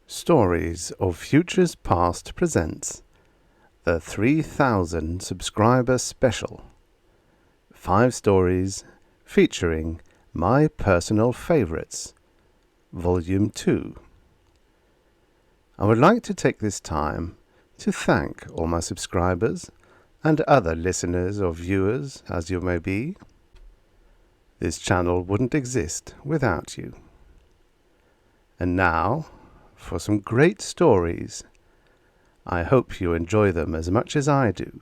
Stories of Futures Past presents the 3000 subscriber special. 5 stories featuring my personal favorites, Volume 2. I would like to take this time to thank all my subscribers and other listeners or viewers as you may be. This channel wouldn't exist without you. And now, for some great stories. I hope you enjoy them as much as I do.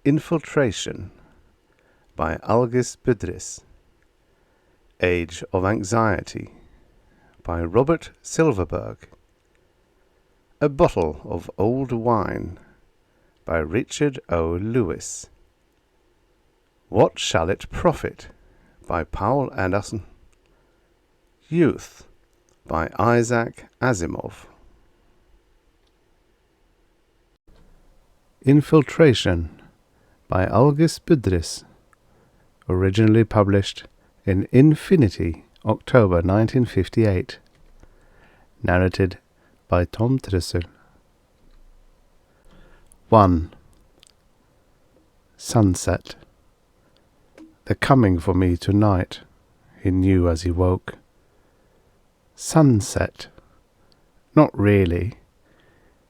Infiltration by Algis Budrys. Age of Anxiety by Robert Silverberg. A Bottle of Old Wine by Richard O. Lewis. What Shall It Profit by Poul and Asimov. Youth by Isaac Asimov. Infiltration by Algis Budrys. Originally published in Infinity, October 1958. Narrated by Trussel. 1. Sunset. They're coming for me tonight, he knew as he woke. Sunset. Not really.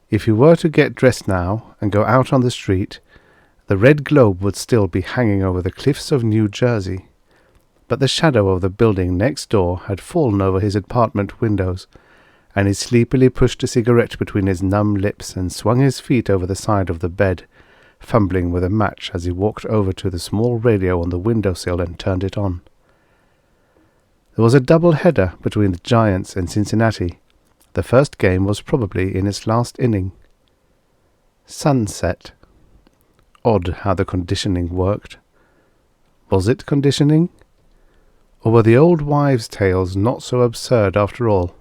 If he were to get dressed now and go out on the street, the red globe would still be hanging over the cliffs of New Jersey. But the shadow of the building next door had fallen over his apartment windows, and he sleepily pushed a cigarette between his numb lips and swung his feet over the side of the bed, fumbling with a match as he walked over to the small radio on the windowsill and turned it on. There was a double-header between the Giants and Cincinnati. The first game was probably in its last inning. Sunset. Odd how the conditioning worked. Was it conditioning? Or were the old wives' tales not so absurd after all?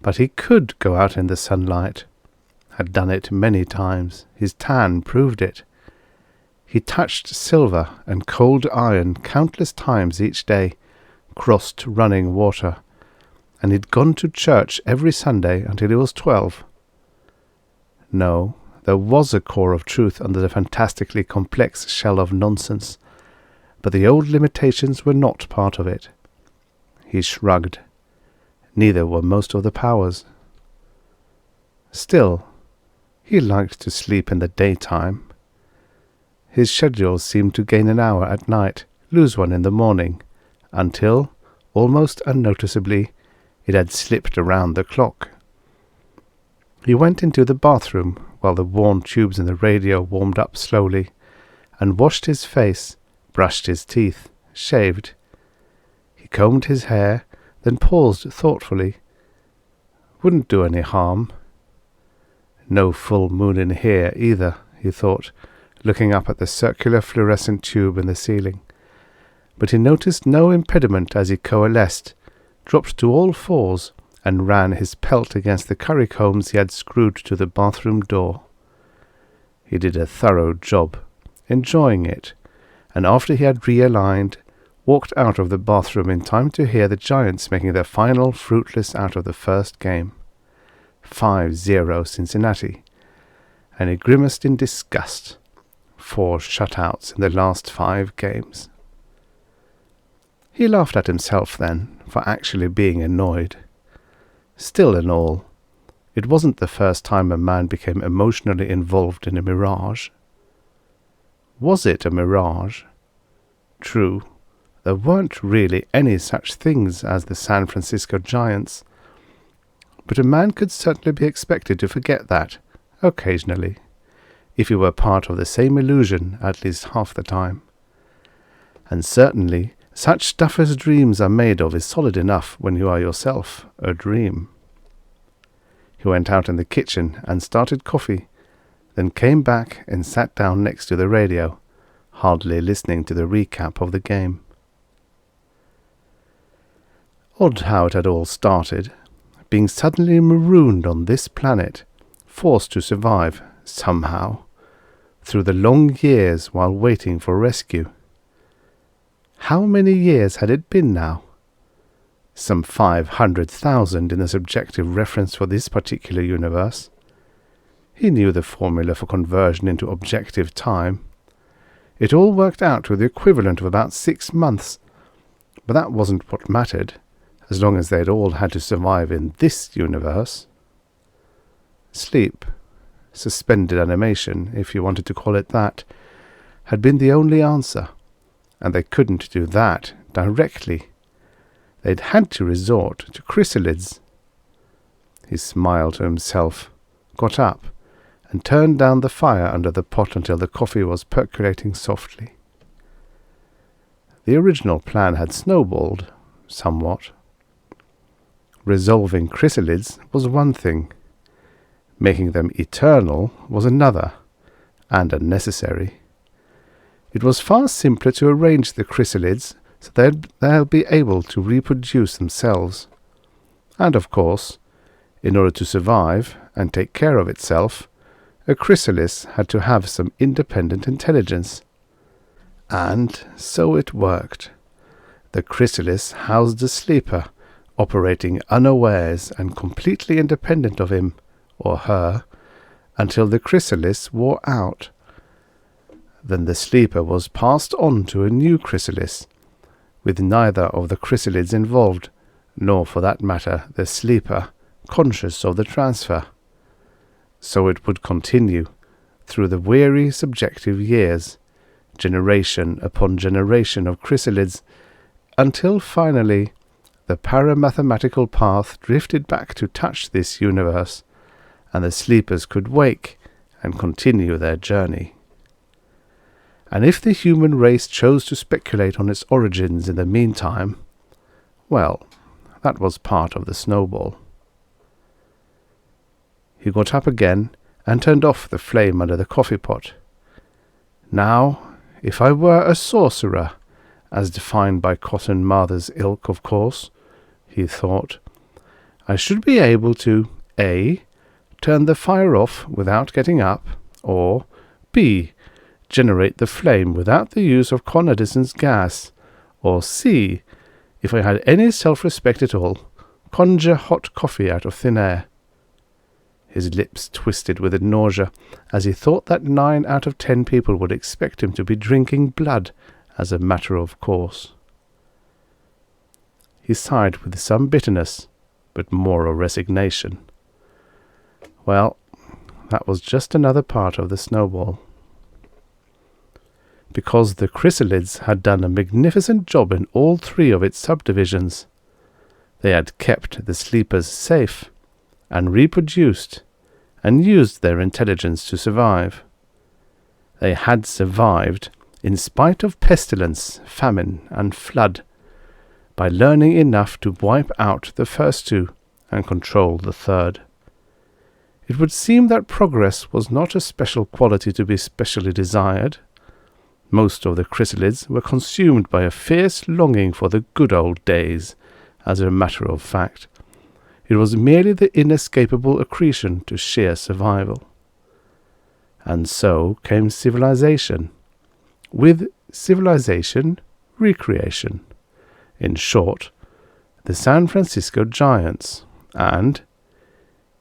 But he could go out in the sunlight. Had done it many times. His tan proved it. He touched silver and cold iron countless times each day, crossed running water, and he'd gone to church every Sunday until he was 12. No, there was a core of truth under the fantastically complex shell of nonsense, but the old limitations were not part of it. He shrugged. Neither were most of the powers. Still, he liked to sleep in the daytime. His schedule seemed to gain an hour at night, lose one in the morning, until, almost unnoticeably, it had slipped around the clock. He went into the bathroom while the worn tubes in the radio warmed up slowly, and washed his face, brushed his teeth, shaved. He combed his hair, then paused thoughtfully. Wouldn't do any harm. No full moon in here either, he thought, looking up at the circular fluorescent tube in the ceiling. But he noticed no impediment as he coalesced, dropped to all fours, and ran his pelt against the currycombs he had screwed to the bathroom door. He did a thorough job, enjoying it, and after he had realigned, walked out of the bathroom in time to hear the Giants making their final fruitless out of the first game. 5-0 Cincinnati, and he grimaced in disgust. 4 shutouts in the last 5 games. He laughed at himself then, for actually being annoyed. Still in all, it wasn't the first time a man became emotionally involved in a mirage. Was it a mirage? True, there weren't really any such things as the San Francisco Giants, but a man could certainly be expected to forget that, occasionally, if he were part of the same illusion at least half the time. And certainly, such stuff as dreams are made of is solid enough when you are yourself a dream. He went out in the kitchen and started coffee, then came back and sat down next to the radio, hardly listening to the recap of the game. Odd how it had all started, being suddenly marooned on this planet, forced to survive, somehow, through the long years while waiting for rescue. How many years had it been now? some 500,000 in the subjective reference for this particular universe. He knew the formula for conversion into objective time. It all worked out to the equivalent of about 6 months, but that wasn't what mattered, as long as they'd all had to survive in this universe. Sleep, suspended animation, if you wanted to call it that, had been the only answer, and they couldn't do that directly. They'd had to resort to chrysalids. He smiled to himself, got up, and turned down the fire under the pot until the coffee was percolating softly. The original plan had snowballed somewhat. Resolving chrysalids was one thing. Making them eternal was another, and unnecessary. It was far simpler to arrange the chrysalids so they'll be able to reproduce themselves. And of course, in order to survive and take care of itself, a chrysalis had to have some independent intelligence. And so it worked. The chrysalis housed a sleeper, operating unawares and completely independent of him, or her, until the chrysalis wore out. Then the sleeper was passed on to a new chrysalis, with neither of the chrysalids involved, nor for that matter the sleeper, conscious of the transfer. So it would continue, through the weary subjective years, generation upon generation of chrysalids, until finally the paramathematical path drifted back to touch this universe, and the sleepers could wake and continue their journey. And if the human race chose to speculate on its origins in the meantime, well, that was part of the snowball. He got up again and turned off the flame under the coffee pot. Now, if I were a sorcerer, as defined by Cotton Mather's ilk, of course, he thought, I should be able to A. turn the fire off without getting up, or B. generate the flame without the use of Con Edison's gas, or C. if I had any self-respect at all, conjure hot coffee out of thin air. His lips twisted with nausea as he thought that 9 out of 10 people would expect him to be drinking blood as a matter of course. He sighed with some bitterness, but more of resignation. Well, that was just another part of the snowball. Because the chrysalids had done a magnificent job in all 3 of its subdivisions. They had kept the sleepers safe, and reproduced, and used their intelligence to survive. They had survived, in spite of pestilence, famine, and flood, by learning enough to wipe out the first 2 and control the third. It would seem that progress was not a special quality to be specially desired. Most of the chrysalids were consumed by a fierce longing for the good old days, as a matter of fact. It was merely the inescapable accretion to sheer survival. And so came civilization. With civilization, recreation. In short, the San Francisco Giants, and...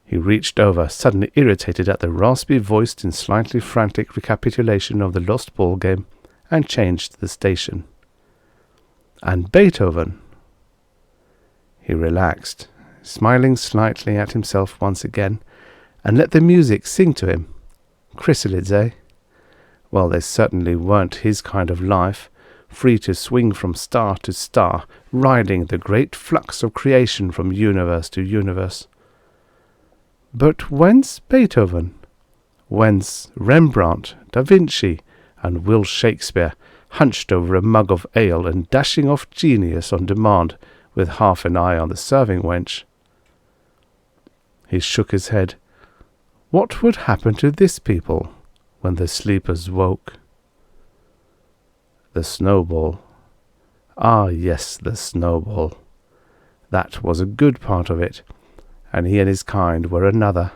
He reached over, suddenly irritated at the raspy-voiced and slightly frantic recapitulation of the lost ball game, and changed the station. And Beethoven. He relaxed, smiling slightly at himself once again, and let the music sing to him. Chrysalids, eh? Well, they certainly weren't his kind of life, free to swing from star to star, riding the great flux of creation from universe to universe. But whence Beethoven? Whence Rembrandt, Da Vinci, and Will Shakespeare, hunched over a mug of ale and dashing off genius on demand, with half an eye on the serving wench? He shook his head. What would happen to this people when the sleepers woke? The snowball. Ah, yes, the snowball. That was a good part of it, and he and his kind were another.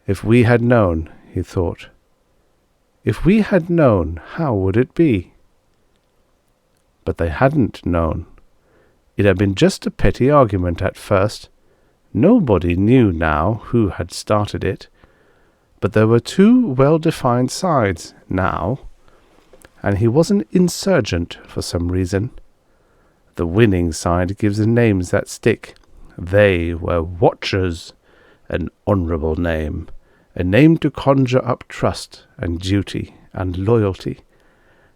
If we had known, he thought. If we had known, how would it be? But they hadn't known. It had been just a petty argument at first. Nobody knew now who had started it, but there were two well-defined sides now, and he was an insurgent for some reason. The winning side gives the names that stick. They were Watchers, an honourable name, a name to conjure up trust and duty and loyalty,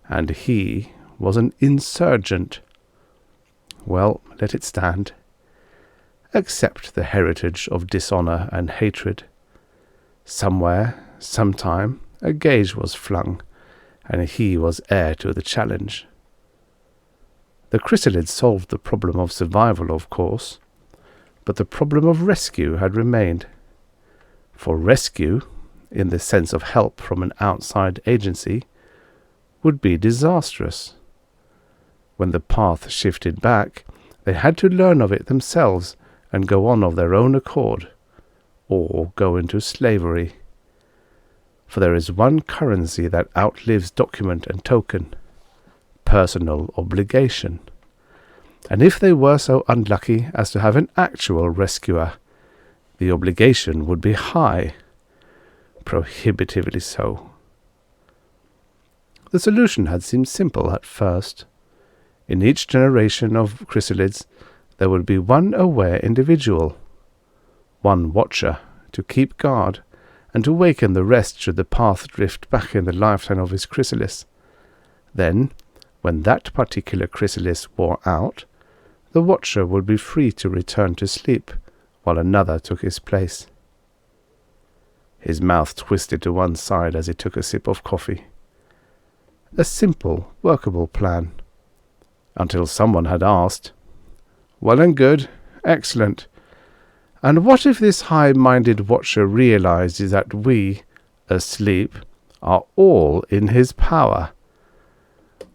and he was an insurgent. Well, let it stand. Accept the heritage of dishonour and hatred. Somewhere, sometime, a gauge was flung, and he was heir to the challenge. The chrysalids solved the problem of survival, of course, but the problem of rescue had remained. For rescue, in the sense of help from an outside agency, would be disastrous. When the path shifted back, they had to learn of it themselves and go on of their own accord, or go into slavery. For there is one currency that outlives document and token: personal obligation. And if they were so unlucky as to have an actual rescuer, the obligation would be high, prohibitively so. The solution had seemed simple at first. In each generation of chrysalids there would be one aware individual, one watcher, to keep guard, and to waken the rest should the path drift back in the lifetime of his chrysalis. Then, when that particular chrysalis wore out, the watcher would be free to return to sleep, while another took his place. His mouth twisted to one side as he took a sip of coffee. A simple, workable plan. Until someone had asked, "Well and good, excellent. And what if this high-minded watcher realizes that we, asleep, are all in his power?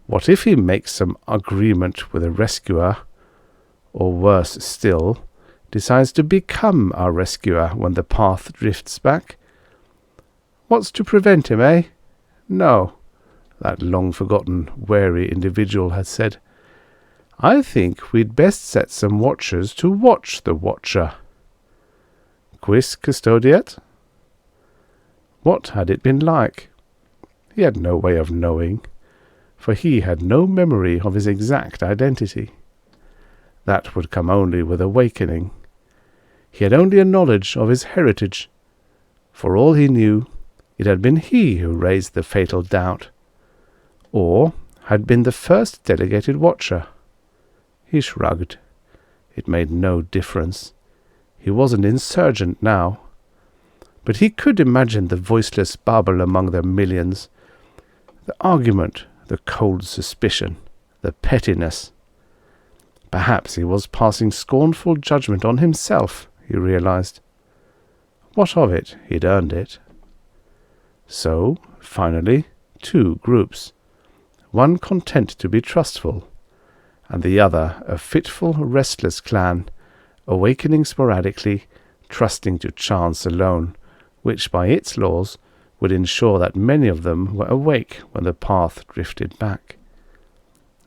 What if he makes some agreement with a rescuer, or worse still, decides to become our rescuer when the path drifts back? What's to prevent him, eh? No," that long-forgotten, wary individual had said. "I think we'd best set some watchers to watch the watcher." Quis custodiet? What had it been like? He had no way of knowing, for he had no memory of his exact identity. That would come only with awakening. He had only a knowledge of his heritage. For all he knew, it had been he who raised the fatal doubt, or had been the first delegated watcher. He shrugged. It made no difference. He was an insurgent now. But he could imagine the voiceless babble among their millions, the argument, the cold suspicion, the pettiness. Perhaps he was passing scornful judgment on himself, he realized. What of it? He'd earned it. So, finally, two groups, one content to be trustful, and the other a fitful, restless clan, awakening sporadically, trusting to chance alone, which by its laws would ensure that many of them were awake when the path drifted back.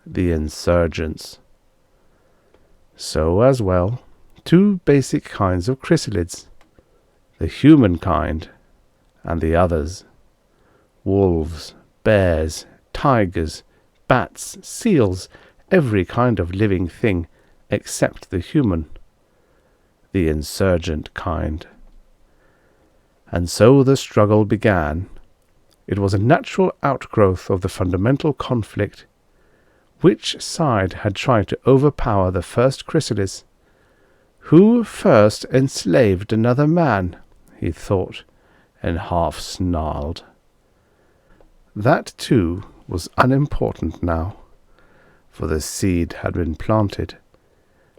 The insurgents. So as well, two basic kinds of chrysalids, the human kind and the others. Wolves, bears, tigers, bats, seals, every kind of living thing except the human. The insurgent kind. And so the struggle began. It was a natural outgrowth of the fundamental conflict. Which side had tried to overpower the first chrysalis? Who first enslaved another man? He thought, and half snarled. That, too, was unimportant now, for the seed had been planted.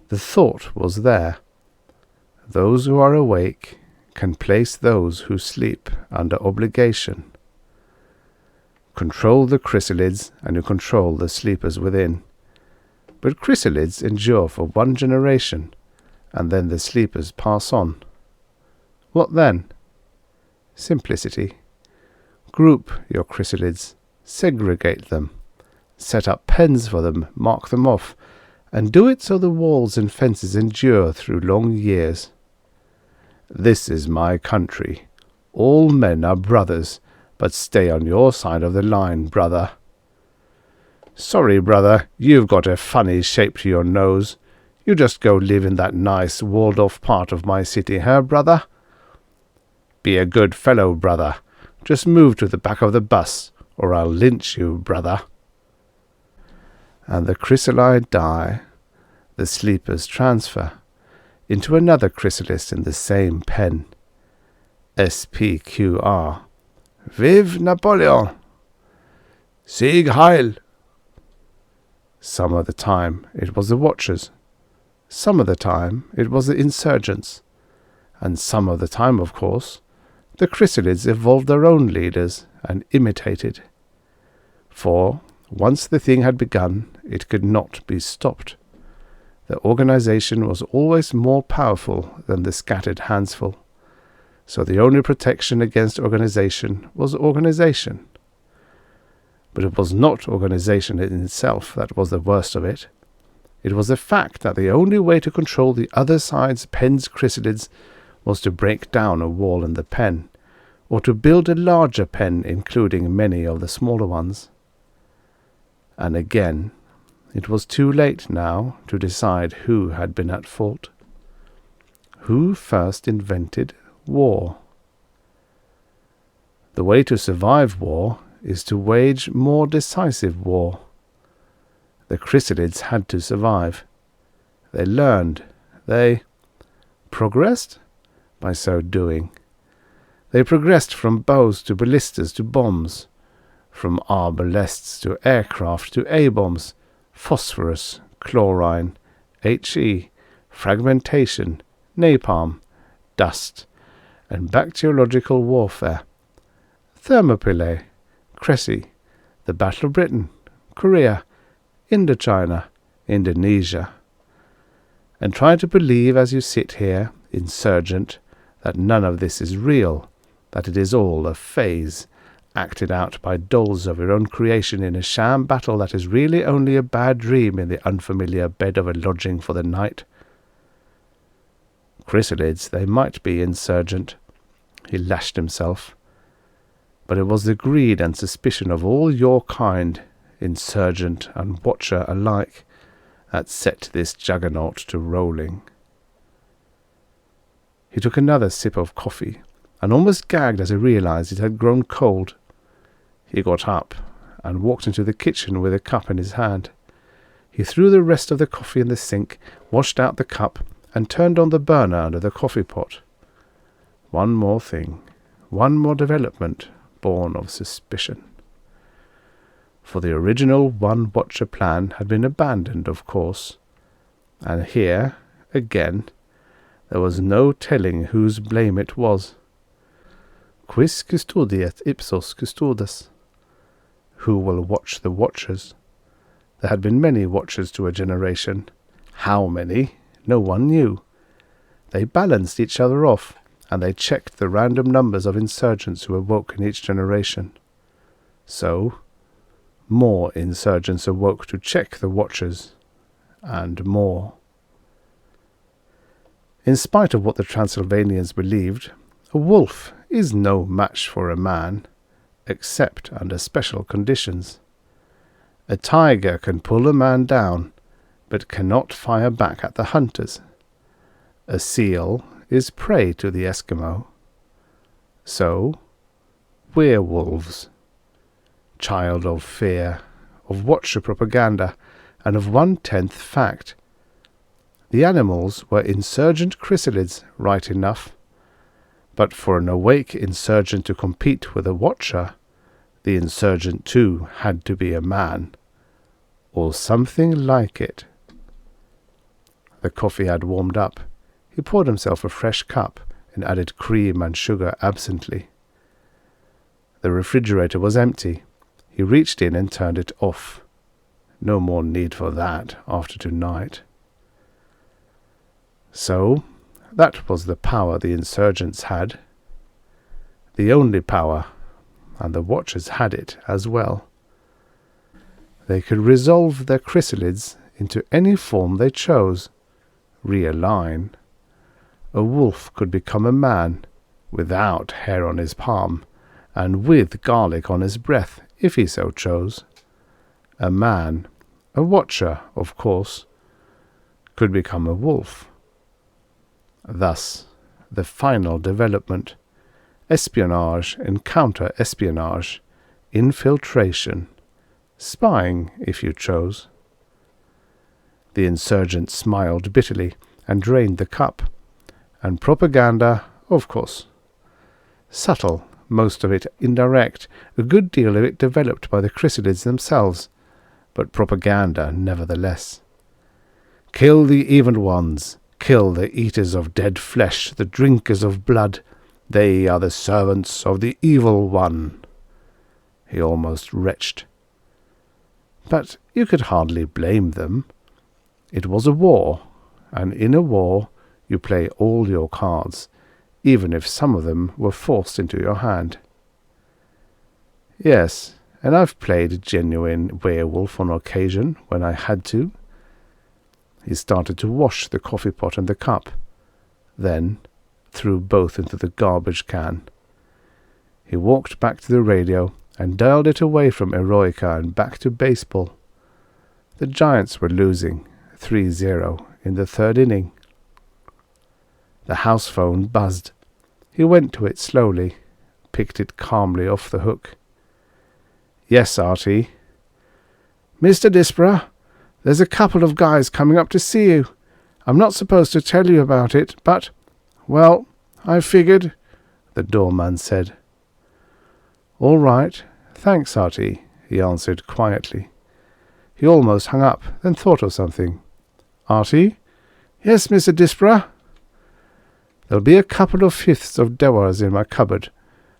The thought was there. Those who are awake can place those who sleep under obligation. Control the chrysalids, and you control the sleepers within. But chrysalids endure for one generation, and then the sleepers pass on. What then? Simplicity. Group your chrysalids, segregate them, set up pens for them, mark them off, and do it so the walls and fences endure through long years. This is my country. All men are brothers, but stay on your side of the line, brother. Sorry, brother, you've got a funny shape to your nose. You just go live in that nice walled-off part of my city, brother? Be a good fellow, brother. Just move to the back of the bus, or I'll lynch you, brother. And the chrysalid die, the sleepers transfer, into another chrysalis in the same pen. SPQR. Vive Napoleon! Sieg Heil! Some of the time it was the Watchers. Some of the time it was the insurgents. And some of the time, of course, the chrysalids evolved their own leaders and imitated. For once the thing had begun, it could not be stopped. The organization was always more powerful than the scattered handsful. So the only protection against organization was organization. But it was not organization in itself that was the worst of it. It was the fact that the only way to control the other side's pen's chrysalids was to break down a wall in the pen, or to build a larger pen including many of the smaller ones. And again, it was too late now to decide who had been at fault. Who first invented war? The way to survive war is to wage more decisive war. The chrysalids had to survive. They learned. They progressed by so doing. They progressed from bows to ballistas to bombs, from arbalests to aircraft to A-bombs, phosphorus, chlorine, HE, fragmentation, napalm, dust, and bacteriological warfare. Thermopylae, Cressy, the Battle of Britain, Korea, Indochina, Indonesia. And try to believe as you sit here, insurgent, that none of this is real, that it is all a phase, acted out by dolls of your own creation in a sham battle that is really only a bad dream in the unfamiliar bed of a lodging for the night. Chrysalids, they might be insurgent. He lashed himself. But it was the greed and suspicion of all your kind, insurgent and watcher alike, that set this juggernaut to rolling. He took another sip of coffee, and almost gagged as he realized it had grown cold. He got up, and walked into the kitchen with a cup in his hand. He threw the rest of the coffee in the sink, washed out the cup, and turned on the burner under the coffee pot. One more thing, one more development, born of suspicion. For the original one-watcher plan had been abandoned, of course, and here, again, there was no telling whose blame it was. Quis custodiet ipsos custodes? Who will watch the watchers? There had been many watchers to a generation. How many? No one knew. They balanced each other off, and they checked the random numbers of insurgents who awoke in each generation. So, more insurgents awoke to check the watchers, and more. In spite of what the Transylvanians believed, a wolf is no match for a man, except under special conditions. A tiger can pull a man down, but cannot fire back at the hunters. A seal is prey to the Eskimo. So, werewolves, child of fear, of watcher propaganda, and of 1/10 fact. The animals were insurgent chrysalids, right enough, but for an awake insurgent to compete with a watcher, the insurgent too had to be a man, or something like it. The coffee had warmed up. He poured himself a fresh cup and added cream and sugar absently. The refrigerator was empty. He reached in and turned it off. No more need for that after tonight. So, that was the power the insurgents had. The only power, and the watchers had it as well. They could resolve their chrysalids into any form they chose. Realign. A wolf could become a man, without hair on his palm, and with garlic on his breath, if he so chose. A man, a watcher, of course, could become a wolf. Thus, the final development: espionage and counter-espionage, infiltration, spying, if you chose. The insurgent smiled bitterly and drained the cup. And propaganda, of course. Subtle, most of it indirect, a good deal of it developed by the chrysalids themselves, but propaganda nevertheless. Kill the evil ones, kill the eaters of dead flesh, the drinkers of blood. They are the servants of the evil one. He almost retched. But you could hardly blame them. It was a war, and in a war you play all your cards, even if some of them were forced into your hand. Yes, and I've played a genuine werewolf on occasion when I had to. He started to wash the coffee pot and the cup, then threw both into the garbage can. He walked back to the radio and dialed it away from Eroica and back to baseball. The Giants were losing 3-0 in the third inning. The house phone buzzed. He went to it slowly, picked it calmly off the hook. "Yes, Artie." "Mr. Disborough, there's a couple of guys coming up to see you. I'm not supposed to tell you about it, but, well, I figured," the doorman said. "All right. Thanks, Artie," he answered quietly. He almost hung up, then thought of something. "Artie?" "Yes, Mr. Disborough?" "There'll be a couple of fifths of Dewar's in my cupboard.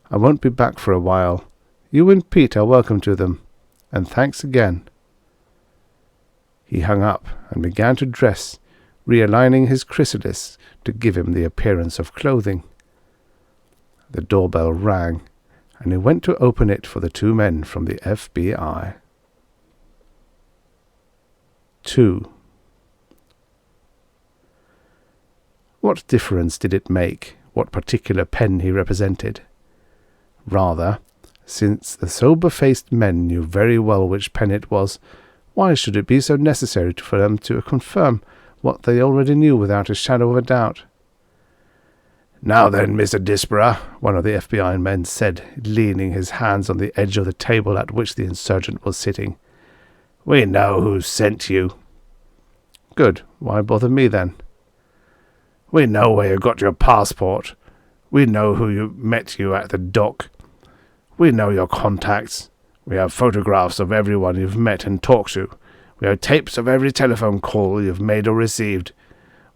I won't be back for a while. You and Pete are welcome to them, and thanks again." He hung up and began to dress, realigning his chrysalis to give him the appearance of clothing. The doorbell rang, and he went to open it for the two men from the FBI. 2. What difference did it make what particular pen he represented? Rather, since the sober-faced men knew very well which pen it was, why should it be so necessary for them to confirm what they already knew without a shadow of a doubt? "Now then, Mr. Disborough," one of the FBI men said, leaning his hands on the edge of the table at which the insurgent was sitting. "We know who sent you." "Good. Why bother me then?" "We know where you got your passport. We know who met you at the dock. We know your contacts. We have photographs of everyone you've met and talked to. We have tapes of every telephone call you've made or received.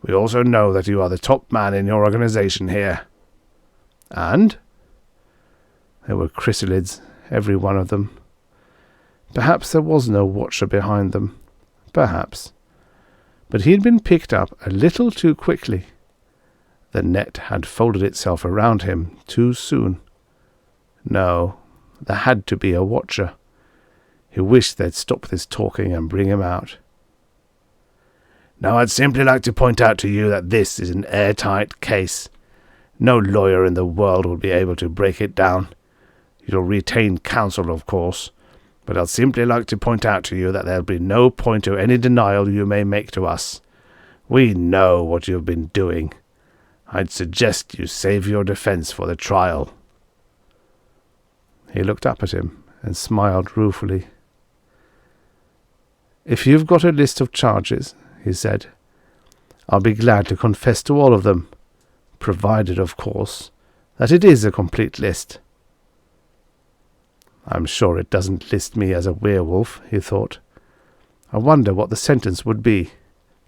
We also know that you are the top man in your organization here." "And?" They were chrysalids, every one of them. Perhaps there was no watcher behind them. Perhaps. But he had been picked up a little too quickly. The net had folded itself around him too soon. No, there had to be a watcher. He wished they'd stop this talking and bring him out. "Now I'd simply like to point out to you that this is an airtight case. No lawyer in the world will be able to break it down. You'll retain counsel, of course, but I'd simply like to point out to you that there'll be no point to any denial you may make to us. We know what you've been doing. I'd suggest you save your defense for the trial." He looked up at him and smiled ruefully. "If you've got a list of charges," he said, "I'll be glad to confess to all of them, provided, of course, that it is a complete list." "I'm sure it doesn't list me as a werewolf," he thought. "I wonder what the sentence would be.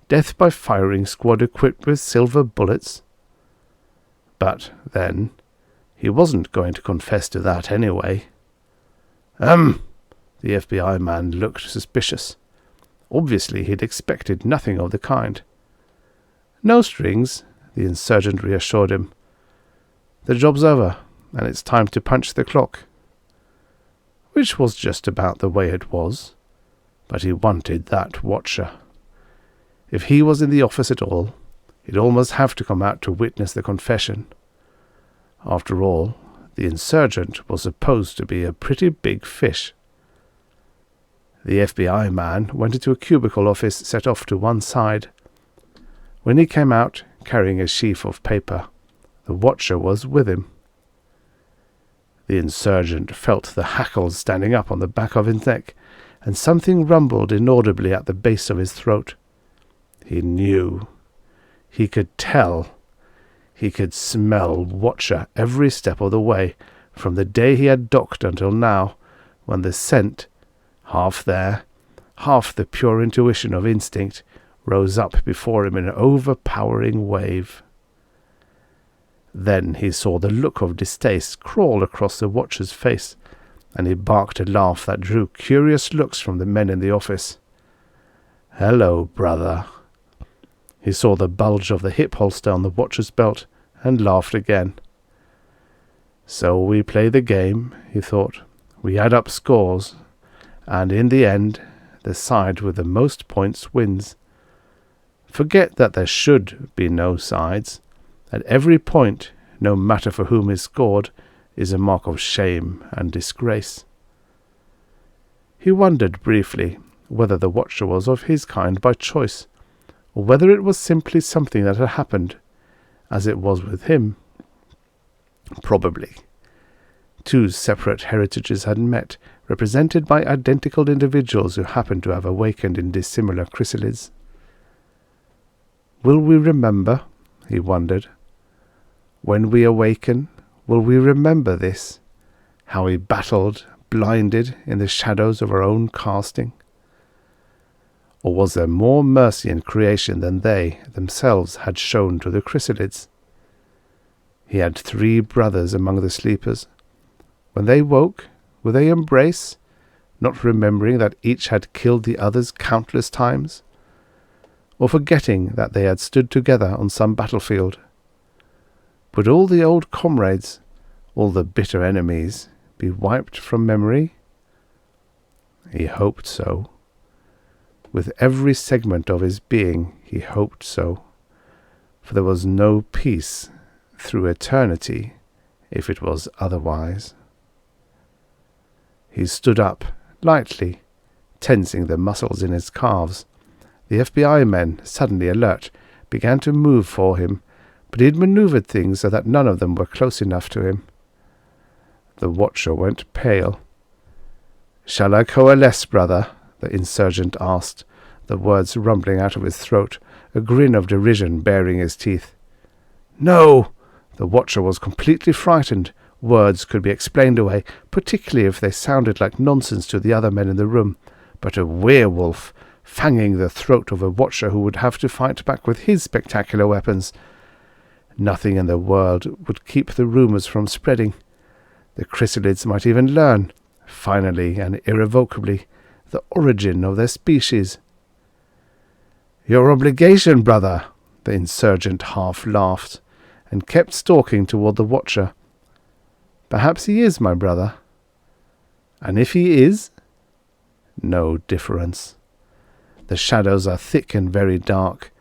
Death by firing squad equipped with silver bullets?" But, then, he wasn't going to confess to that anyway. The FBI man looked suspicious. Obviously he'd expected nothing of the kind. "No strings," the insurgent reassured him. "The job's over, and it's time to punch the clock." Which was just about the way it was, but he wanted that watcher. If he was in the office at all, he'd almost have to come out to witness the confession. After all, the insurgent was supposed to be a pretty big fish. The FBI man went into a cubicle office set off to one side. When he came out, carrying a sheaf of paper, the watcher was with him. The insurgent felt the hackles standing up on the back of his neck, and something rumbled inaudibly at the base of his throat. He knew. He could tell. He could smell Watcher every step of the way, from the day he had docked until now, when the scent, half there, half the pure intuition of instinct, rose up before him in an overpowering wave. Then he saw the look of distaste crawl across the Watcher's face, and he barked a laugh that drew curious looks from the men in the office. "Hello, brother." He saw the bulge of the hip holster on the Watcher's belt, and laughed again. "So we play the game," he thought. "We add up scores, and in the end, the side with the most points wins. Forget that there should be no sides. At every point, no matter for whom is scored, is a mark of shame and disgrace." He wondered briefly whether the Watcher was of his kind by choice, or whether it was simply something that had happened, as it was with him. Probably. Two separate heritages had met, represented by identical individuals who happened to have awakened in dissimilar chrysalids. Will we remember? He wondered. When we awaken, will we remember this? How we battled, blinded in the shadows of our own casting? Or was there more mercy in creation than they themselves had shown to the chrysalids? He had 3 brothers among the sleepers. When they woke, would they embrace, not remembering that each had killed the others countless times, or forgetting that they had stood together on some battlefield? Would all the old comrades, all the bitter enemies, be wiped from memory? He hoped so. With every segment of his being he hoped so, for there was no peace through eternity if it was otherwise. He stood up, lightly, tensing the muscles in his calves. The FBI men, suddenly alert, began to move for him, but he had maneuvered things so that none of them were close enough to him. The Watcher went pale. "Shall I coalesce, brother?" the insurgent asked, the words rumbling out of his throat, a grin of derision baring his teeth. "No!" The Watcher was completely frightened. Words could be explained away, particularly if they sounded like nonsense to the other men in the room, but a werewolf, fanging the throat of a Watcher who would have to fight back with his spectacular weapons. Nothing in the world would keep the rumours from spreading. The chrysalids might even learn, finally and irrevocably, the origin of their species. "Your obligation, brother," the insurgent half laughed, and kept stalking toward the Watcher. "Perhaps he is my brother. And if he is, no difference. The shadows are thick and very dark.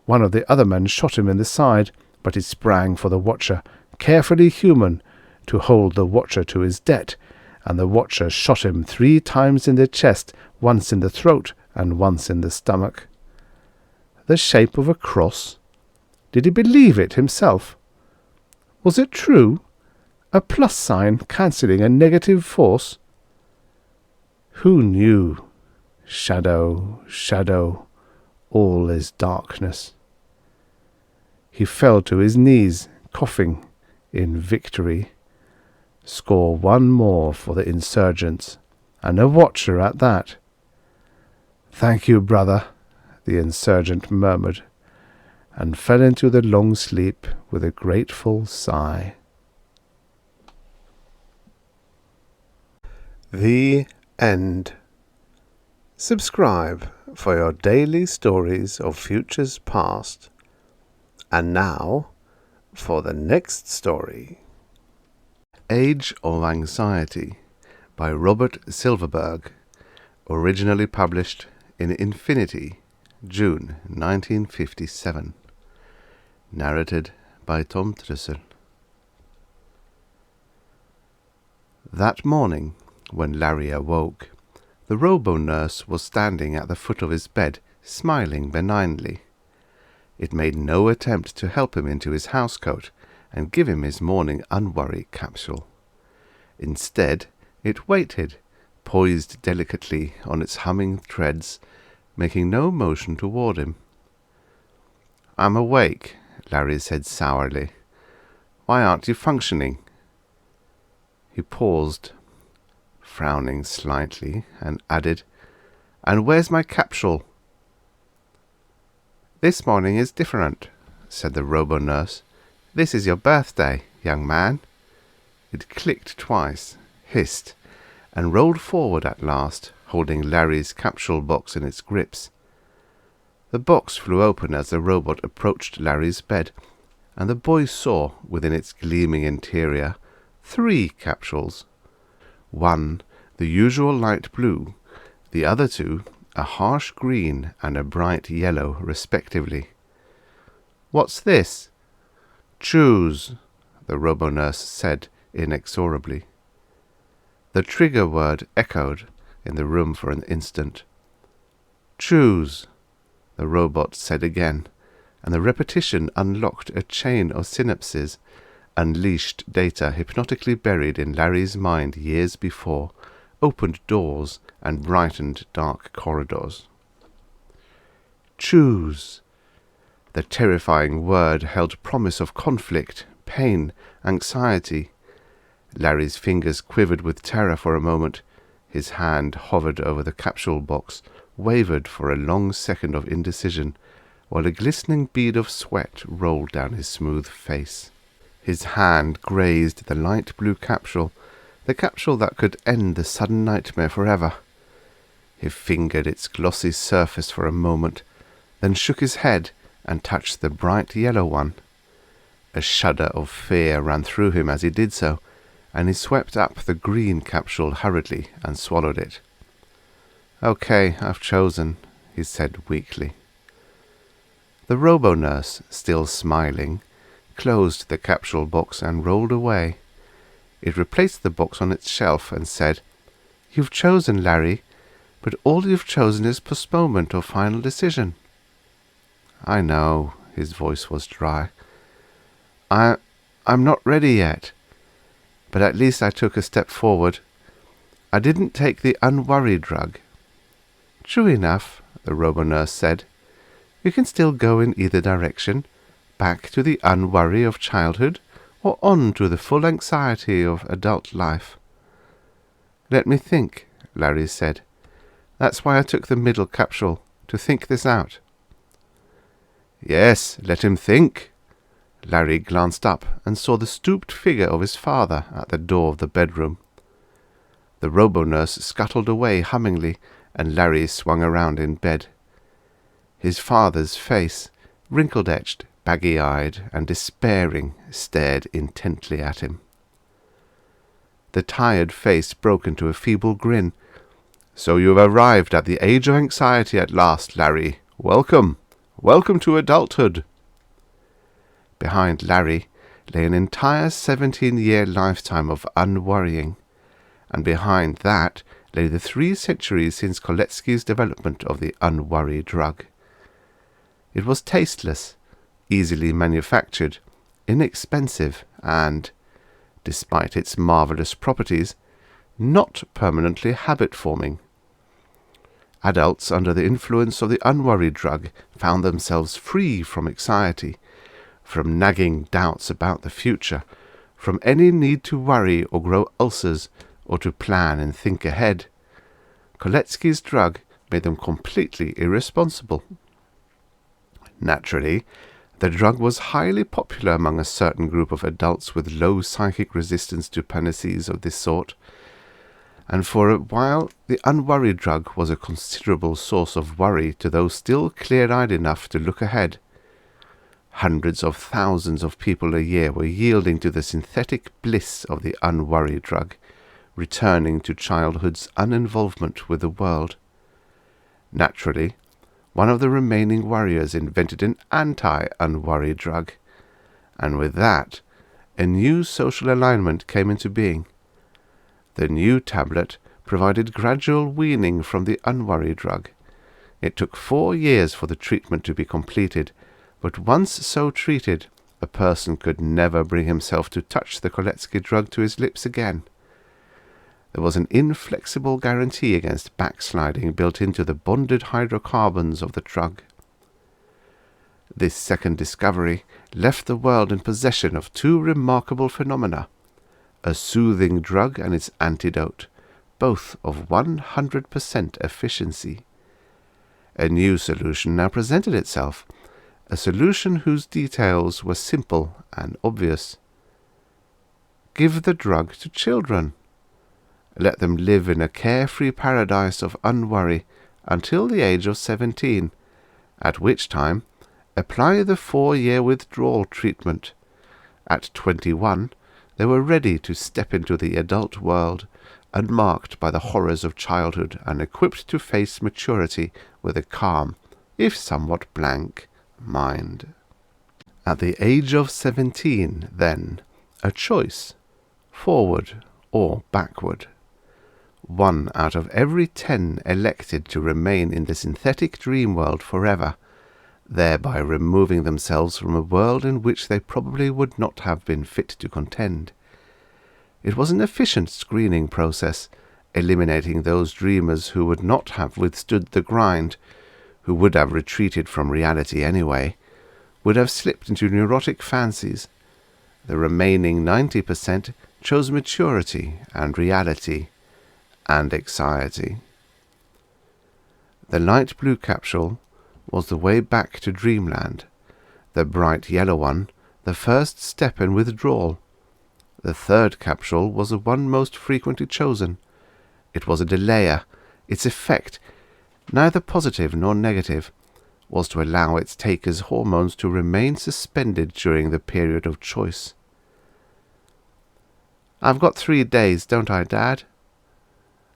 One of the other men shot him in the side, but he sprang for the Watcher, carefully human, to hold the Watcher to his debt, and the Watcher shot him 3 times in the chest, once in the throat and once in the stomach. The shape of a cross? Did he believe it himself? Was it true? A plus sign cancelling a negative force? Who knew? Shadow, shadow, all is darkness. He fell to his knees, coughing, in victory. Score 1 more for the insurgents, and a Watcher at that. "Thank you, brother," the insurgent murmured, and fell into the long sleep with a grateful sigh. The end. Subscribe for your daily stories of futures past. And now, for the next story. Age of Anxiety by Robert Silverberg, originally published in Infinity June 1957. Narrated by Tom Trussel. That morning, when Larry awoke, the robo-nurse was standing at the foot of his bed, smiling benignly. It made no attempt to help him into his housecoat and give him his morning unworry capsule. Instead, it waited, poised delicately on its humming threads, making no motion toward him. "I'm awake," Larry said sourly. "Why aren't you functioning?" He paused, frowning slightly, and added, "And where's my capsule?" "This morning is different," said the robo-nurse. "This is your birthday, young man." It clicked twice, hissed, and rolled forward at last, holding Larry's capsule box in its grips. The box flew open as the robot approached Larry's bed, and the boy saw, within its gleaming interior, 3 capsules. One, the usual light blue, the other 2, a harsh green and a bright yellow, respectively. "What's this?" "Choose," the robo-nurse said inexorably. The trigger word echoed in the room for an instant. "Choose," the robot said again, and the repetition unlocked a chain of synapses, unleashed data hypnotically buried in Larry's mind years before, opened doors and brightened dark corridors. Choose. The terrifying word held promise of conflict, pain, anxiety. Larry's fingers quivered with terror for a moment. His hand hovered over the capsule box, wavered for a long second of indecision, while a glistening bead of sweat rolled down his smooth face. His hand grazed the light blue capsule, the capsule that could end the sudden nightmare forever. He fingered its glossy surface for a moment, then shook his head and touched the bright yellow one. A shudder of fear ran through him as he did so, and he swept up the green capsule hurriedly and swallowed it. "Okay, I've chosen," he said weakly. The robo-nurse, still smiling, closed the capsule box and rolled away. It replaced the box on its shelf and said, "You've chosen, Larry, but all you've chosen is postponement or final decision." "I know," his voice was dry. I'm not ready yet. But at least I took a step forward. I didn't take the unworry drug." "True enough," the robo-nurse said. "You can still go in either direction, back to the unworry of childhood, or on to the full anxiety of adult life." "Let me think," Larry said. "That's why I took the middle capsule, to think this out." "Yes, let him think." Larry glanced up and saw the stooped figure of his father at the door of the bedroom. The robo-nurse scuttled away hummingly, and Larry swung around in bed. His father's face, wrinkle-edged, baggy-eyed, and despairing, stared intently at him. The tired face broke into a feeble grin. "So you've arrived at the age of anxiety at last, Larry. Welcome. Welcome to adulthood." Behind Larry lay an entire 17-year lifetime of unworrying, and behind that lay the 3 centuries since Koletsky's development of the unworry drug. It was tasteless, easily manufactured, inexpensive, and, despite its marvelous properties, not permanently habit-forming. Adults under the influence of the unworry drug found themselves free from anxiety, from nagging doubts about the future, from any need to worry or grow ulcers, or to plan and think ahead. Koletsky's drug made them completely irresponsible. Naturally, the drug was highly popular among a certain group of adults with low psychic resistance to panaceas of this sort, and for a while the unworried drug was a considerable source of worry to those still clear-eyed enough to look ahead. Hundreds of thousands of people a year were yielding to the synthetic bliss of the unworried drug, returning to childhood's uninvolvement with the world. Naturally, one of the remaining warriors invented an anti-unworry drug, and with that, a new social alignment came into being. The new tablet provided gradual weaning from the unworry drug. It took 4 years for the treatment to be completed, but once so treated, a person could never bring himself to touch the Koletsky drug to his lips again. There was an inflexible guarantee against backsliding built into the bonded hydrocarbons of the drug. This second discovery left the world in possession of 2 remarkable phenomena: a soothing drug and its antidote, both of 100% efficiency. A new solution now presented itself, a solution whose details were simple and obvious. Give the drug to children. Let them live in a carefree paradise of unworry until the age of 17, at which time apply the 4-year withdrawal treatment. At 21, they were ready to step into the adult world, unmarked by the horrors of childhood and equipped to face maturity with a calm, if somewhat blank, mind. At the age of 17, then, a choice, forward or backward. 1 out of every 10 elected to remain in the synthetic dream world forever, thereby removing themselves from a world in which they probably would not have been fit to contend. It was an efficient screening process, eliminating those dreamers who would not have withstood the grind, who would have retreated from reality anyway, would have slipped into neurotic fancies. The remaining 90% chose maturity and reality and anxiety. The light blue capsule was the way back to dreamland, the bright yellow one the first step in withdrawal. The third capsule was the one most frequently chosen. It was a delayer. Its effect, neither positive nor negative, was to allow its taker's hormones to remain suspended during the period of choice. "I've got 3 days, don't I, Dad?"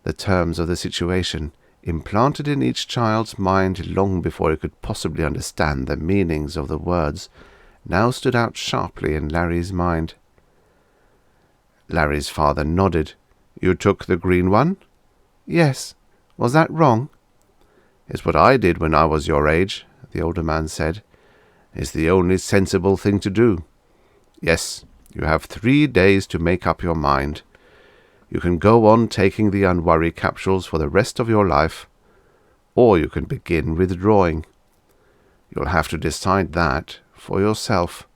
The terms of the situation, implanted in each child's mind long before it could possibly understand the meanings of the words, now stood out sharply in Larry's mind. Larry's father nodded. "You took the green one?" "Yes. Was that wrong?" "It's what I did when I was your age," the older man said. "It's the only sensible thing to do. Yes, you have 3 days to make up your mind. You can go on taking the unworry capsules for the rest of your life, or you can begin withdrawing. You'll have to decide that for yourself."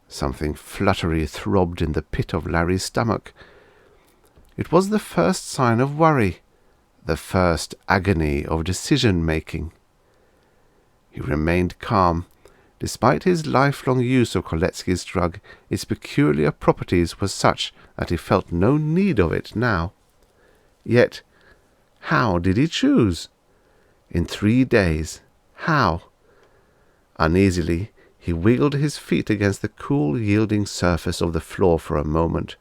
Something fluttery throbbed in the pit of Larry's stomach. It was the first sign of worry, the first agony of decision-making. He remained calm. Despite his lifelong use of Koletsky's drug, its peculiar properties were such that he felt no need of it now. Yet, how did he choose? In 3 days, how? Uneasily, he wiggled his feet against the cool, yielding surface of the floor for a moment,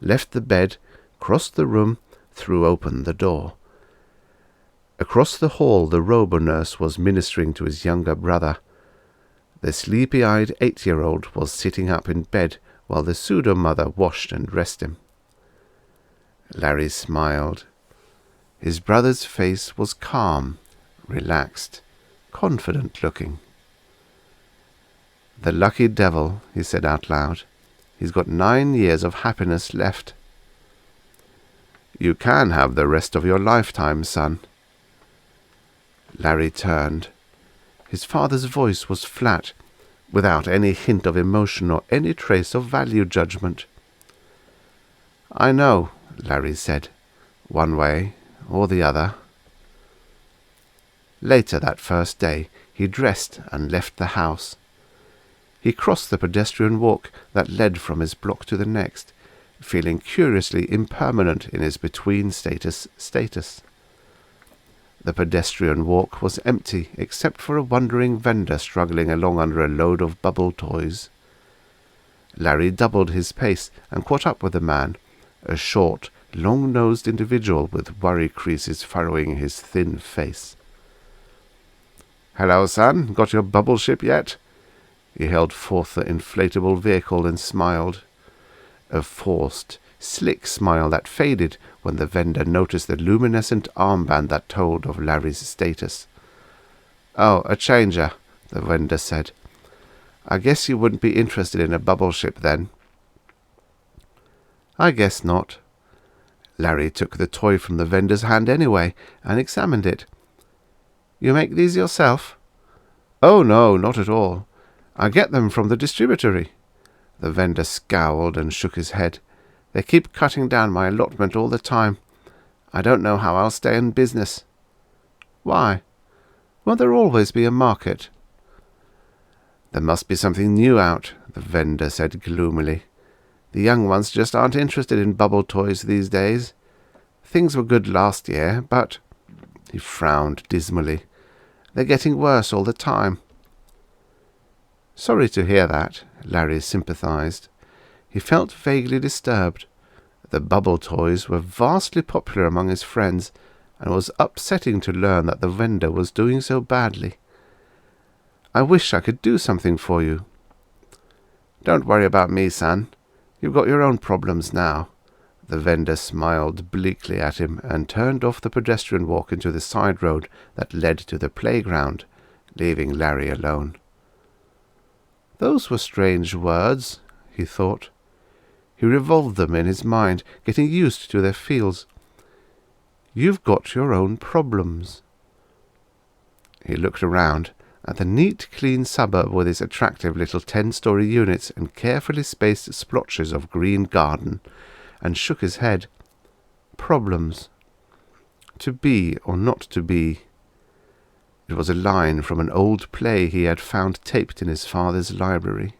left the bed, crossed the room, threw open the door. Across the hall the robo-nurse was ministering to his younger brother. The sleepy-eyed 8-year-old was sitting up in bed while the pseudo-mother washed and dressed him. Larry smiled. His brother's face was calm, relaxed, confident-looking. "The lucky devil," he said out loud. "He's got 9 years of happiness left." "You can have the rest of your lifetime, son." Larry turned. His father's voice was flat, without any hint of emotion or any trace of value judgment. "I know," Larry said, "one way or the other." Later that first day, he dressed and left the house. He crossed the pedestrian walk that led from his block to the next, feeling curiously impermanent in his between-status. The pedestrian walk was empty except for a wandering vendor struggling along under a load of bubble toys. Larry doubled his pace and caught up with the man, a short, long-nosed individual with worry creases furrowing his thin face. "Hello, son. Got your bubble ship yet?" He held forth the inflatable vehicle and smiled. A forced, slick smile that faded when the vendor noticed the luminescent armband that told of Larry's status. "Oh, a changer," the vendor said. "I guess you wouldn't be interested in a bubble ship then." "I guess not." Larry took the toy from the vendor's hand anyway and examined it. "You make these yourself?" "Oh, no, not at all. I get them from the distributory." The vendor scowled and shook his head. "They keep cutting down my allotment all the time. I don't know how I'll stay in business." "Why? Won't there always be a market?" "There must be something new out," the vendor said gloomily. "The young ones just aren't interested in bubble toys these days. Things were good last year, but—" he frowned dismally. "They're getting worse all the time." "Sorry to hear that," Larry sympathized. He felt vaguely disturbed. The bubble toys were vastly popular among his friends, and it was upsetting to learn that the vendor was doing so badly. "I wish I could do something for you." "Don't worry about me, son. You've got your own problems now." The vendor smiled bleakly at him and turned off the pedestrian walk into the side road that led to the playground, leaving Larry alone. Those were strange words, he thought. He revolved them in his mind, getting used to their feels. "You've got your own problems." He looked around at the neat, clean suburb with its attractive little 10-story units and carefully spaced splotches of green garden, and shook his head. Problems. To be or not to be. It was a line from an old play he had found taped in his father's library.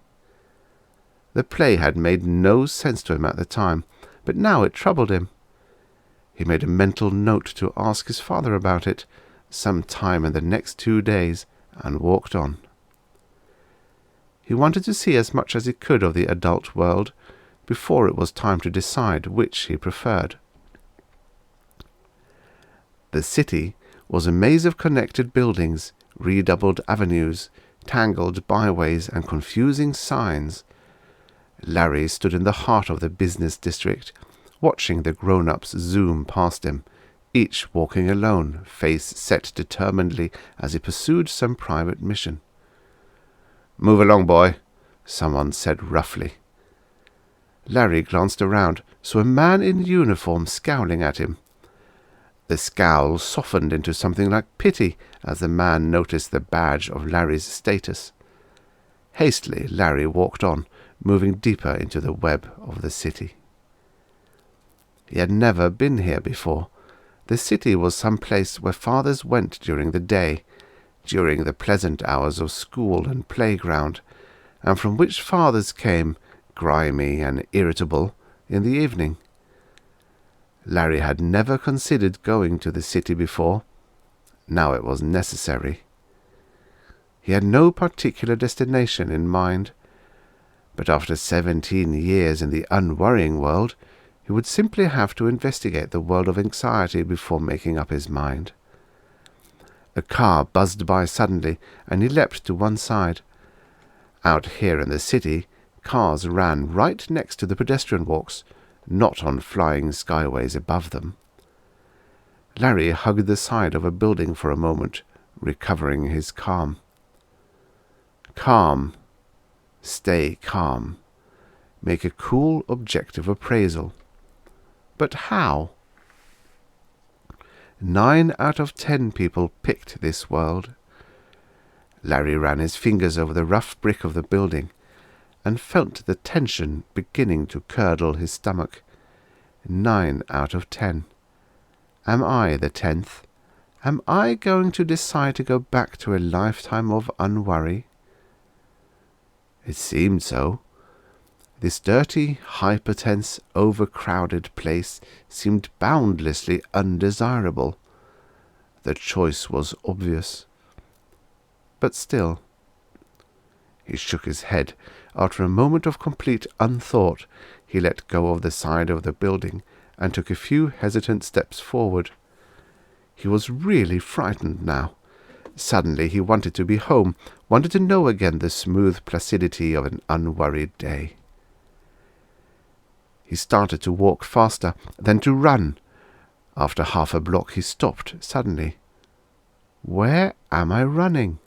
The play had made no sense to him at the time, but now it troubled him. He made a mental note to ask his father about it some time in the next 2 days, and walked on. He wanted to see as much as he could of the adult world before it was time to decide which he preferred. The city was a maze of connected buildings, redoubled avenues, tangled byways, and confusing signs. Larry stood in the heart of the business district, watching the grown-ups zoom past him, each walking alone, face set determinedly as he pursued some private mission. "Move along, boy," someone said roughly. Larry glanced around, saw a man in uniform scowling at him. The scowl softened into something like pity as the man noticed the badge of Larry's status. Hastily, Larry walked on, moving deeper into the web of the city. He had never been here before. The city was some place where fathers went during the day, during the pleasant hours of school and playground, and from which fathers came, grimy and irritable, in the evening. Larry had never considered going to the city before. Now it was necessary. He had no particular destination in mind, but after 17 years in the unworrying world, he would simply have to investigate the world of anxiety before making up his mind. A car buzzed by suddenly, and he leapt to one side. Out here in the city, cars ran right next to the pedestrian walks, not on flying skyways above them. Larry hugged the side of a building for a moment, recovering his calm. Calm. Stay calm. Make a cool, objective appraisal. But how? 9 out of 10 people picked this world. Larry ran his fingers over the rough brick of the building and felt the tension beginning to curdle his stomach. 9 out of 10. Am I the 10th? Am I going to decide to go back to a lifetime of unworry? It seemed so. This dirty, hypertense, overcrowded place seemed boundlessly undesirable. The choice was obvious. But still. He shook his head. After a moment of complete unthought, he let go of the side of the building and took a few hesitant steps forward. He was really frightened now. Suddenly he wanted to be home, wanted to know again the smooth placidity of an unworried day. He started to walk faster, then to run. After half a block he stopped suddenly. Where am I running?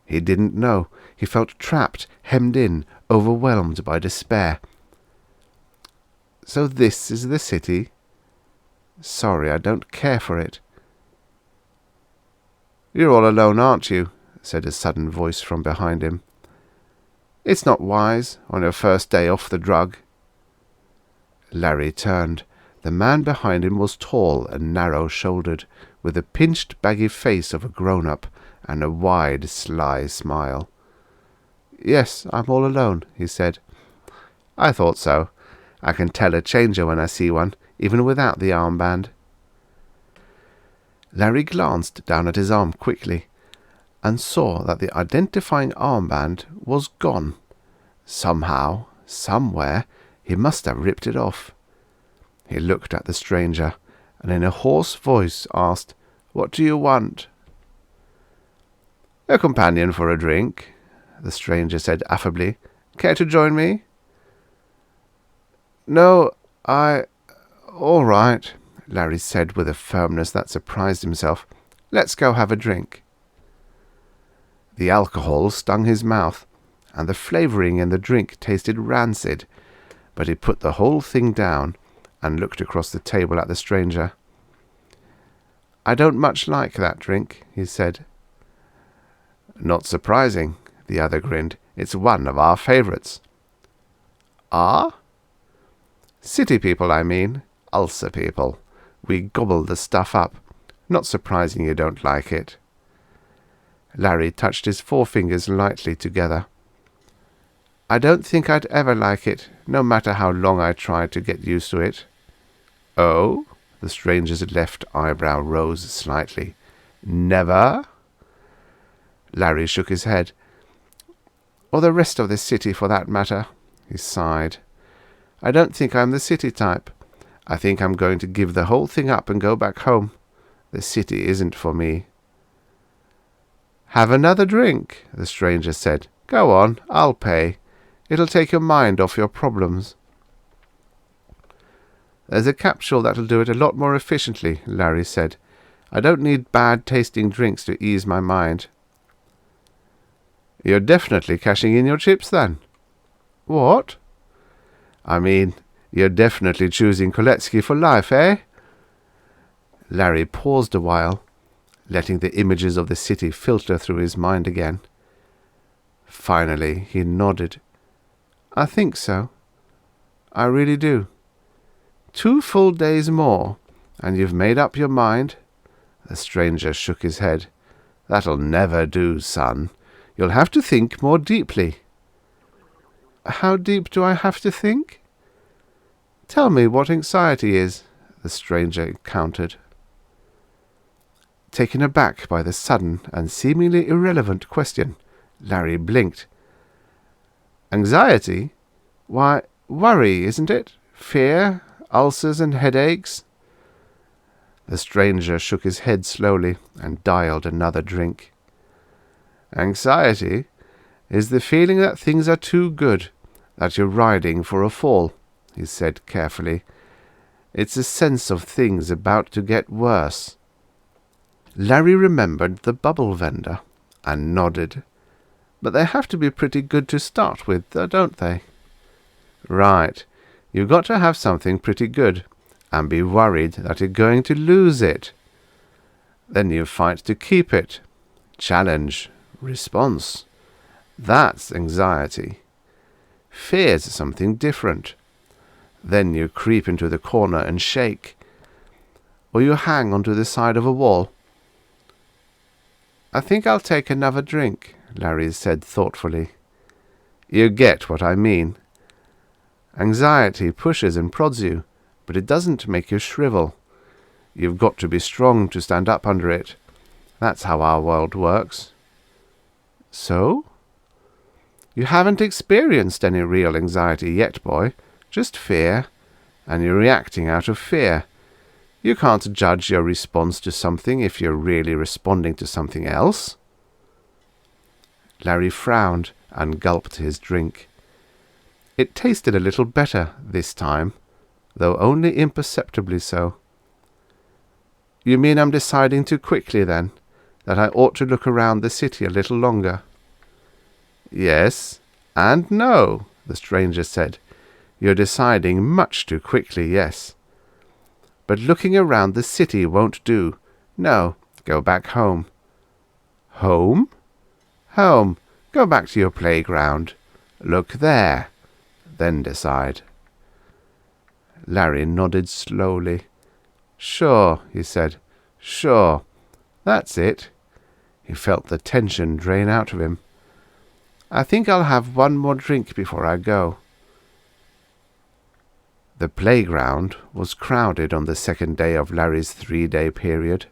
He didn't know. He felt trapped, hemmed in, overwhelmed by despair. So this is the city? Sorry, I don't care for it. You're all alone, aren't you? Said a sudden voice from behind him. It's not wise on your first day off the drug. Larry turned. The man behind him was tall and narrow-shouldered, with the pinched, baggy face of a grown-up and a wide, sly smile. Yes, I'm all alone, he said. I thought so. I can tell a changer when I see one, even without the armband. Larry glanced down at his arm quickly, and saw that the identifying armband was gone. Somehow, somewhere, he must have ripped it off. He looked at the stranger, and in a hoarse voice asked, What do you want? A companion for a drink, the stranger said affably. Care to join me? No, all right, Larry said with a firmness that surprised himself. Let's go have a drink. The alcohol stung his mouth, and the flavouring in the drink tasted rancid, but he put the whole thing down and looked across the table at the stranger. I don't much like that drink, he said. Not surprising, the other grinned. It's one of our favourites. Ah? City people, I mean. Ulcer people. We gobble the stuff up. Not surprising you don't like it. Larry touched his forefingers lightly together. I don't think I'd ever like it, no matter how long I tried to get used to it. Oh? The stranger's left eyebrow rose slightly. Never? Larry shook his head. Or the rest of the city, for that matter. He sighed. I don't think I'm the city type. I think I'm going to give the whole thing up and go back home. The city isn't for me. Have another drink, the stranger said. Go on, I'll pay. It'll take your mind off your problems. There's a capsule that'll do it a lot more efficiently, Larry said. I don't need bad-tasting drinks to ease my mind. You're definitely cashing in your chips, then. What? I mean, you're definitely choosing Koletsky for life, eh? Larry paused a while, letting the images of the city filter through his mind again. Finally, he nodded. I think so. I really do. 2 full days more, and you've made up your mind? The stranger shook his head. That'll never do, son. You'll have to think more deeply. How deep do I have to think? Tell me what anxiety is, the stranger countered. Taken aback by the sudden and seemingly irrelevant question, Larry blinked. Anxiety? Why, worry, isn't it? Fear, ulcers and headaches? The stranger shook his head slowly and dialed another drink. Anxiety is the feeling that things are too good, that you're riding for a fall, he said carefully. It's a sense of things about to get worse. Larry remembered the bubble vendor and nodded. But they have to be pretty good to start with, don't they? Right. You've got to have something pretty good, and be worried that you're going to lose it. Then you fight to keep it. Challenge. Response. That's anxiety. Fear's something different. Then you creep into the corner and shake. Or you hang onto the side of a wall. I think I'll take another drink, Larry said thoughtfully. You get what I mean. Anxiety pushes and prods you, but it doesn't make you shrivel. You've got to be strong to stand up under it. That's how our world works. So? You haven't experienced any real anxiety yet, boy. Just fear, and you're reacting out of fear. You can't judge your response to something if you're really responding to something else. Larry frowned and gulped his drink. It tasted a little better this time, though only imperceptibly so. You mean I'm deciding too quickly, then, that I ought to look around the city a little longer? Yes, and no, the stranger said. You're deciding much too quickly, yes. But looking around the city won't do. No, go back home. Home? Home. Go back to your playground. Look there. Then decide. Larry nodded slowly. Sure, he said. Sure. That's it. He felt the tension drain out of him. I think I'll have one more drink before I go. The playground was crowded on the second day of Larry's 3-day period.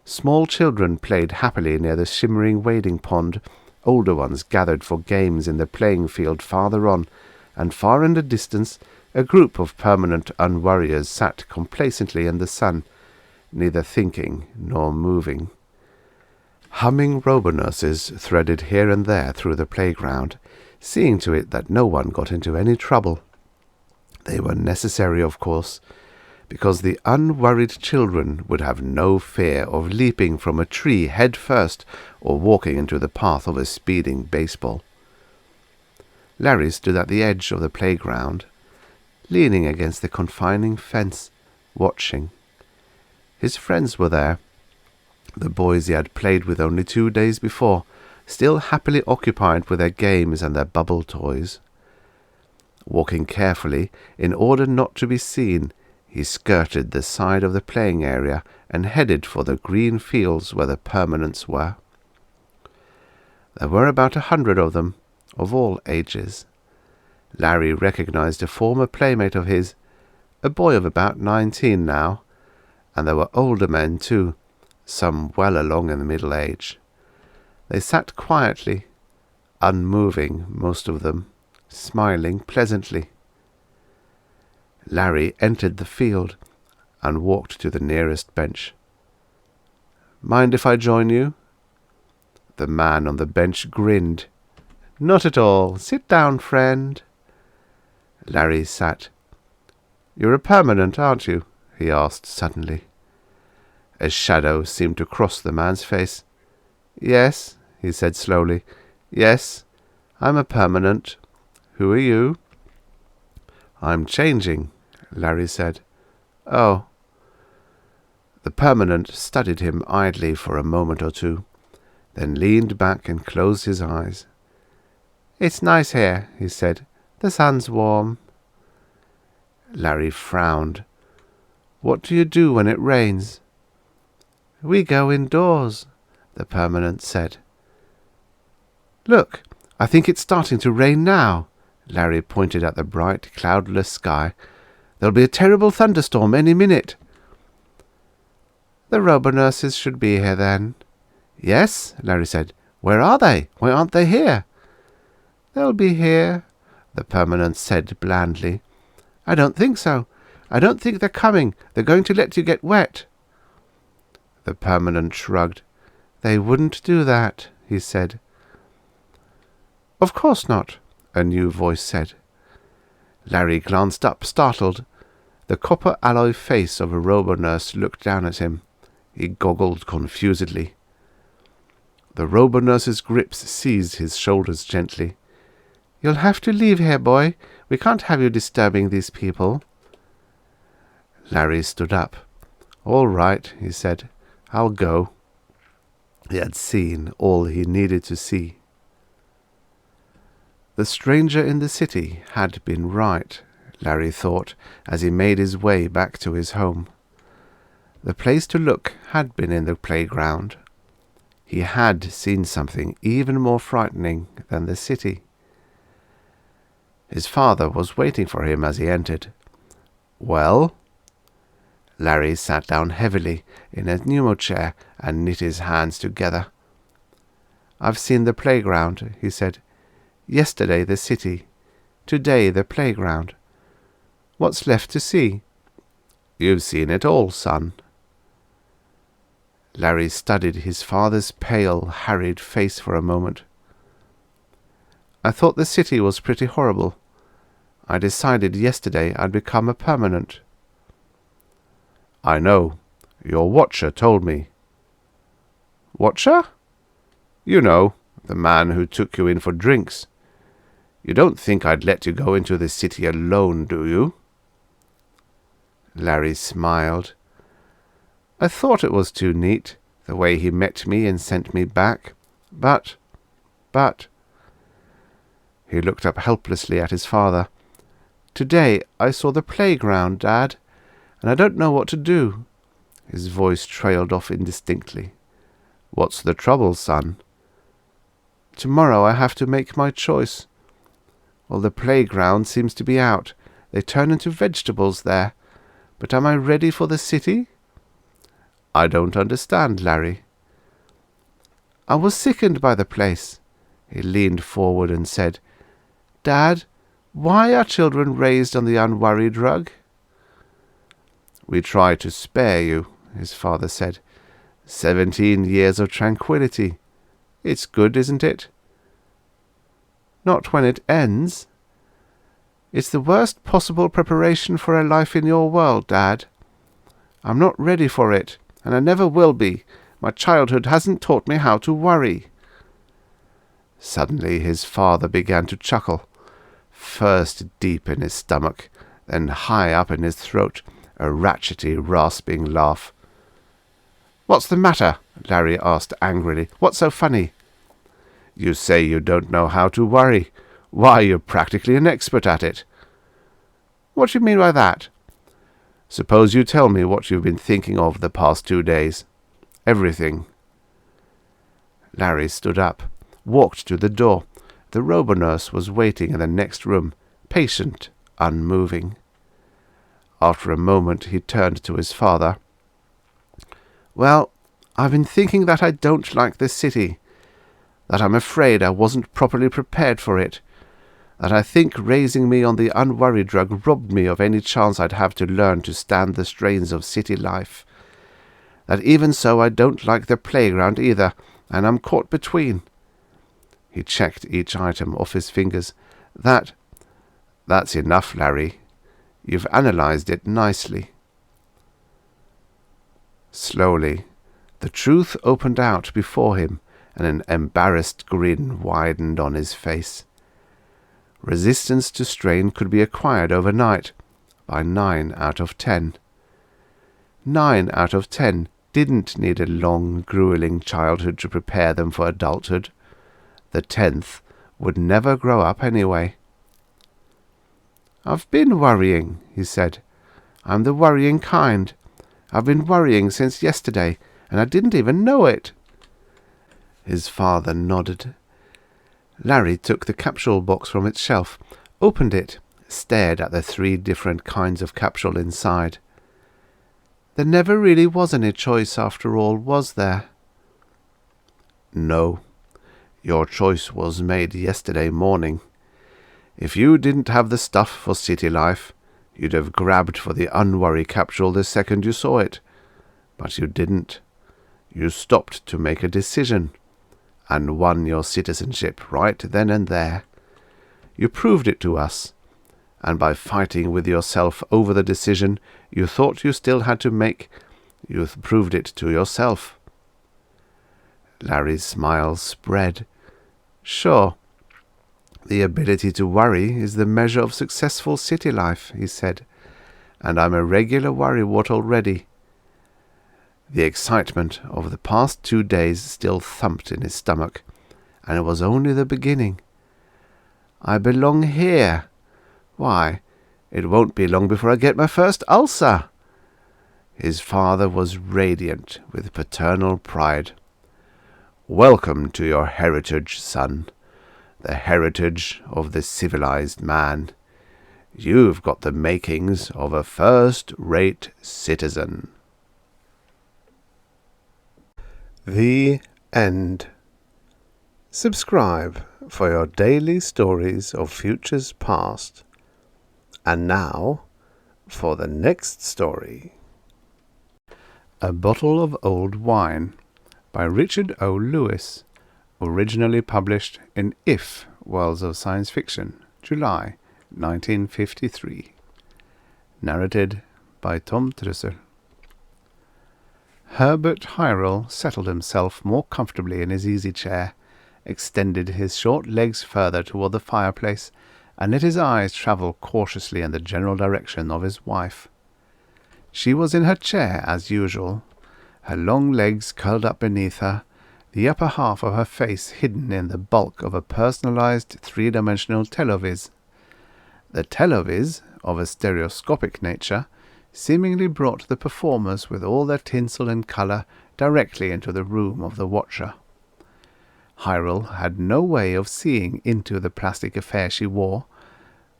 Small children played happily near the shimmering wading pond. Older ones gathered for games in the playing field farther on, and far in the distance a group of permanent unworriers sat complacently in the sun, neither thinking nor moving. Humming robo-nurses threaded here and there through the playground, seeing to it that no one got into any trouble. They were necessary, of course, because the unworried children would have no fear of leaping from a tree head first or walking into the path of a speeding baseball. Larry stood at the edge of the playground, leaning against the confining fence, watching. His friends were there, the boys he had played with only 2 days before, still happily occupied with their games and their bubble toys. Walking carefully, in order not to be seen, he skirted the side of the playing area and headed for the green fields where the permanents were. There were about 100 of them, of all ages. Larry recognized a former playmate of his, a boy of about 19 now, and there were older men too, some well along in the middle age. They sat quietly, unmoving, most of them, smiling pleasantly. Larry entered the field and walked to the nearest bench. Mind if I join you? The man on the bench grinned. Not at all. Sit down, friend. Larry sat. You're a permanent, aren't you? He asked suddenly. A shadow seemed to cross the man's face. Yes, he said slowly. Yes, I'm a permanent. Who are you? I'm changing, Larry said. Oh. The permanent studied him idly for a moment or two, then leaned back and closed his eyes. It's nice here, he said. The sun's warm. Larry frowned. What do you do when it rains? We go indoors, the permanent said. Look, I think it's starting to rain now. Larry pointed at the bright, cloudless sky. There'll be a terrible thunderstorm any minute. The robo-nurses should be here then. Yes, Larry said. Where are they? Why aren't they here? They'll be here, the permanent said blandly. I don't think so. I don't think they're coming. They're going to let you get wet. The permanent shrugged. They wouldn't do that, he said. Of course not, a new voice said. Larry glanced up, startled. The copper alloy face of a robo-nurse looked down at him. He goggled confusedly. The robo-nurse's grips seized his shoulders gently. You'll have to leave here, boy. We can't have you disturbing these people. Larry stood up. All right, he said. I'll go. He had seen all he needed to see. The stranger in the city had been right, Larry thought, as he made his way back to his home. The place to look had been in the playground. He had seen something even more frightening than the city. His father was waiting for him as he entered. Well? Larry sat down heavily in a pneumo-chair and knit his hands together. I've seen the playground, he said. Yesterday the city. Today the playground. What's left to see? You've seen it all, son. Larry studied his father's pale, harried face for a moment. I thought the city was pretty horrible. I decided yesterday I'd become a permanent. I know. Your watcher told me. Watcher? You know, the man who took you in for drinks. You don't think I'd let you go into the city alone, do you? Larry smiled. I thought it was too neat, the way he met me and sent me back. But... He looked up helplessly at his father. Today I saw the playground, Dad, and I don't know what to do. His voice trailed off indistinctly. What's the trouble, son? Tomorrow I have to make my choice. Well, the playground seems to be out. They turn into vegetables there. But am I ready for the city? I don't understand, Larry. I was sickened by the place. He leaned forward and said, Dad, why are children raised on the unworried drug? We try to spare you, his father said. 17 years of tranquility. It's good, isn't it? Not when it ends. It's the worst possible preparation for a life in your world, Dad. I'm not ready for it, and I never will be. My childhood hasn't taught me how to worry. Suddenly his father began to chuckle, first deep in his stomach, then high up in his throat, a ratchety, rasping laugh. What's the matter? Larry asked angrily. What's so funny? You say you don't know how to worry. Why, you're practically an expert at it. What do you mean by that? Suppose you tell me what you've been thinking of the past 2 days. Everything. Larry stood up, walked to the door. The robo-nurse was waiting in the next room, patient, unmoving. After a moment he turned to his father. Well, I've been thinking that I don't like this city, that I'm afraid I wasn't properly prepared for it, that I think raising me on the unworried drug robbed me of any chance I'd have to learn to stand the strains of city life, that even so I don't like the playground either, and I'm caught between. He checked each item off his fingers. That's enough, Larry. You've analyzed it nicely. Slowly, the truth opened out before him, and an embarrassed grin widened on his face. Resistance to strain could be acquired overnight by 9 out of 10. 9 out of 10 didn't need a long, grueling childhood to prepare them for adulthood. The 10th would never grow up anyway. I've been worrying, he said. I'm the worrying kind. I've been worrying since yesterday, and I didn't even know it. His father nodded. Larry took the capsule box from its shelf, opened it, stared at the 3 different kinds of capsule inside. There never really was any choice after all, was there? No. Your choice was made yesterday morning. If you didn't have the stuff for city life, you'd have grabbed for the unworry capsule the second you saw it. But you didn't. You stopped to make a decision, and won your citizenship right then and there. You proved it to us, and by fighting with yourself over the decision you thought you still had to make, you proved it to yourself. Larry's smile spread. Sure, the ability to worry is the measure of successful city life, he said, and I'm a regular worrywart already. The excitement of the past 2 days still thumped in his stomach, and it was only the beginning. I belong here. Why, it won't be long before I get my first ulcer. His father was radiant with paternal pride. Welcome to your heritage, son, the heritage of the civilized man. You've got the makings of a first-rate citizen. The End. Subscribe for your daily stories of futures past. And now, for the next story. A Bottle of Old Wine by Richard O. Lewis, originally published in If, Worlds of Science Fiction, July 1953. Narrated by Tom Trussel. Herbert Hyrule settled himself more comfortably in his easy chair, extended his short legs further toward the fireplace, and let his eyes travel cautiously in the general direction of his wife. She was in her chair as usual, her long legs curled up beneath her, the upper half of her face hidden in the bulk of a personalized three-dimensional televis. The televis, of a stereoscopic nature, seemingly brought the performers with all their tinsel and colour directly into the room of the watcher. Hyrule had no way of seeing into the plastic affair she wore,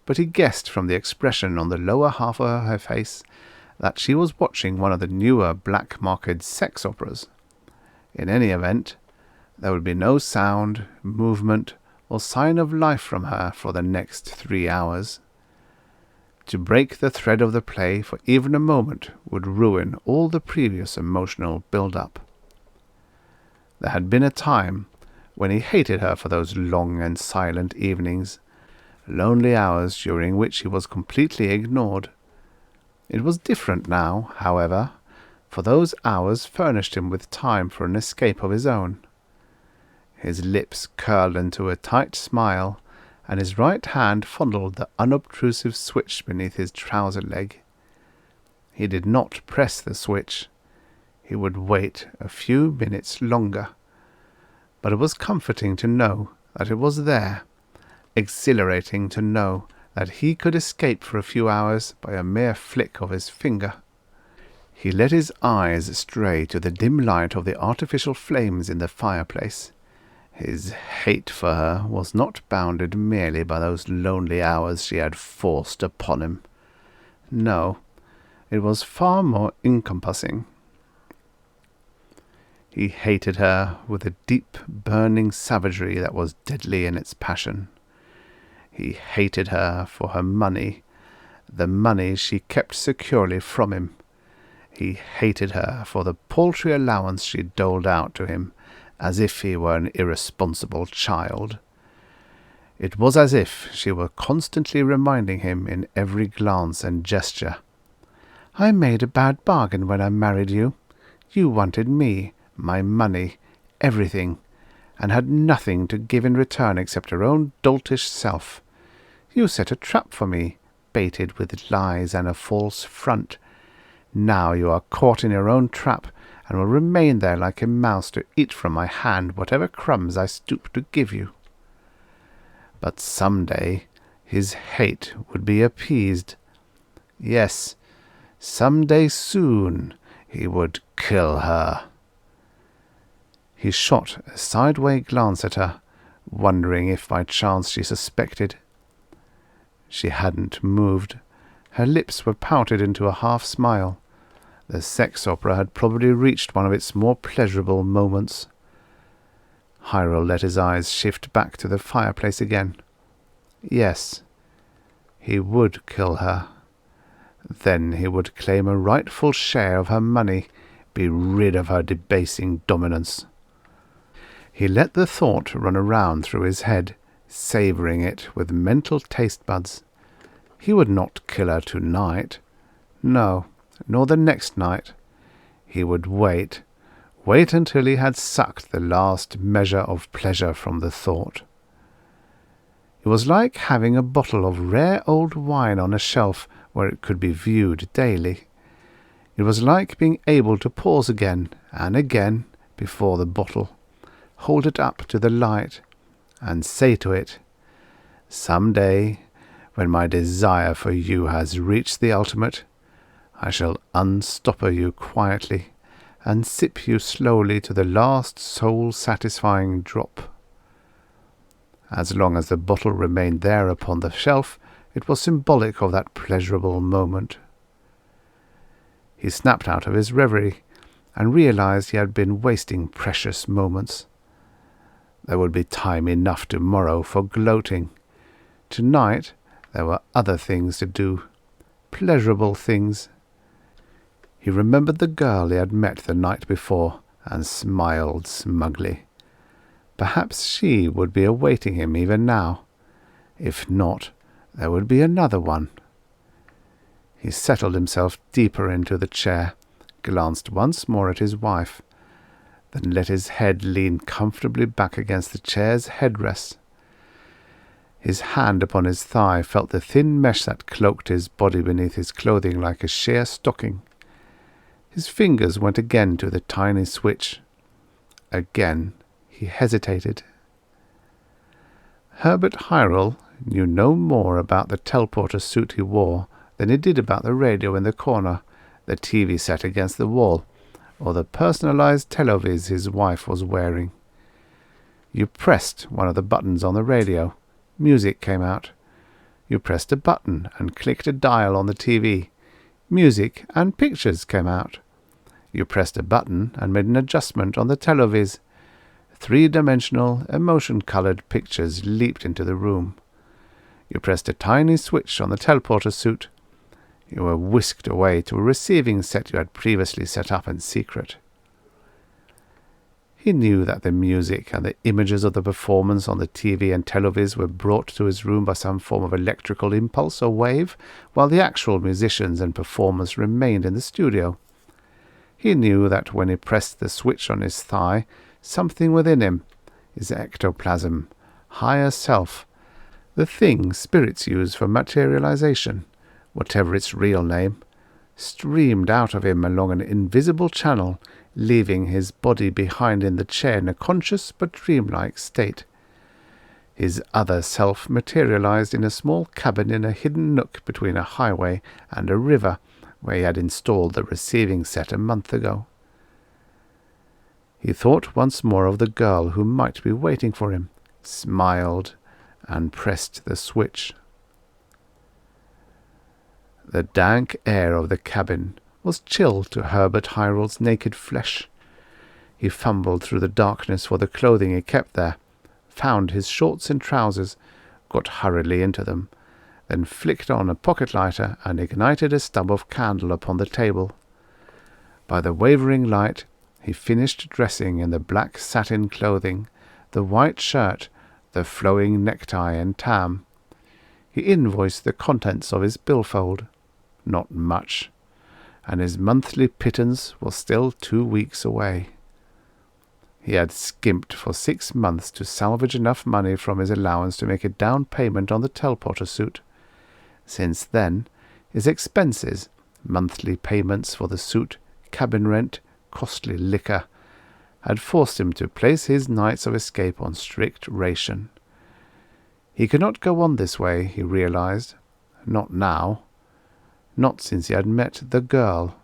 but he guessed from the expression on the lower half of her face that she was watching one of the newer black-marked sex operas. In any event, there would be no sound, movement, or sign of life from her for the next 3 hours. To break the thread of the play for even a moment would ruin all the previous emotional build-up. There had been a time when he hated her for those long and silent evenings, lonely hours during which he was completely ignored. It was different now, however, for those hours furnished him with time for an escape of his own. His lips curled into a tight smile, and his right hand fondled the unobtrusive switch beneath his trouser leg. He did not press the switch. He would wait a few minutes longer. But it was comforting to know that it was there, exhilarating to know that he could escape for a few hours by a mere flick of his finger. He let his eyes stray to the dim light of the artificial flames in the fireplace. His hate for her was not bounded merely by those lonely hours she had forced upon him. No, it was far more encompassing. He hated her with a deep, burning savagery that was deadly in its passion. He hated her for her money, the money she kept securely from him. He hated her for the paltry allowance she doled out to him, as if he were an irresponsible child. It was as if she were constantly reminding him in every glance and gesture, "I made a bad bargain when I married you. You wanted me, my money, everything, and had nothing to give in return except your own doltish self. You set a trap for me, baited with lies and a false front. Now you are caught in your own trap, and will remain there like a mouse to eat from my hand whatever crumbs I stoop to give you." But some day his hate would be appeased. Yes, some day soon he would kill her. He shot a sideway glance at her, wondering if by chance she suspected. She hadn't moved. Her lips were pouted into a half-smile. The sex opera had probably reached one of its more pleasurable moments. Hyrule let his eyes shift back to the fireplace again. Yes, he would kill her. Then he would claim a rightful share of her money, be rid of her debasing dominance. He let the thought run around through his head, savouring it with mental taste buds. He would not kill her tonight. No, nor the next night. He would wait until he had sucked the last measure of pleasure from the thought. It was like having a bottle of rare old wine on a shelf where it could be viewed daily. It was like being able to pause again and again before the bottle, hold it up to the light, and say to it, "Some day, when my desire for you has reached the ultimate, I shall unstopper you quietly and sip you slowly to the last soul-satisfying drop." As long as the bottle remained there upon the shelf, it was symbolic of that pleasurable moment. He snapped out of his reverie and realized he had been wasting precious moments. There would be time enough tomorrow for gloating. Tonight there were other things to do, pleasurable things. He remembered the girl he had met the night before and smiled smugly. Perhaps she would be awaiting him even now. If not, there would be another one. He settled himself deeper into the chair, glanced once more at his wife, then let his head lean comfortably back against the chair's headrest. His hand upon his thigh felt the thin mesh that cloaked his body beneath his clothing like a sheer stocking. His fingers went again to the tiny switch. Again he hesitated. Herbert Hyrule knew no more about the teleporter suit he wore than he did about the radio in the corner, the TV set against the wall, or the personalized televis his wife was wearing. You pressed one of the buttons on the radio. Music came out. You pressed a button and clicked a dial on the TV. Music and pictures came out. You pressed a button and made an adjustment on the televis. Three-dimensional, emotion-colored pictures leaped into the room. You pressed a tiny switch on the teleporter suit. You were whisked away to a receiving set you had previously set up in secret. He knew that the music and the images of the performance on the TV and televis were brought to his room by some form of electrical impulse or wave, while the actual musicians and performers remained in the studio. He knew that when he pressed the switch on his thigh, something within him, his ectoplasm, higher self, the thing spirits use for materialization, whatever its real name, streamed out of him along an invisible channel, leaving his body behind in the chair in a conscious but dreamlike state. His other self materialized in a small cabin in a hidden nook between a highway and a river, where he had installed the receiving set a month ago. He thought once more of the girl who might be waiting for him, smiled, and pressed the switch. The dank air of the cabin was chill to Herbert Hyrule's naked flesh. He fumbled through the darkness for the clothing he kept there, found his shorts and trousers, got hurriedly into them, then flicked on a pocket lighter and ignited a stub of candle upon the table. By the wavering light, he finished dressing in the black satin clothing, the white shirt, the flowing necktie and tam. He invoiced the contents of his billfold. Not much, and his monthly pittance was still 2 weeks away. He had skimped for 6 months to salvage enough money from his allowance to make a down payment on the teleporter suit. Since then, his expenses, monthly payments for the suit, cabin rent, costly liquor, had forced him to place his nights of escape on strict ration. He could not go on this way, he realized. Not now. Not since he had met the girl.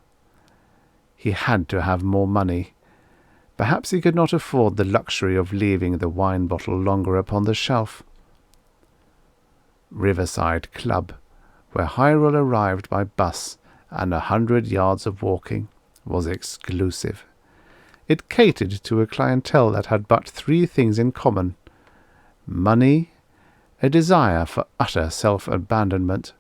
He had to have more money. Perhaps he could not afford the luxury of leaving the wine bottle longer upon the shelf. Riverside Club, where Hyrule arrived by bus and 100 yards of walking, was exclusive. It catered to a clientele that had but 3 things in common: money, a desire for utter self-abandonment,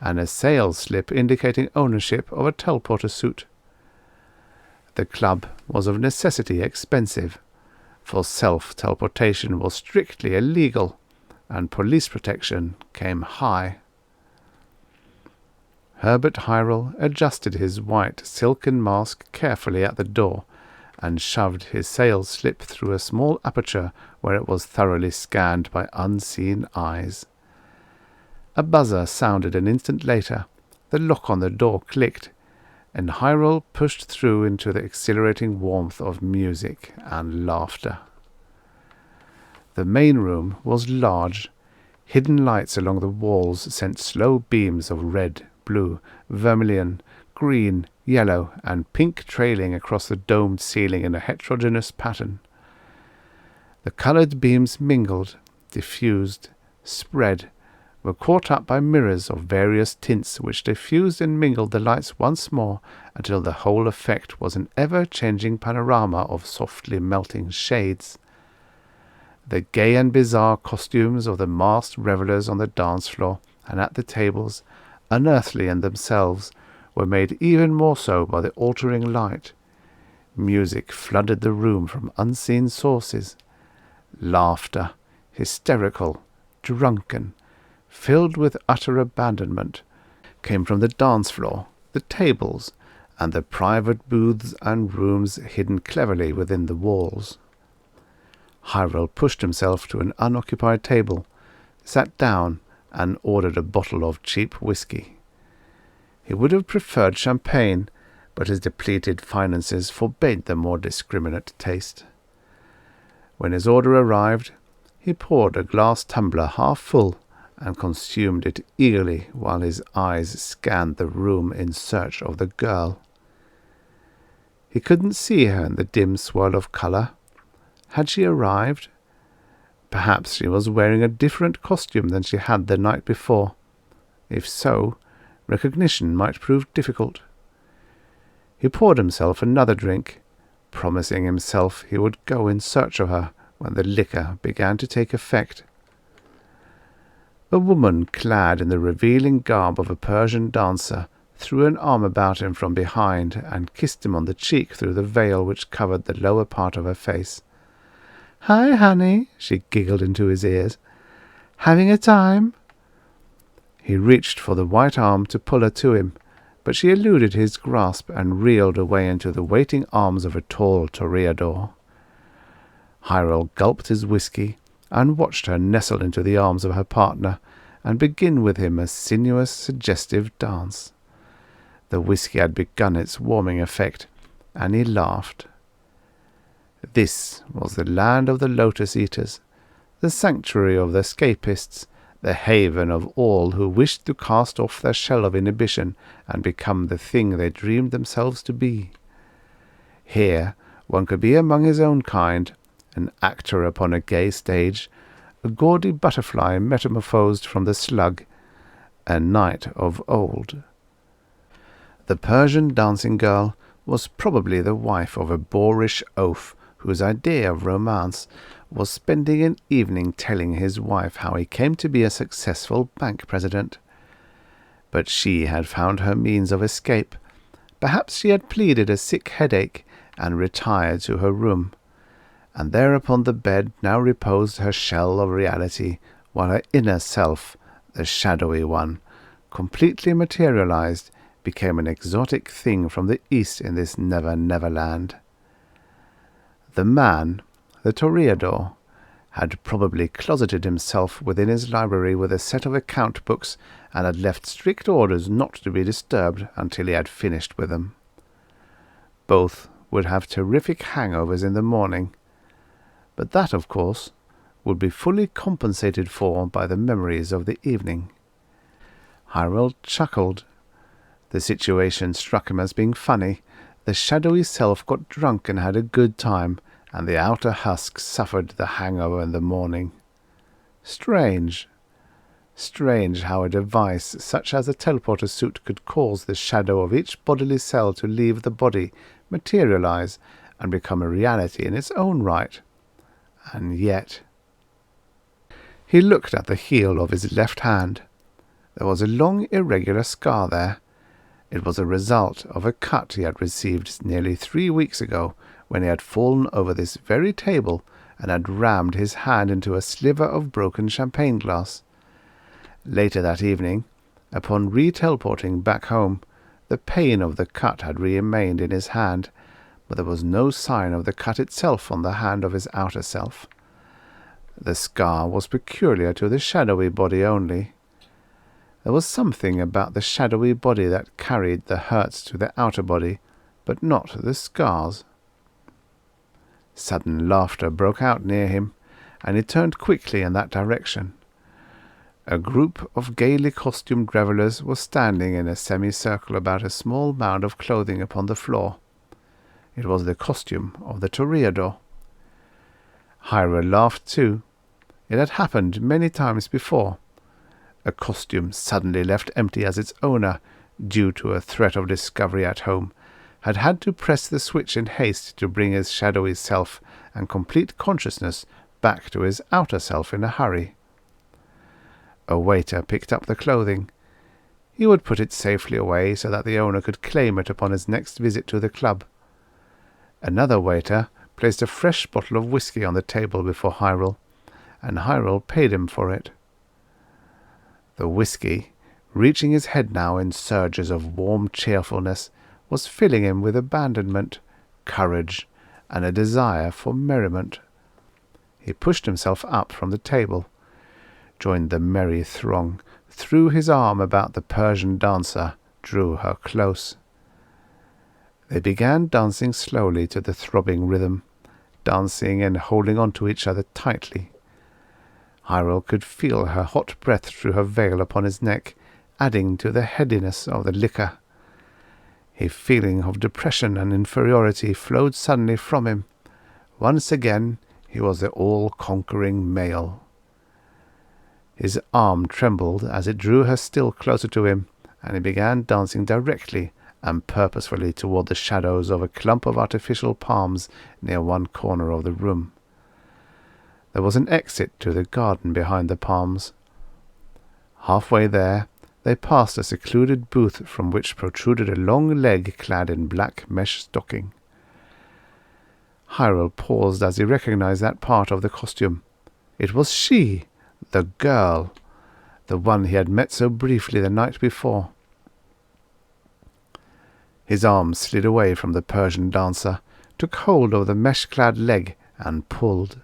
and a sales slip indicating ownership of a teleporter suit. The club was of necessity expensive, for self-teleportation was strictly illegal, and police protection came high. Herbert Hyrule adjusted his white silken mask carefully at the door, and shoved his sales slip through a small aperture where it was thoroughly scanned by unseen eyes. A buzzer sounded an instant later, the lock on the door clicked, and Hyrule pushed through into the exhilarating warmth of music and laughter. The main room was large. Hidden lights along the walls sent slow beams of red, blue, vermilion, green, yellow, and pink trailing across the domed ceiling in a heterogeneous pattern. The coloured beams mingled, diffused, spread, were caught up by mirrors of various tints which diffused and mingled the lights once more until the whole effect was an ever-changing panorama of softly melting shades. The gay and bizarre costumes of the masked revellers on the dance floor and at the tables, unearthly in themselves, were made even more so by the altering light. Music flooded the room from unseen sources. Laughter, hysterical, drunken, filled with utter abandonment, came from the dance floor, the tables, and the private booths and rooms hidden cleverly within the walls. Hyrule pushed himself to an unoccupied table, sat down, and ordered a bottle of cheap whiskey. He would have preferred champagne, but his depleted finances forbade the more discriminate taste. When his order arrived, he poured a glass tumbler half full and consumed it eagerly while his eyes scanned the room in search of the girl. He couldn't see her in the dim swirl of colour. Had she arrived? Perhaps she was wearing a different costume than she had the night before. If so, recognition might prove difficult. He poured himself another drink, promising himself he would go in search of her when the liquor began to take effect. A woman clad in the revealing garb of a Persian dancer threw an arm about him from behind and kissed him on the cheek through the veil which covered the lower part of her face. "Hi, honey," she giggled into his ears. "Having a time?" He reached for the white arm to pull her to him, but she eluded his grasp and reeled away into the waiting arms of a tall toreador. Hyrule gulped his whiskey and watched her nestle into the arms of her partner and begin with him a sinuous, suggestive dance. The whiskey had begun its warming effect, and he laughed. This was the land of the Lotus Eaters, the sanctuary of the escapists, the haven of all who wished to cast off their shell of inhibition and become the thing they dreamed themselves to be. Here one could be among his own kind, an actor upon a gay stage, a gaudy butterfly metamorphosed from the slug, a knight of old. The Persian dancing girl was probably the wife of a boorish oaf whose idea of romance was spending an evening telling his wife how he came to be a successful bank president. But she had found her means of escape. Perhaps she had pleaded a sick headache and retired to her room, and there upon the bed now reposed her shell of reality, while her inner self, the shadowy one, completely materialized, became an exotic thing from the east in this never-never land. The man, the toreador, had probably closeted himself within his library with a set of account books and had left strict orders not to be disturbed until he had finished with them. Both would have terrific hangovers in the morning, but that, of course, would be fully compensated for by the memories of the evening. Hyrule chuckled. The situation struck him as being funny. The shadowy self got drunk and had a good time, and the outer husk suffered the hangover in the morning. Strange. Strange how a device such as a teleporter suit could cause the shadow of each bodily cell to leave the body, materialize, and become a reality in its own right. And yet... He looked at the heel of his left hand. There was a long irregular scar there. It was a result of a cut he had received nearly 3 weeks ago when he had fallen over this very table and had rammed his hand into a sliver of broken champagne glass. Later that evening, upon re-teleporting back home, the pain of the cut had remained in his hand, but there was no sign of the cut itself on the hand of his outer self. The scar was peculiar to the shadowy body only. There was something about the shadowy body that carried the hurts to the outer body, but not the scars. Sudden laughter broke out near him, and he turned quickly in that direction. A group of gaily costumed revellers was standing in a semicircle about a small mound of clothing upon the floor. It was the costume of the toreador. Hyrule laughed too. It had happened many times before. A costume suddenly left empty as its owner, due to a threat of discovery at home, had had to press the switch in haste to bring his shadowy self and complete consciousness back to his outer self in a hurry. A waiter picked up the clothing. he would put it safely away so that the owner could claim it upon his next visit to the club. Another waiter placed a fresh bottle of whisky on the table before Hyrule, and Hyrule paid him for it. The whisky, reaching his head now in surges of warm cheerfulness, was filling him with abandonment, courage, and a desire for merriment. He pushed himself up from the table, joined the merry throng, threw his arm about the Persian dancer, drew her close. They began dancing slowly to the throbbing rhythm, dancing and holding on to each other tightly. Hyrule could feel her hot breath through her veil upon his neck, adding to the headiness of the liquor. A feeling of depression and inferiority flowed suddenly from him. Once again he was the all-conquering male. His arm trembled as it drew her still closer to him, and he began dancing directly and purposefully toward the shadows of a clump of artificial palms near one corner of the room. There was an exit to the garden behind the palms. Halfway there, they passed a secluded booth from which protruded a long leg clad in black mesh stocking. Hyrule paused as he recognized that part of the costume. It was she, the girl, the one he had met so briefly the night before. His arm slid away from the Persian dancer, took hold of the mesh-clad leg, and pulled.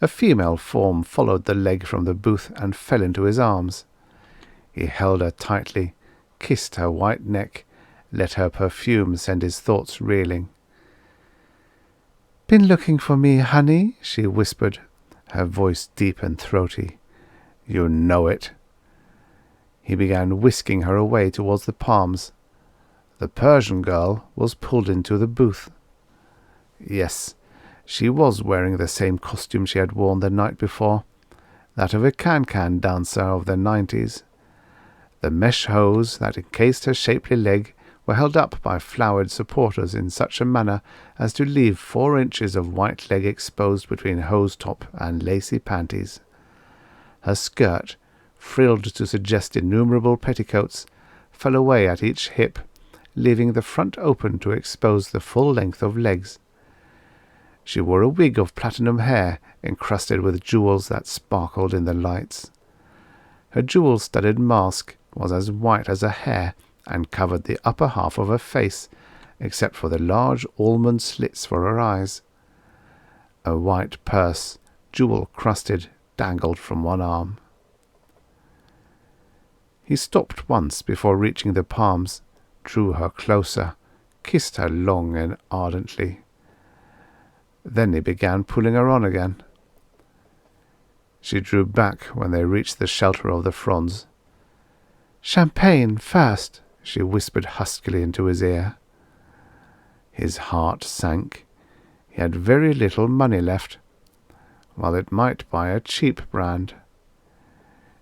A female form followed the leg from the booth and fell into his arms. He held her tightly, kissed her white neck, let her perfume send his thoughts reeling. "Been looking for me, honey?" she whispered, her voice deep and throaty. "You know it." He began whisking her away towards the palms. The Persian girl was pulled into the booth. Yes, she was wearing the same costume she had worn the night before, that of a can-can dancer of the 90s. The mesh hose that encased her shapely leg were held up by flowered supporters in such a manner as to leave 4 inches of white leg exposed between hose top and lacy panties. Her skirt, frilled to suggest innumerable petticoats, fell away at each hip, leaving the front open to expose the full length of legs. She wore a wig of platinum hair encrusted with jewels that sparkled in the lights. Her jewel-studded mask was as white as her hair and covered the upper half of her face, except for the large almond slits for her eyes. A white purse, jewel-crusted, dangled from one arm. He stopped once before reaching the palms, drew her closer, kissed her long and ardently. Then he began pulling her on again. She drew back when they reached the shelter of the fronds. "Champagne first," she whispered huskily into his ear. His heart sank. He had very little money left, while it might buy a cheap brand.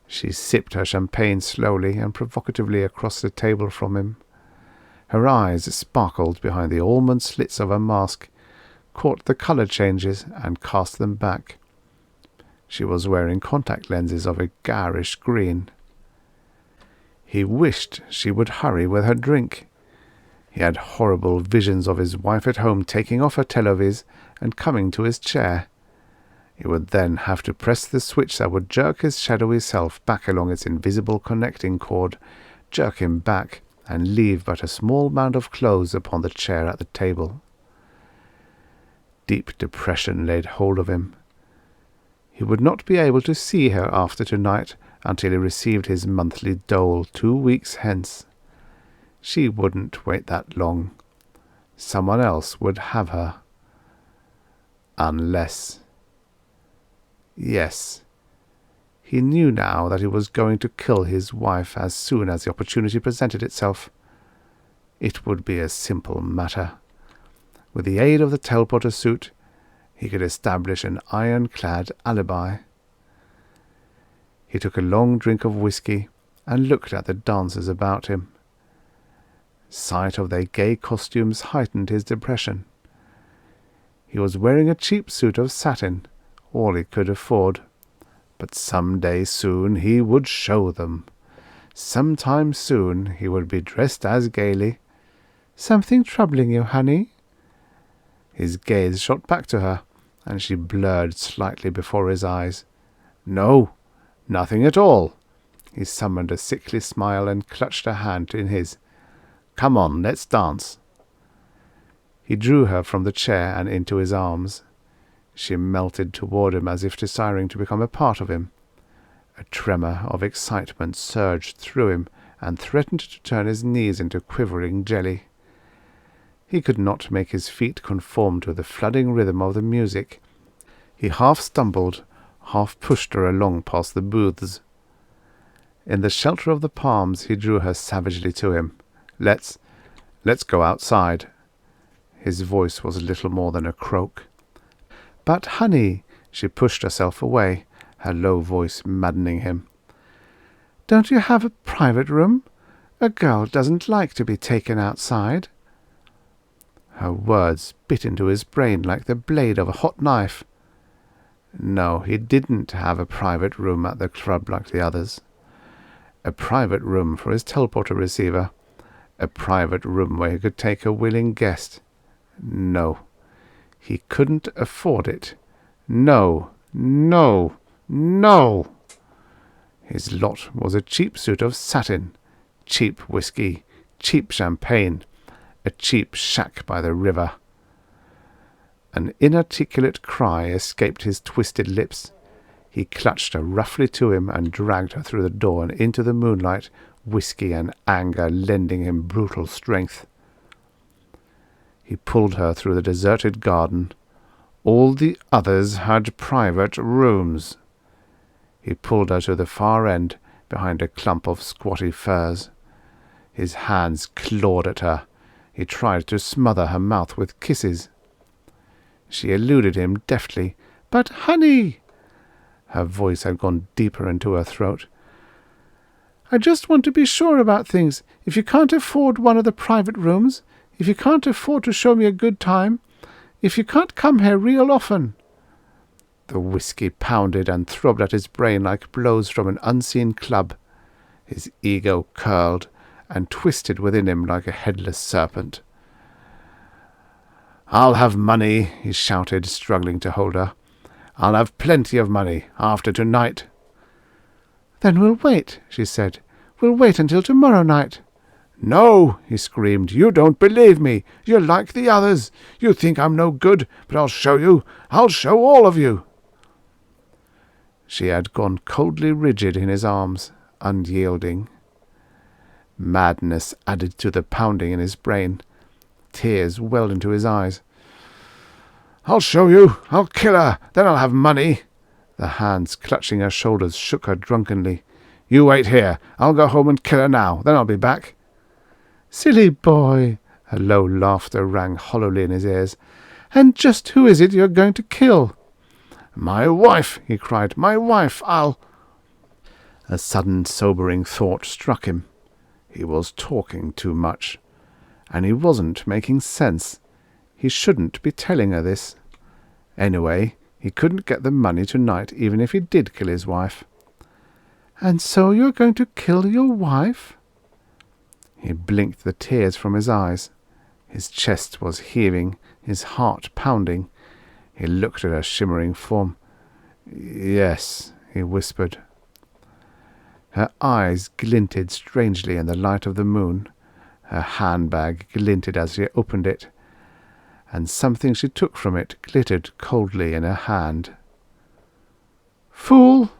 She sipped her champagne slowly and provocatively across the table from him. Her eyes sparkled behind the almond slits of her mask, caught the colour changes and cast them back. She was wearing contact lenses of a garish green. He wished she would hurry with her drink. He had horrible visions of his wife at home taking off her televis and coming to his chair. He would then have to press the switch that would jerk his shadowy self back along its invisible connecting cord, jerk him back, and leave but a small mound of clothes upon the chair at the table. Deep depression laid hold of him. He would not be able to see her after tonight until he received his monthly dole 2 weeks hence. She wouldn't wait that long. Someone else would have her. Unless... Yes. He knew now that he was going to kill his wife as soon as the opportunity presented itself. It would be a simple matter. With the aid of the teleporter suit, he could establish an ironclad alibi. He took a long drink of whisky and looked at the dancers about him. Sight of their gay costumes heightened his depression. He was wearing a cheap suit of satin, all he could afford. But some day soon he would show them. Sometime soon he would be dressed as gaily. "Something troubling you, honey?" His gaze shot back to her, and she blurred slightly before his eyes. "No, nothing at all." He summoned a sickly smile and clutched her hand in his. "Come on, let's dance." He drew her from the chair and into his arms. She melted toward him as if desiring to become a part of him. A tremor of excitement surged through him and threatened to turn his knees into quivering jelly. He could not make his feet conform to the flooding rhythm of the music. He half stumbled, half pushed her along past the booths. In the shelter of the palms he drew her savagely to him. Let's go outside." His voice was little more than a croak. "But, honey," she pushed herself away, her low voice maddening him. "Don't you have a private room? A girl doesn't like to be taken outside." Her words bit into his brain like the blade of a hot knife. No, he didn't have a private room at the club like the others. A private room for his teleporter receiver. A private room where he could take a willing guest. No, he couldn't afford it. No, no, no! His lot was a cheap suit of satin, cheap whiskey, cheap champagne, a cheap shack by the river. An inarticulate cry escaped his twisted lips. He clutched her roughly to him and dragged her through the door and into the moonlight, whiskey and anger lending him brutal strength. He pulled her through the deserted garden. All the others had private rooms. He pulled her to the far end, behind a clump of squatty firs. His hands clawed at her. He tried to smother her mouth with kisses. She eluded him deftly. "But, honey!" Her voice had gone deeper into her throat. "I just want to be sure about things. If you can't afford one of the private rooms, if you can't afford to show me a good time, if you can't come here real often." The whiskey pounded and throbbed at his brain like blows from an unseen club. His ego curled and twisted within him like a headless serpent. "I'll have money," he shouted, struggling to hold her. "I'll have plenty of money after tonight." "Then we'll wait," she said. "We'll wait until tomorrow night." "No," he screamed. "You don't believe me. You're like the others. You think I'm no good, but I'll show you. I'll show all of you." She had gone coldly rigid in his arms, unyielding. Madness added to the pounding in his brain. Tears welled into his eyes. "I'll show you. I'll kill her. Then I'll have money." The hands clutching her shoulders shook her drunkenly. "You wait here. I'll go home and kill her now. Then I'll be back." "Silly boy!" Her low laughter rang hollowly in his ears. "And just who is it you're going to kill?" "My wife!" he cried. "My wife! I'll—" A sudden sobering thought struck him. He was talking too much. And he wasn't making sense. He shouldn't be telling her this. Anyway, he couldn't get the money tonight even if he did kill his wife. "And so you're going to kill your wife?" He blinked the tears from his eyes. His chest was heaving, his heart pounding. He looked at her shimmering form. "Yes," he whispered. Her eyes glinted strangely in the light of the moon. Her handbag glinted as she opened it, and something she took from it glittered coldly in her hand. "Fool!"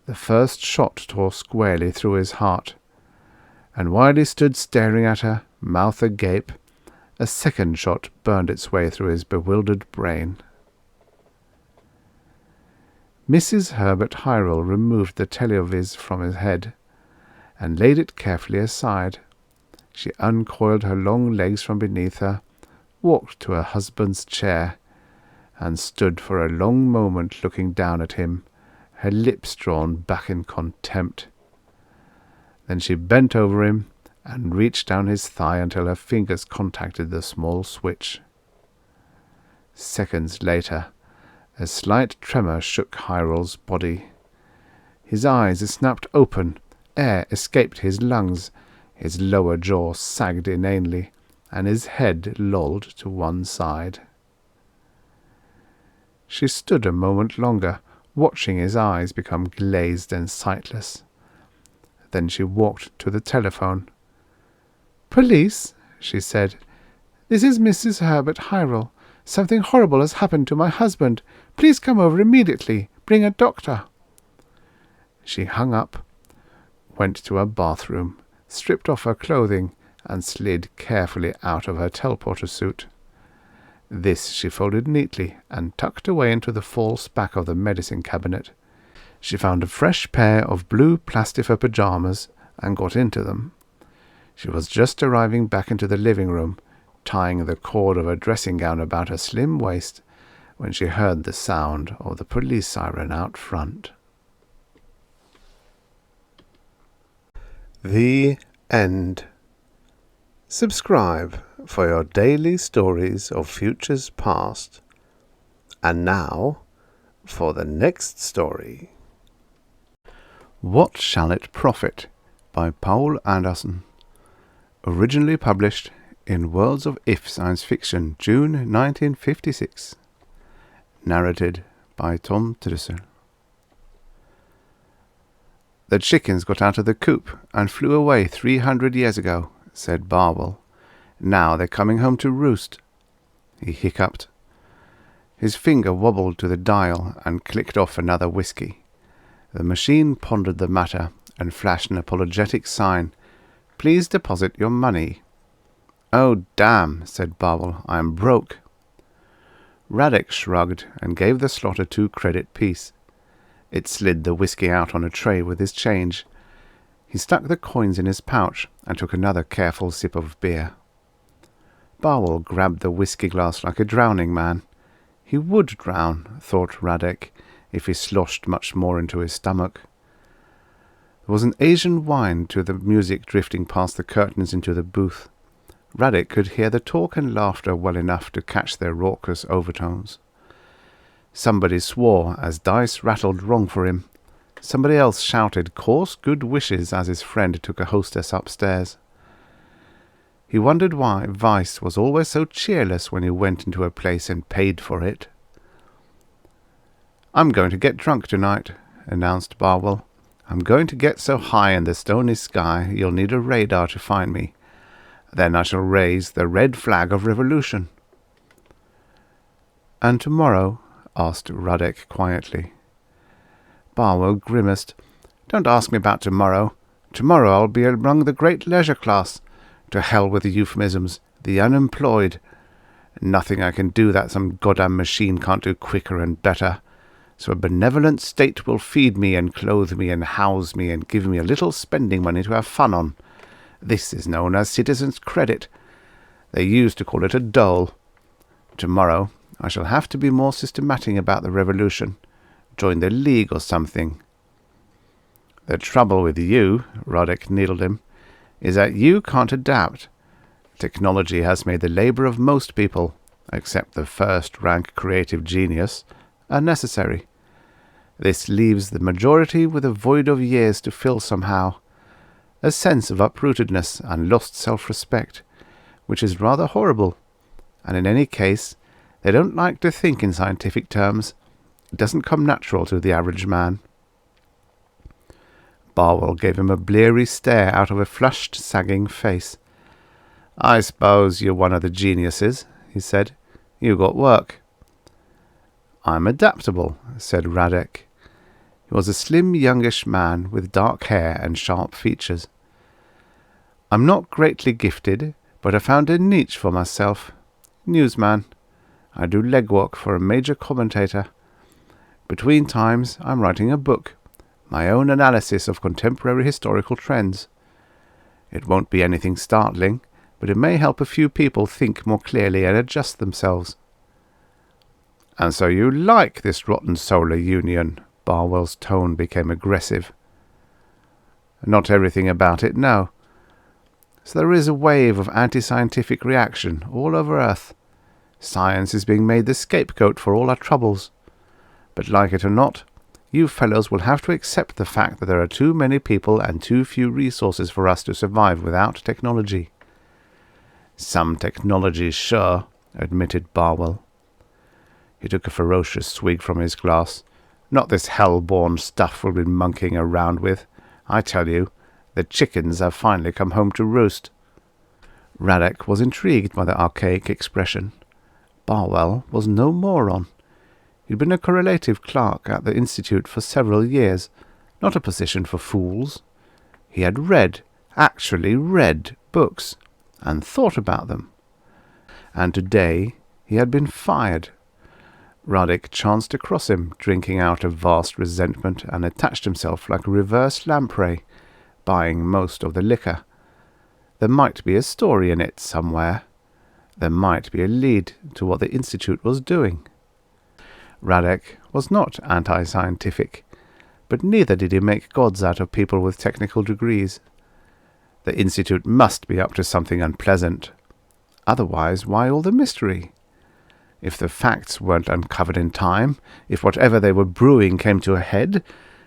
The first shot tore squarely through his heart, and while he stood staring at her, mouth agape, a second shot burned its way through his bewildered brain. Mrs. Herbert Hyrule removed the televis from his head, and laid it carefully aside. She uncoiled her long legs from beneath her, walked to her husband's chair, and stood for a long moment looking down at him, her lips drawn back in contempt. Then she bent over him and reached down his thigh until her fingers contacted the small switch. Seconds later, a slight tremor shook Hyrule's body. His eyes snapped open, Air escaped his lungs, his lower jaw sagged inanely, and his head lolled to one side. She stood a moment longer, watching his eyes become glazed and sightless. Then she walked to the telephone. "Police," she said. "This is Mrs. Herbert Hyrule. Something horrible has happened to my husband. Please come over immediately. Bring a doctor." She hung up, went to her bathroom, stripped off her clothing, and slid carefully out of her teleporter suit. This she folded neatly and tucked away into the false back of the medicine cabinet. She found a fresh pair of blue plastifer pyjamas and got into them. She was just arriving back into the living room, tying the cord of her dressing gown about her slim waist, when she heard the sound of the police siren out front. The end. Subscribe for your daily stories of futures past. And now, for the next story. What Shall It Profit? By Poul Anderson. Originally published in Worlds of If Science Fiction, June 1956. Narrated by Tom Trussel. "The chickens got out of the coop and flew away 300 years ago," said Barwell. "Now they're coming home to roost." He hiccuped. His finger wobbled to the dial and clicked off another whiskey. The machine pondered the matter and flashed an apologetic sign. "Please deposit your money." "Oh, damn," said Barwell. "I am broke." Radek shrugged and gave the slot a 2-credit piece. It slid the whiskey out on a tray with his change. He stuck the coins in his pouch and took another careful sip of beer. Barwell grabbed the whiskey glass like a drowning man. He would drown, thought Radek, if he sloshed much more into his stomach. There was an Asian whine to the music drifting past the curtains into the booth. Radek could hear the talk and laughter well enough to catch their raucous overtones. Somebody swore as dice rattled wrong for him. Somebody else shouted coarse good wishes as his friend took a hostess upstairs. He wondered why Vice was always so cheerless when he went into a place and paid for it. "I'm going to get drunk tonight," announced Barwell. "I'm going to get so high in the stony sky you'll need a radar to find me. Then I shall raise the red flag of revolution." "And tomorrow?" asked Radek quietly. Barwell grimaced. "Don't ask me about tomorrow. Tomorrow I'll be among the great leisure class. To hell with the euphemisms. The unemployed. Nothing I can do that some goddamn machine can't do quicker and better. So a benevolent state will feed me and clothe me and house me and give me a little spending money to have fun on. This is known as citizens' credit. They used to call it a dole. Tomorrow I shall have to be more systematic about the revolution. Join the League or something." "The trouble with you," Radek needled him, "is that you can't adapt. Technology has made the labor of most people, except the first-rank creative genius, unnecessary. This leaves the majority with a void of years to fill somehow, a sense of uprootedness and lost self-respect, which is rather horrible, and in any case, they don't like to think in scientific terms. It doesn't come natural to the average man." Barwell gave him a bleary stare out of a flushed, sagging face. "I suppose you're one of the geniuses," he said. "You got work." "I'm adaptable," said Radek. He was a slim, youngish man with dark hair and sharp features. "I'm not greatly gifted, but I found a niche for myself. Newsman. I do legwork for a major commentator. Between times I'm writing a book, my own analysis of contemporary historical trends. It won't be anything startling, but it may help a few people think more clearly and adjust themselves." "And so you like this rotten solar union?" Barwell's tone became aggressive. "Not everything about it, no. So there is a wave of anti-scientific reaction all over Earth. Science is being made the scapegoat for all our troubles. But like it or not, You fellows will have to accept the fact that there are too many people and too few resources for us to survive without technology." "Some technology, sure," admitted Barwell. He took a ferocious swig from his glass. "Not this hell-born stuff we've been monkeying around with. I tell you, the chickens have finally come home to roost." Radek was intrigued by the archaic expression. Barwell was no moron. He'd been a correlative clerk at the Institute for several years, not a position for fools. He had actually read books, and thought about them. And today he had been fired. Radek chanced across him, drinking out of vast resentment, and attached himself like a reverse lamprey, buying most of the liquor. There might be a story in it somewhere. There might be a lead to what the Institute was doing. Radek was not anti-scientific, but neither did he make gods out of people with technical degrees. The Institute must be up to something unpleasant. Otherwise, why all the mystery? If the facts weren't uncovered in time, if whatever they were brewing came to a head,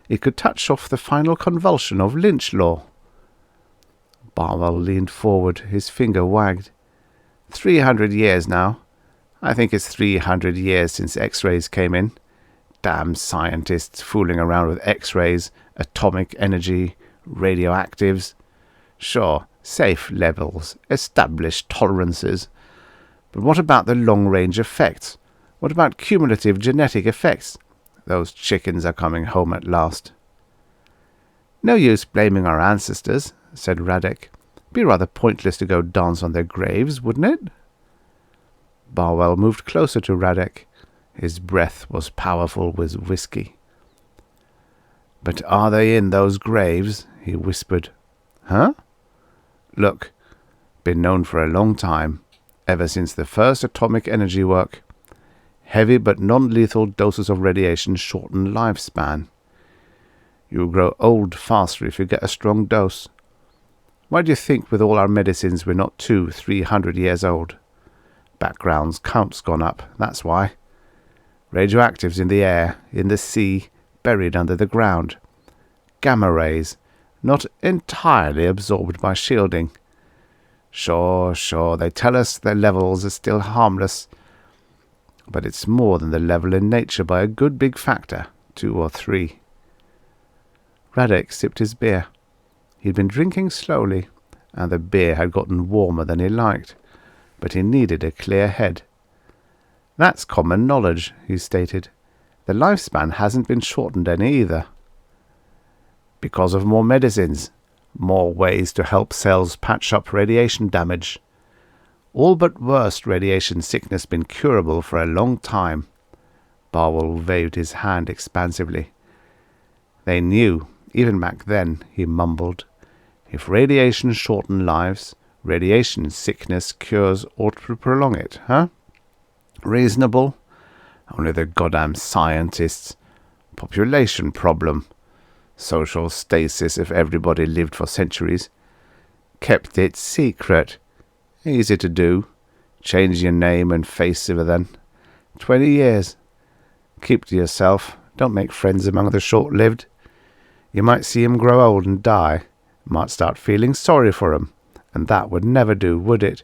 it could touch off the final convulsion of lynch law. Barwell leaned forward, his finger wagged. 300 years now. I think it's 300 years since X-rays came in. Damn scientists fooling around with X-rays, atomic energy, radioactives. Sure, safe levels, established tolerances. But what about the long-range effects? What about cumulative genetic effects? Those chickens are coming home at last. "No use blaming our ancestors," said Radek. "Be rather pointless to go dance on their graves, wouldn't it?" Barwell moved closer to Radek. His breath was powerful with whiskey. "But are they in those graves?" he whispered. "Huh?" "Look, been known for a long time, ever since the first atomic energy work. Heavy but non-lethal doses of radiation shorten lifespan. You grow old faster if you get a strong dose. Why do you think with all our medicines we're not 200-300 years old? Background's count's gone up, that's why. Radioactives in the air, in the sea, buried under the ground. Gamma rays, not entirely absorbed by shielding. Sure, they tell us their levels are still harmless. But it's more than the level in nature by a good big factor, 2 or 3. Radek sipped his beer. He'd been drinking slowly, and the beer had gotten warmer than he liked, but he needed a clear head. "That's common knowledge," he stated. "The lifespan hasn't been shortened any either." "Because of more medicines, more ways to help cells patch up radiation damage. All but worst radiation sickness been curable for a long time." Barwell waved his hand expansively. "They knew, even back then," he mumbled. "If radiation shortened lives, radiation sickness cures ought to prolong it, huh? Reasonable? Only the goddamn scientists. Population problem. Social stasis if everybody lived for centuries. Kept it secret. Easy to do. Change your name and face then. 20 years. Keep to yourself. Don't make friends among the short-lived. You might see 'em grow old and die. Might start feeling sorry for 'em. And that would never do, would it?"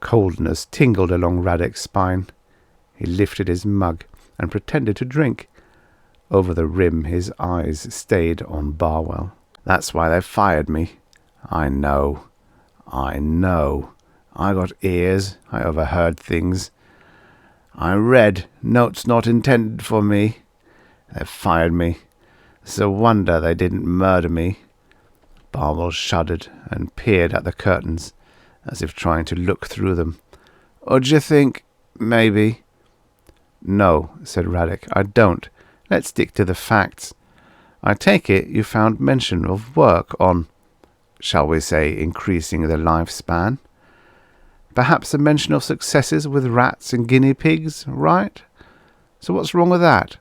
Coldness tingled along Radek's spine. He lifted his mug and pretended to drink. Over the rim his eyes stayed on Barwell. "That's why they fired me. I know. I got ears. I overheard things. I read notes not intended for me. They fired me. It's a wonder they didn't murder me." Barwell shuddered and peered at the curtains, as if trying to look through them. "Or d'you think, maybe—" "No," said Radek, "I don't. Let's stick to the facts. I take it you found mention of work on, shall we say, increasing the lifespan? Perhaps a mention of successes with rats and guinea pigs, right? So what's wrong with that?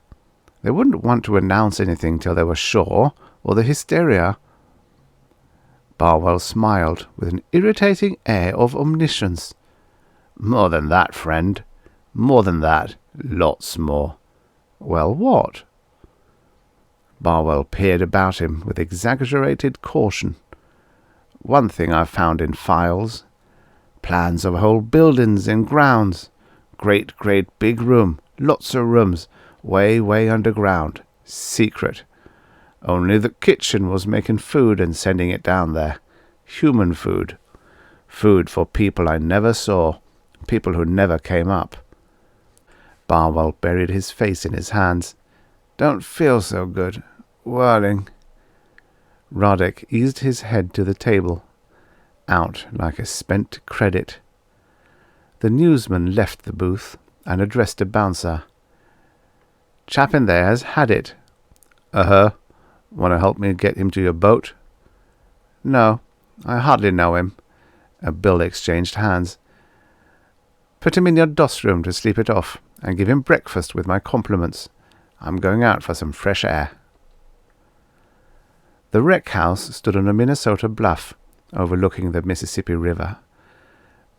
They wouldn't want to announce anything till they were sure, or the hysteria." Barwell smiled with an irritating air of omniscience. "More than that, friend. More than that. Lots more." "Well, what?" Barwell peered about him with exaggerated caution. "One thing I've found in files. Plans of whole buildings and grounds. Great big room. Lots of rooms. Way underground. Secret. Only the kitchen was making food and sending it down there. Human food. Food for people I never saw. People who never came up." Barwell buried his face in his hands. "Don't feel so good. Whirling." Radek eased his head to the table, out like a spent credit. The newsman left the booth and addressed a bouncer. "Chap in there has had it." "Uh-huh. Want to help me get him to your boat?" "No, I hardly know him." Bill exchanged hands. "Put him in your doss room to sleep it off, and give him breakfast with my compliments. I'm going out for some fresh air." The wreck house stood on a Minnesota bluff, overlooking the Mississippi River.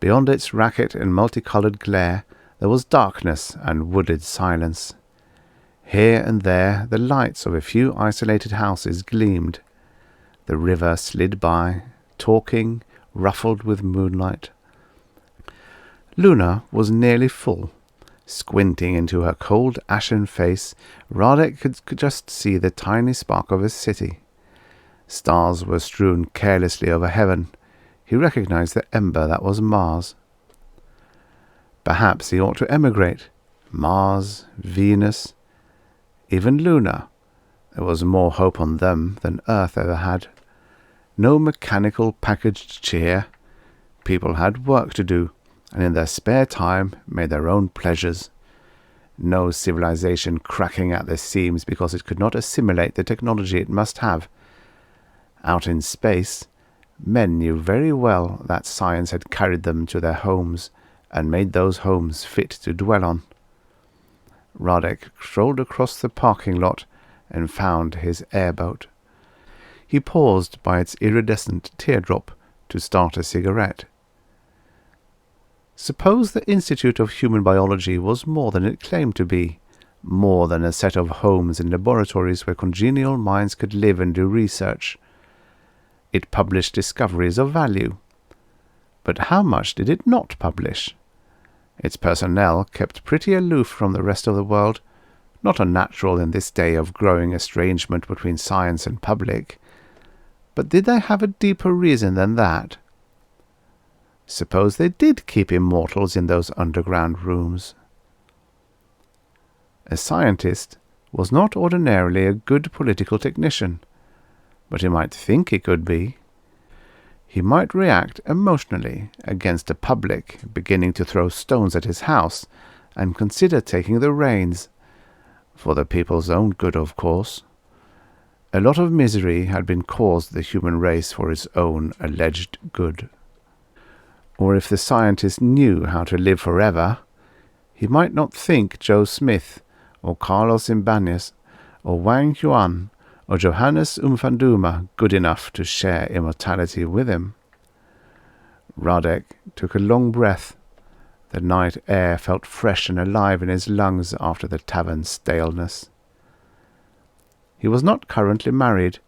Beyond its racket and multicolored glare, there was darkness and wooded silence. Here and there the lights of a few isolated houses gleamed. The river slid by, talking, ruffled with moonlight. Luna was nearly full. Squinting into her cold, ashen face, Radek could just see the tiny spark of a city. Stars were strewn carelessly over heaven. He recognized the ember that was Mars. Perhaps he ought to emigrate. Mars, Venus, even Luna. There was more hope on them than Earth ever had. No mechanical packaged cheer. People had work to do, and in their spare time made their own pleasures. No civilization cracking at the seams because it could not assimilate the technology it must have. Out in space, men knew very well that science had carried them to their homes and made those homes fit to dwell on. Radek strolled across the parking lot and found his airboat. He paused by its iridescent teardrop to start a cigarette. Suppose the Institute of Human Biology was more than it claimed to be, more than a set of homes and laboratories where congenial minds could live and do research. It published discoveries of value. But how much did it not publish? Its personnel kept pretty aloof from the rest of the world, not unnatural in this day of growing estrangement between science and public. But did they have a deeper reason than that? Suppose they did keep immortals in those underground rooms. A scientist was not ordinarily a good political technician, but he might think he could be. He might react emotionally against a public beginning to throw stones at his house and consider taking the reins. For the people's own good, of course. A lot of misery had been caused the human race for its own alleged good. Or if the scientist knew how to live forever, he might not think Joe Smith, or Carlos Ibanez, or Wang Yuan, or Johannes Umfanduma good enough to share immortality with him. Radek took a long breath. The night air felt fresh and alive in his lungs after the tavern's staleness. He was not currently married,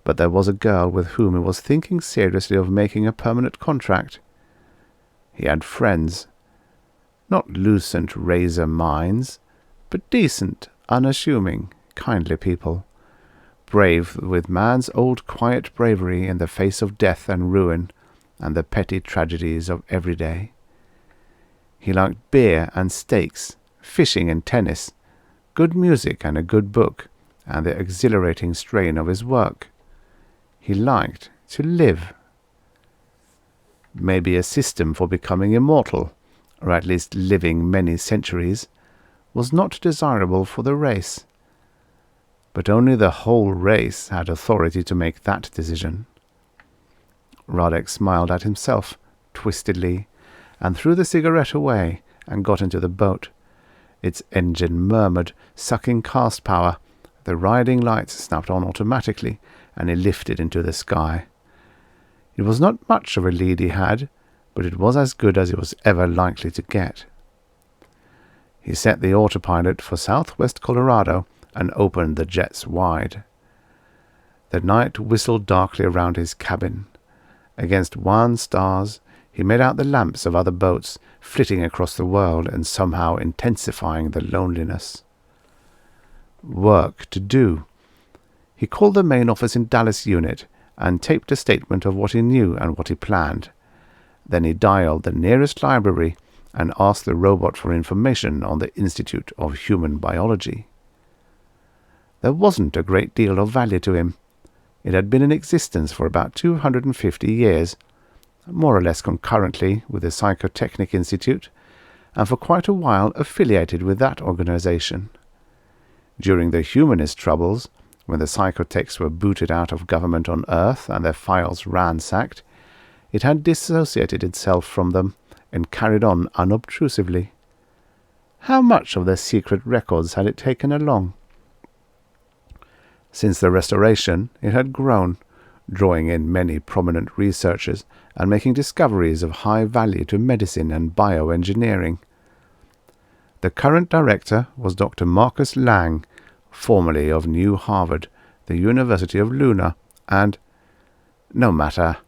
but there was a girl with whom he was thinking seriously of making a permanent contract. He had friends, not lucent razor minds, but decent, unassuming, kindly people, brave with man's old quiet bravery in the face of death and ruin and the petty tragedies of every day. He liked beer and steaks, fishing and tennis, good music and a good book, and the exhilarating strain of his work. He liked to live. Maybe a system for becoming immortal, or at least living many centuries, was not desirable for the race. But only the whole race had authority to make that decision. Radek smiled at himself, twistedly, and threw the cigarette away and got into the boat. Its engine murmured, sucking cast power. The riding lights snapped on automatically, and he lifted into the sky. It was not much of a lead he had, but it was as good as he was ever likely to get. He set the autopilot for southwest Colorado and opened the jets wide. The night whistled darkly around his cabin. Against wan stars, he made out the lamps of other boats flitting across the world and somehow intensifying the loneliness. Work to do. He called the main office in Dallas Unit and taped a statement of what he knew and what he planned. Then he dialed the nearest library and asked the robot for information on the Institute of Human Biology. There wasn't a great deal of value to him. It had been in existence for about 250 years, more or less concurrently with the Psychotechnic Institute, and for quite a while affiliated with that organization. During the humanist troubles, when the psychotechs were booted out of government on Earth and their files ransacked, it had dissociated itself from them and carried on unobtrusively. How much of their secret records had it taken along? Since the Restoration, it had grown, drawing in many prominent researchers and making discoveries of high value to medicine and bioengineering. The current director was Dr. Marcus Lang, formerly of New Harvard, the University of Luna, and no matter,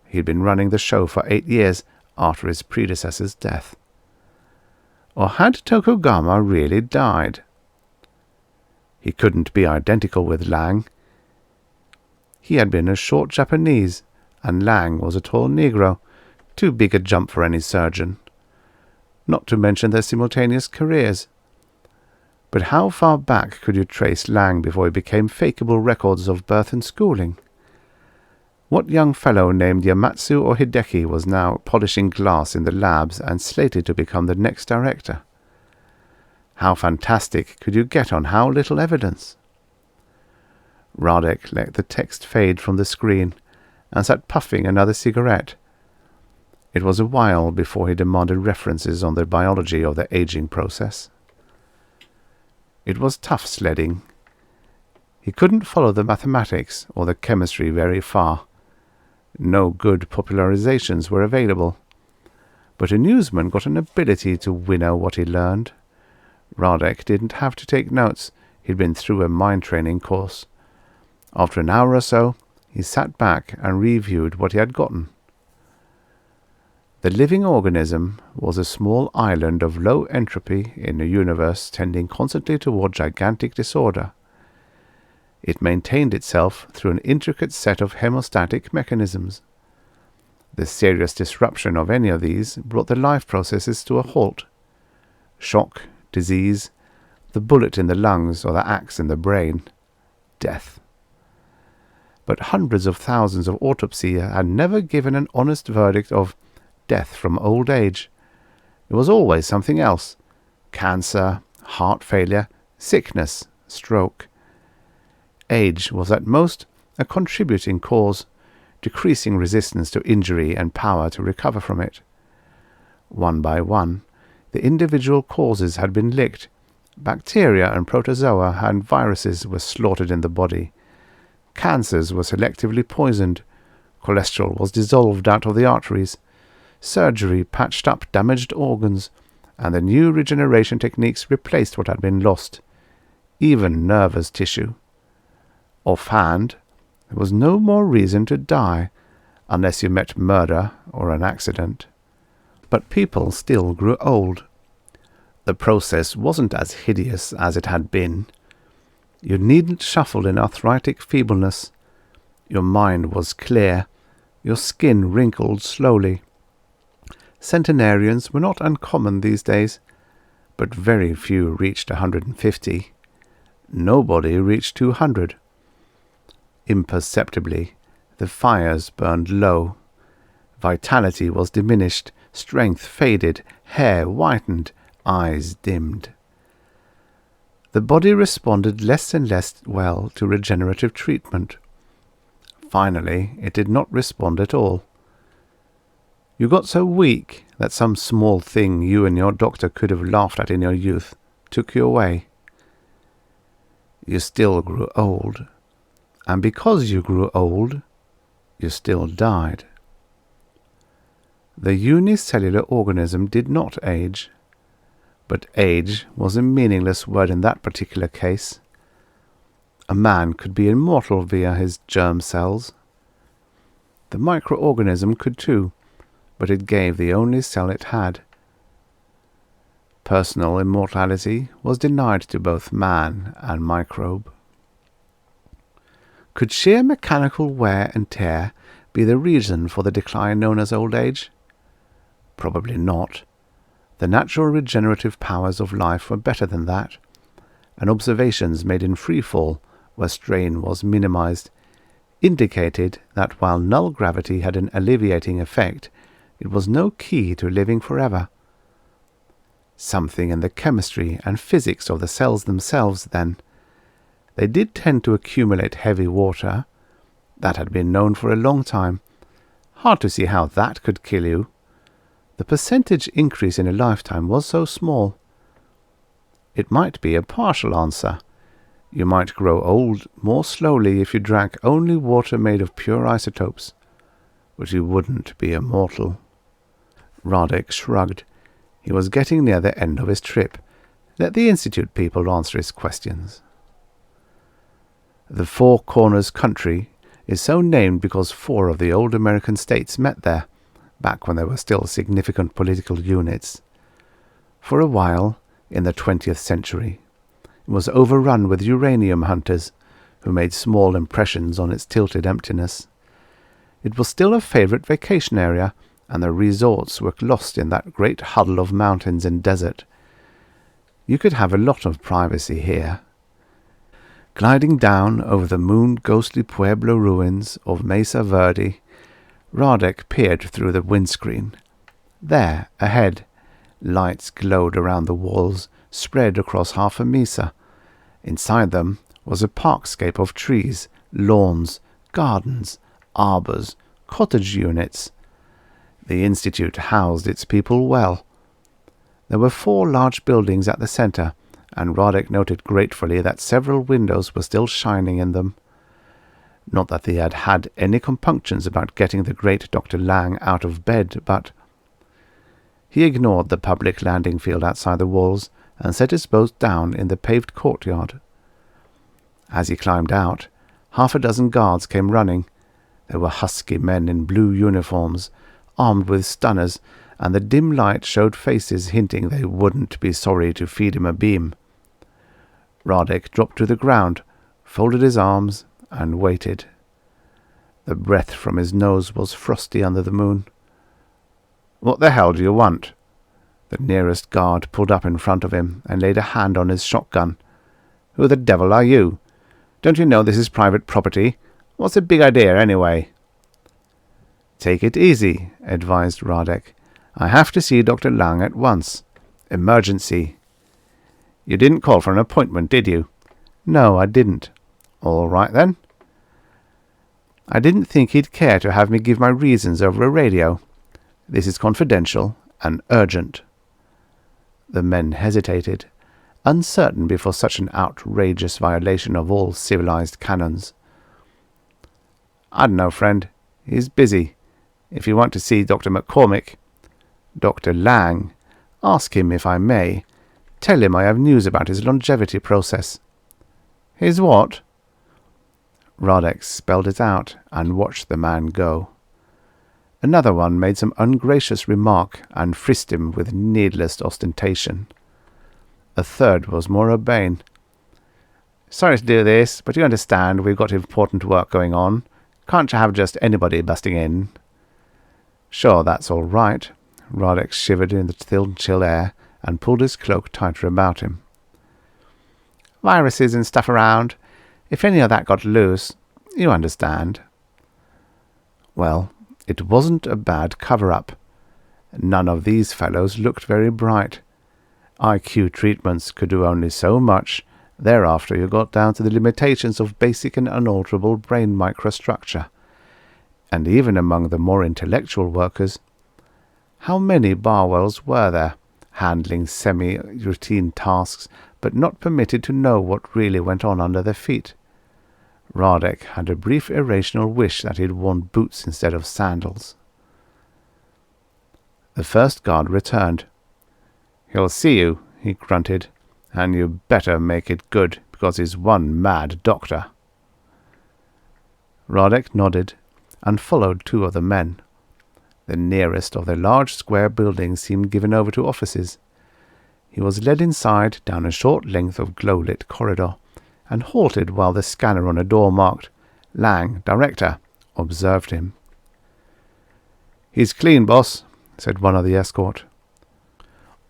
he'd been running the show for 8 years after his predecessor's death. Or had Tokugama really died? He couldn't be identical with Lang. He had been a short Japanese, and Lang was a tall Negro, too big a jump for any surgeon. Not to mention their simultaneous careers. But how far back could you trace Lang before he became fakeable records of birth and schooling? What young fellow named Yamatsu or Hideki was now polishing glass in the labs and slated to become the next director? How fantastic could you get on how little evidence? Radek let the text fade from the screen and sat puffing another cigarette. It was a while before he demanded references on the biology of the aging process. It was tough sledding. He couldn't follow the mathematics or the chemistry very far. No good popularizations were available. But a newsman got an ability to winnow what he learned. Radek didn't have to take notes. He'd been through a mind training course. After an hour or so, he sat back and reviewed what he had gotten. The living organism was a small island of low entropy in a universe tending constantly toward gigantic disorder. It maintained itself through an intricate set of hemostatic mechanisms. The serious disruption of any of these brought the life processes to a halt. Shock, disease, the bullet in the lungs or the axe in the brain, death. But hundreds of thousands of autopsies had never given an honest verdict of death from old age. It was always something else: cancer, heart failure, sickness, stroke. Age was at most a contributing cause, decreasing resistance to injury and power to recover from it. One by one, the individual causes had been licked. Bacteria and protozoa and viruses were slaughtered in the body. Cancers were selectively poisoned. Cholesterol was dissolved out of the arteries. Surgery patched up damaged organs, and the new regeneration techniques replaced what had been lost, even nervous tissue. Offhand, there was no more reason to die, unless you met murder or an accident. But people still grew old. The process wasn't as hideous as it had been. You needn't shuffle in arthritic feebleness. Your mind was clear. Your skin wrinkled slowly. Centenarians were not uncommon these days, but very few reached 150. Nobody reached 200. Imperceptibly, the fires burned low. Vitality was diminished, strength faded, hair whitened, eyes dimmed. The body responded less and less well to regenerative treatment. Finally, it did not respond at all. You got so weak that some small thing you and your doctor could have laughed at in your youth took you away. You still grew old, and because you grew old, you still died. The unicellular organism did not age, but age was a meaningless word in that particular case. A man could be immortal via his germ cells. The microorganism could too, but it gave the only cell it had. Personal immortality was denied to both man and microbe. Could sheer mechanical wear and tear be the reason for the decline known as old age? Probably not. The natural regenerative powers of life were better than that, and observations made in free fall, where strain was minimized, indicated that while null gravity had an alleviating effect, it was no key to living forever. Something in the chemistry and physics of the cells themselves, then. They did tend to accumulate heavy water. That had been known for a long time. Hard to see how that could kill you. The percentage increase in a lifetime was so small. It might be a partial answer. You might grow old more slowly if you drank only water made of pure isotopes, but you wouldn't be immortal. Radek shrugged. He was getting near the end of his trip. Let the Institute people answer his questions. The Four Corners country is so named because 4 of the old American states met there, back when there were still significant political units. For a while, in the 20th century, it was overrun with uranium hunters, who made small impressions on its tilted emptiness. It was still a favorite vacation area, and the resorts were lost in that great huddle of mountains and desert. You could have a lot of privacy here. Gliding down over the moon-ghostly Pueblo ruins of Mesa Verde, Radek peered through the windscreen. There, ahead, lights glowed around the walls, spread across half a mesa. Inside them was a parkscape of trees, lawns, gardens, arbours, cottage units. The Institute housed its people well. There were 4 large buildings at the centre, and Radek noted gratefully that several windows were still shining in them. Not that he had had any compunctions about getting the great Dr. Lang out of bed, but he ignored the public landing field outside the walls and set his boat down in the paved courtyard. As he climbed out, 6 guards came running. They were husky men in blue uniforms, armed with stunners, and the dim light showed faces hinting they wouldn't be sorry to feed him a beam. Radek dropped to the ground, folded his arms, and waited. The breath from his nose was frosty under the moon. "What the hell do you want?" The nearest guard pulled up in front of him and laid a hand on his shotgun. "Who the devil are you? Don't you know this is private property? What's the big idea, anyway?" "Take it easy," advised Radek. "I have to see Dr. Lang at once. Emergency." "You didn't call for an appointment, did you?" "No, I didn't." "All right, then." "I didn't think he'd care to have me give my reasons over a radio. This is confidential and urgent." The men hesitated, uncertain before such an outrageous violation of all civilized canons. "I don't know, friend. He's busy. If you want to see Dr. McCormick, Dr. Lang, ask him if I may. Tell him I have news about his longevity process." "His what?" Radek spelled it out and watched the man go. Another one made some ungracious remark and frisked him with needless ostentation. A third was more urbane. "Sorry to do this, but you understand we've got important work going on. Can't you have just anybody busting in?" "Sure, that's all right." Radek shivered in the still chill air and pulled his cloak tighter about him. "Viruses and stuff around. If any of that got loose, you understand." Well, it wasn't a bad cover-up. None of these fellows looked very bright. IQ treatments could do only so much. Thereafter you got down to the limitations of basic and unalterable brain microstructure. And even among the more intellectual workers, how many Barwells were there, handling semi-routine tasks, but not permitted to know what really went on under their feet? Radek had a brief irrational wish that he'd worn boots instead of sandals. The first guard returned. "He'll see you," he grunted, "and you better make it good, because he's one mad doctor." Radek nodded and followed two of the men. The nearest of the large square buildings seemed given over to offices. He was led inside down a short length of glow-lit corridor, and halted while the scanner on a door marked "Lang, Director," observed him. "He's clean, boss," said one of the escort.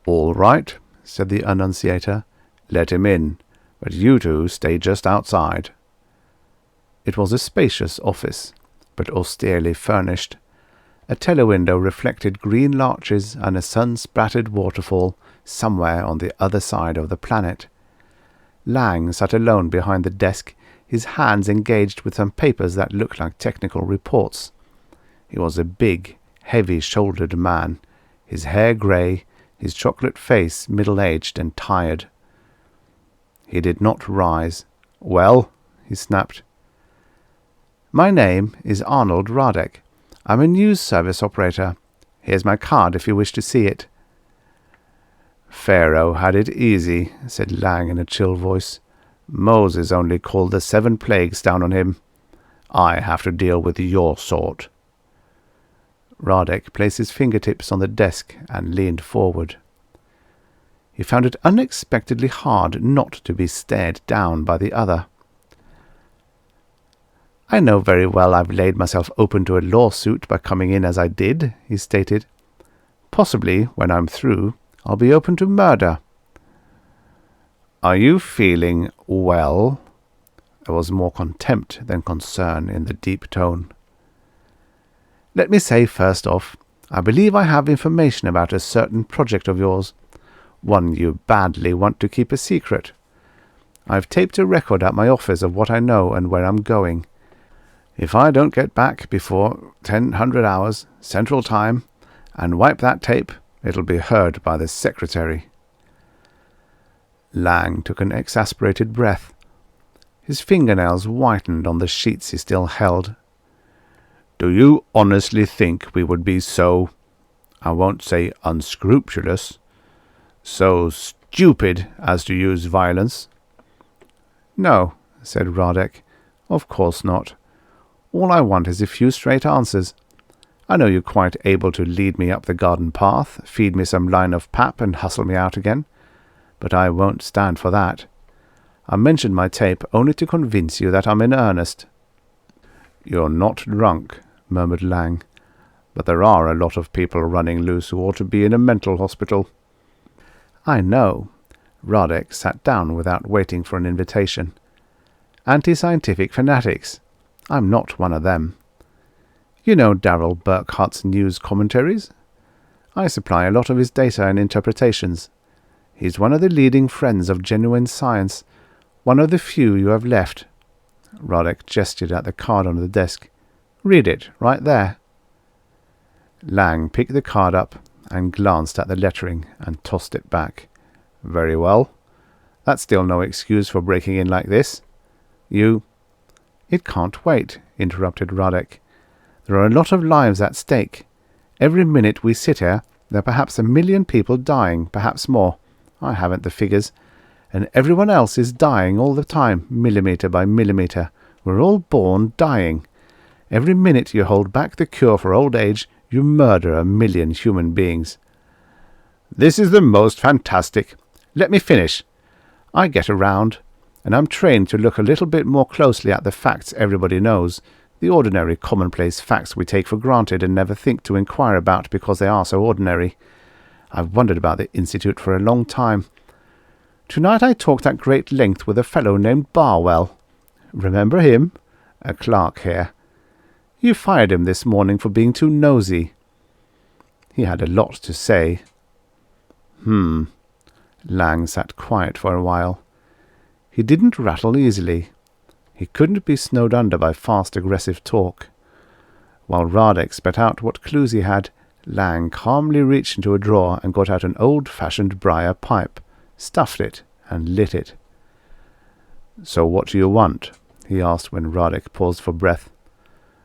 "All right," said the annunciator. "Let him in, but you two stay just outside." It was a spacious office, but austerely furnished. A telewindow reflected green larches and a sun-splattered waterfall somewhere on the other side of the planet. Lang sat alone behind the desk, his hands engaged with some papers that looked like technical reports. He was a big, heavy-shouldered man, his hair grey, his chocolate face middle-aged and tired. He did not rise. "Well?" he snapped. "My name is Arnold Radek. I'm a news service operator. Here's my card if you wish to see it." "Pharaoh had it easy," said Lang in a chill voice. "Moses only called the 7 plagues down on him. I have to deal with your sort." Radek placed his fingertips on the desk and leaned forward. He found it unexpectedly hard not to be stared down by the other. "I know very well I've laid myself open to a lawsuit by coming in as I did," he stated. "Possibly, when I'm through, I'll be open to murder." "Are you feeling well?" There was more contempt than concern in the deep tone. "Let me say first off, I believe I have information about a certain project of yours, one you badly want to keep a secret. I've taped a record at my office of what I know and where I'm going. If I don't get back before 1000 hours Central Time and wipe that tape, it'll be heard by the secretary." Lang took an exasperated breath. His fingernails whitened on the sheets he still held. "Do you honestly think we would be so, I won't say unscrupulous, so stupid as to use violence?" "No," said Radek. "Of course not. All I want is a few straight answers. I know you're quite able to lead me up the garden path, feed me some line of pap and hustle me out again, but I won't stand for that. I mentioned my tape only to convince you that I'm in earnest." "You're not drunk," murmured Lang, "but there are a lot of people running loose who ought to be in a mental hospital." "I know." Radek sat down without waiting for an invitation. "Anti-scientific fanatics. I'm not one of them. You know Darrell Burkhart's news commentaries? I supply a lot of his data and interpretations. He's one of the leading friends of genuine science, one of the few you have left." Radek gestured at the card on the desk. "Read it, right there." Lang picked the card up and glanced at the lettering and tossed it back. "Very well. That's still no excuse for breaking in like this. You—" "It can't wait," interrupted Radek. "There are a lot of lives at stake. Every minute we sit here, there are perhaps 1 million people dying, perhaps more. I haven't the figures. And everyone else is dying all the time, millimetre by millimetre. We're all born dying. Every minute you hold back the cure for old age, you murder 1 million human beings." "This is the most fantastic. Let me finish. I get around, and I'm trained to look a little bit more closely at the facts everybody knows, the ordinary commonplace facts we take for granted and never think to inquire about because they are so ordinary. I've wondered about the Institute for a long time. Tonight I talked at great length with a fellow named Barwell. Remember him? A clerk here. You fired him this morning for being too nosy. He had a lot to say." Lang sat quiet for a while. He didn't rattle easily. He couldn't be snowed under by fast, aggressive talk. While Radek spat out what clues he had, Lang calmly reached into a drawer and got out an old-fashioned briar pipe, stuffed it, and lit it. "So what do you want?" he asked when Radek paused for breath.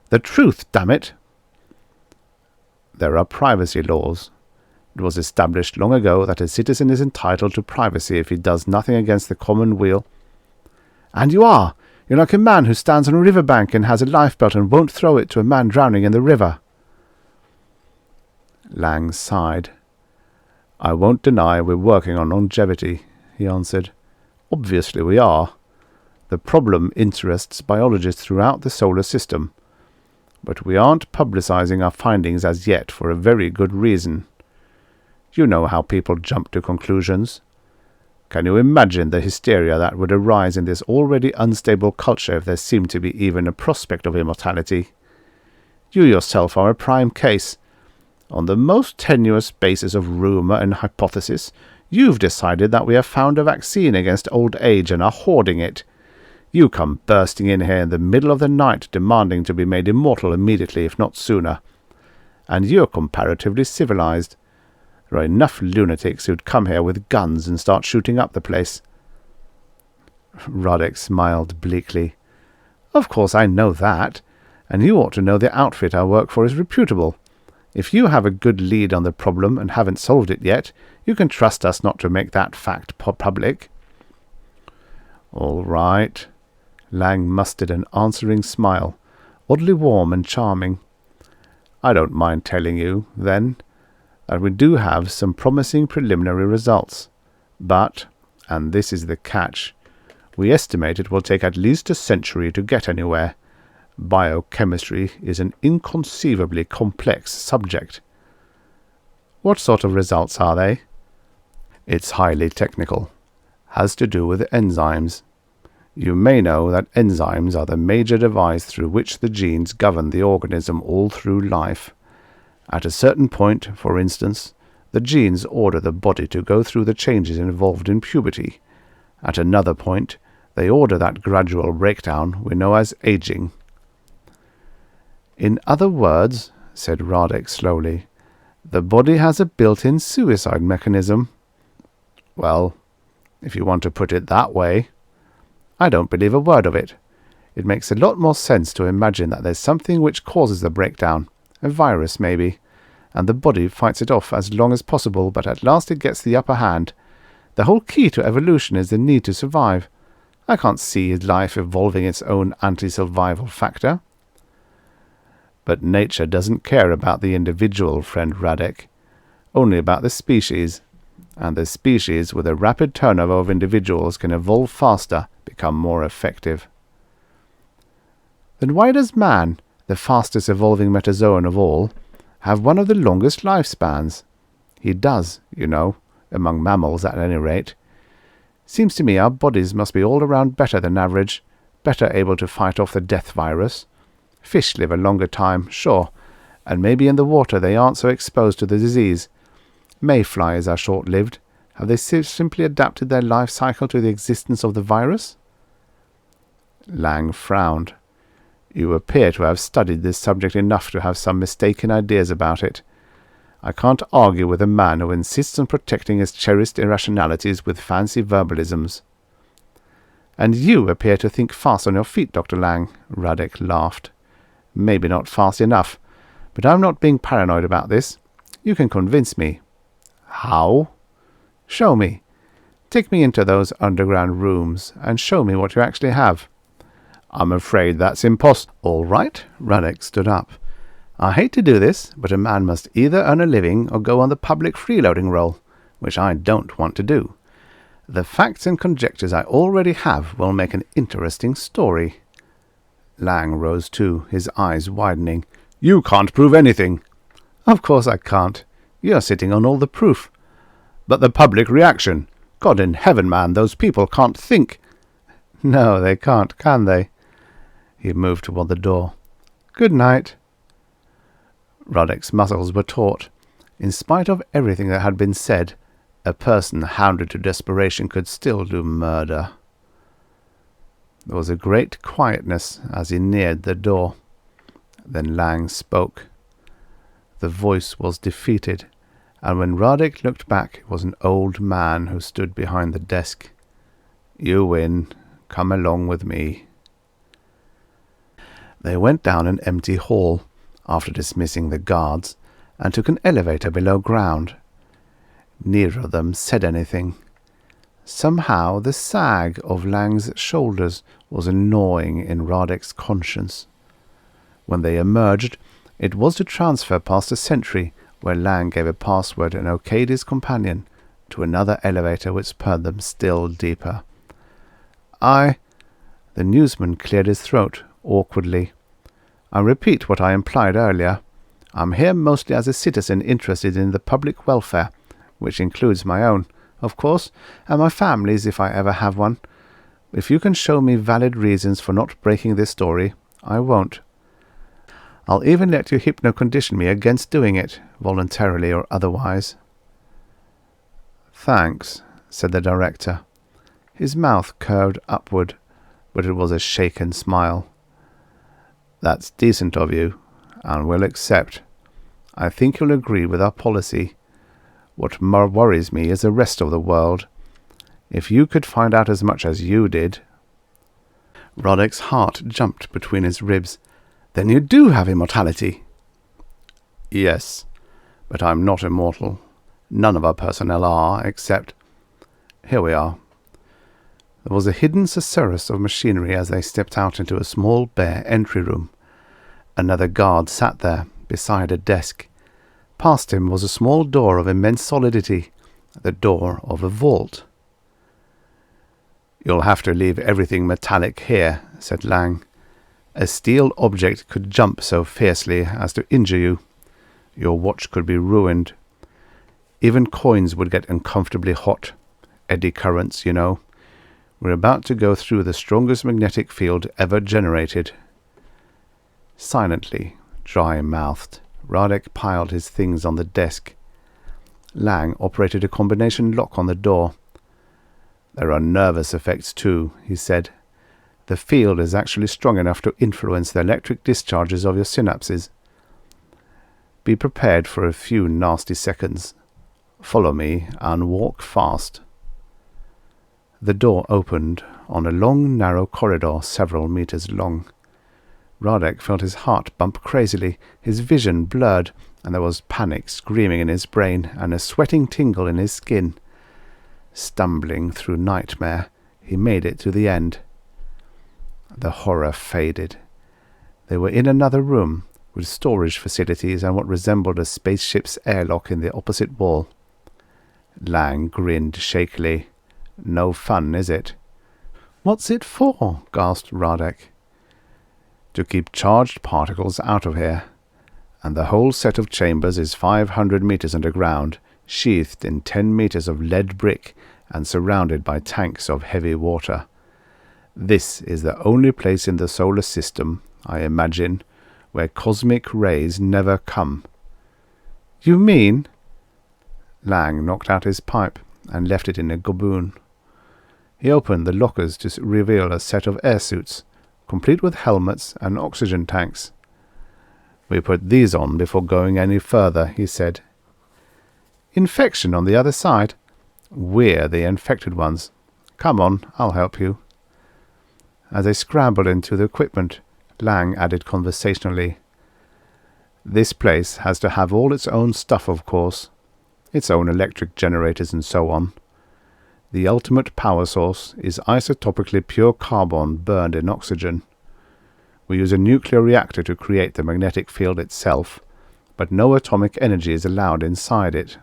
"The truth, damn it!" "There are privacy laws. It was established long ago that a citizen is entitled to privacy if he does nothing against the common weal." And you are! You're like a man who stands on a riverbank and has a lifebelt and won't throw it to a man drowning in the river." Lang sighed. "I won't deny we're working on longevity," he answered. "Obviously we are. The problem interests biologists throughout the solar system. But we aren't publicizing our findings as yet for a very good reason. You know how people jump to conclusions. Can you imagine the hysteria that would arise in this already unstable culture if there seemed to be even a prospect of immortality? You yourself are a prime case. On the most tenuous basis of rumor and hypothesis, you've decided that we have found a vaccine against old age and are hoarding it. You come bursting in here in the middle of the night demanding to be made immortal immediately, if not sooner. And you're comparatively civilized. There are enough lunatics who'd come here with guns and start shooting up the place." Radek smiled bleakly. "Of course I know that, and you ought to know the outfit I work for is reputable. If you have a good lead on the problem and haven't solved it yet, you can trust us not to make that fact public." "All right." Lang mustered an answering smile, oddly warm and charming. "I don't mind telling you, then, that we do have some promising preliminary results. But, and this is the catch, we estimate it will take at least a century to get anywhere. Biochemistry is an inconceivably complex subject." "What sort of results are they?" "It's highly technical. Has to do with enzymes. You may know that enzymes are the major device through which the genes govern the organism all through life. At a certain point, for instance, the genes order the body to go through the changes involved in puberty. At another point, they order that gradual breakdown we know as aging." "In other words," said Radek slowly, "the body has a built-in suicide mechanism." "Well, if you want to put it that way." "I don't believe a word of it. It makes a lot more sense to imagine that there's something which causes the breakdown, a virus maybe, and the body fights it off as long as possible, but at last it gets the upper hand. The whole key to evolution is the need to survive. I can't see life evolving its own anti-survival factor." "But nature doesn't care about the individual, friend Radek, only about the species. And the species with a rapid turnover of individuals can evolve faster, become more effective." "Then why does man, the fastest evolving metazoan of all, have one of the longest lifespans? He does, you know, among mammals at any rate. Seems to me our bodies must be all around better than average, better able to fight off the death virus. Fish live a longer time, sure, and maybe in the water they aren't so exposed to the disease. Mayflies are short-lived. Have they simply adapted their life cycle to the existence of the virus?" Lang frowned. "You appear to have studied this subject enough to have some mistaken ideas about it. I can't argue with a man who insists on protecting his cherished irrationalities with fancy verbalisms." "And you appear to think fast on your feet, Dr. Lang," Radek laughed. "Maybe not fast enough, but I'm not being paranoid about this. You can convince me." "How?" "Show me. Take me into those underground rooms and show me what you actually have." "I'm afraid that's impossible." "All right." Radek stood up. "I hate to do this, but a man must either earn a living or go on the public freeloading roll, which I don't want to do. The facts and conjectures I already have will make an interesting story." Lang rose too, his eyes widening. "You can't prove anything." "Of course I can't. You're sitting on all the proof." "But the public reaction. God in heaven, man, those people can't think." "No, they can't, can they?" He moved toward the door. "Good night." Radek's muscles were taut. In spite of everything that had been said, a person hounded to desperation could still do murder. There was a great quietness as he neared the door. Then Lang spoke. The voice was defeated, and when Radek looked back, it was an old man who stood behind the desk. "You win. Come along with me." They went down an empty hall, after dismissing the guards, and took an elevator below ground. Neither of them said anything. Somehow the sag of Lang's shoulders was gnawing in Radek's conscience. When they emerged, it was to transfer past a sentry where Lang gave a password and okayed his companion to another elevator which spurred them still deeper. The newsman cleared his throat awkwardly. I repeat what I implied earlier. I'm here mostly as a citizen interested in the public welfare, which includes my own, of course, and my family's if I ever have one. If you can show me valid reasons for not breaking this story, I won't. I'll even let you hypno-condition me against doing it, voluntarily or otherwise. Thanks, said the director. His mouth curved upward, but it was a shaken smile. That's decent of you, and will accept. I think you'll agree with our policy. What more worries me is the rest of the world. If you could find out as much as you did... Radek's heart jumped between his ribs. Then you do have immortality? Yes, but I'm not immortal. None of our personnel are, except... Here we are. There was a hidden susurrus of machinery as they stepped out into a small, bare entry room. Another guard sat there, beside a desk. Past him was a small door of immense solidity, the door of a vault. You'll have to leave everything metallic here, said Lang. A steel object could jump so fiercely as to injure you. Your watch could be ruined. Even coins would get uncomfortably hot. Eddy currents, you know. We're about to go through the strongest magnetic field ever generated. Silently, dry-mouthed, Radek piled his things on the desk. Lang operated a combination lock on the door. There are nervous effects too, he said. The field is actually strong enough to influence the electric discharges of your synapses. Be prepared for a few nasty seconds. Follow me and walk fast. The door opened on a long, narrow corridor several meters long. Radek felt his heart bump crazily, his vision blurred, and there was panic screaming in his brain and a sweating tingle in his skin. Stumbling through nightmare, he made it to the end. The horror faded. They were in another room, with storage facilities and what resembled a spaceship's airlock in the opposite wall. Lang grinned shakily. No fun, is it? What's it for? Gasped Radek. To keep charged particles out of here. And the whole set of chambers is 500 meters underground, sheathed in 10 meters of lead brick and surrounded by tanks of heavy water. This is the only place in the solar system, I imagine, where cosmic rays never come. You mean? Lang knocked out his pipe and left it in a gaboon. He opened the lockers to reveal a set of airsuits, complete with helmets and oxygen tanks. We put these on before going any further, he said. Infection on the other side. We're the infected ones. Come on, I'll help you. As they scrambled into the equipment, Lang added conversationally, This place has to have all its own stuff, of course. Its own electric generators and so on. The ultimate power source is isotopically pure carbon burned in oxygen. We use a nuclear reactor to create the magnetic field itself, but no atomic energy is allowed inside it.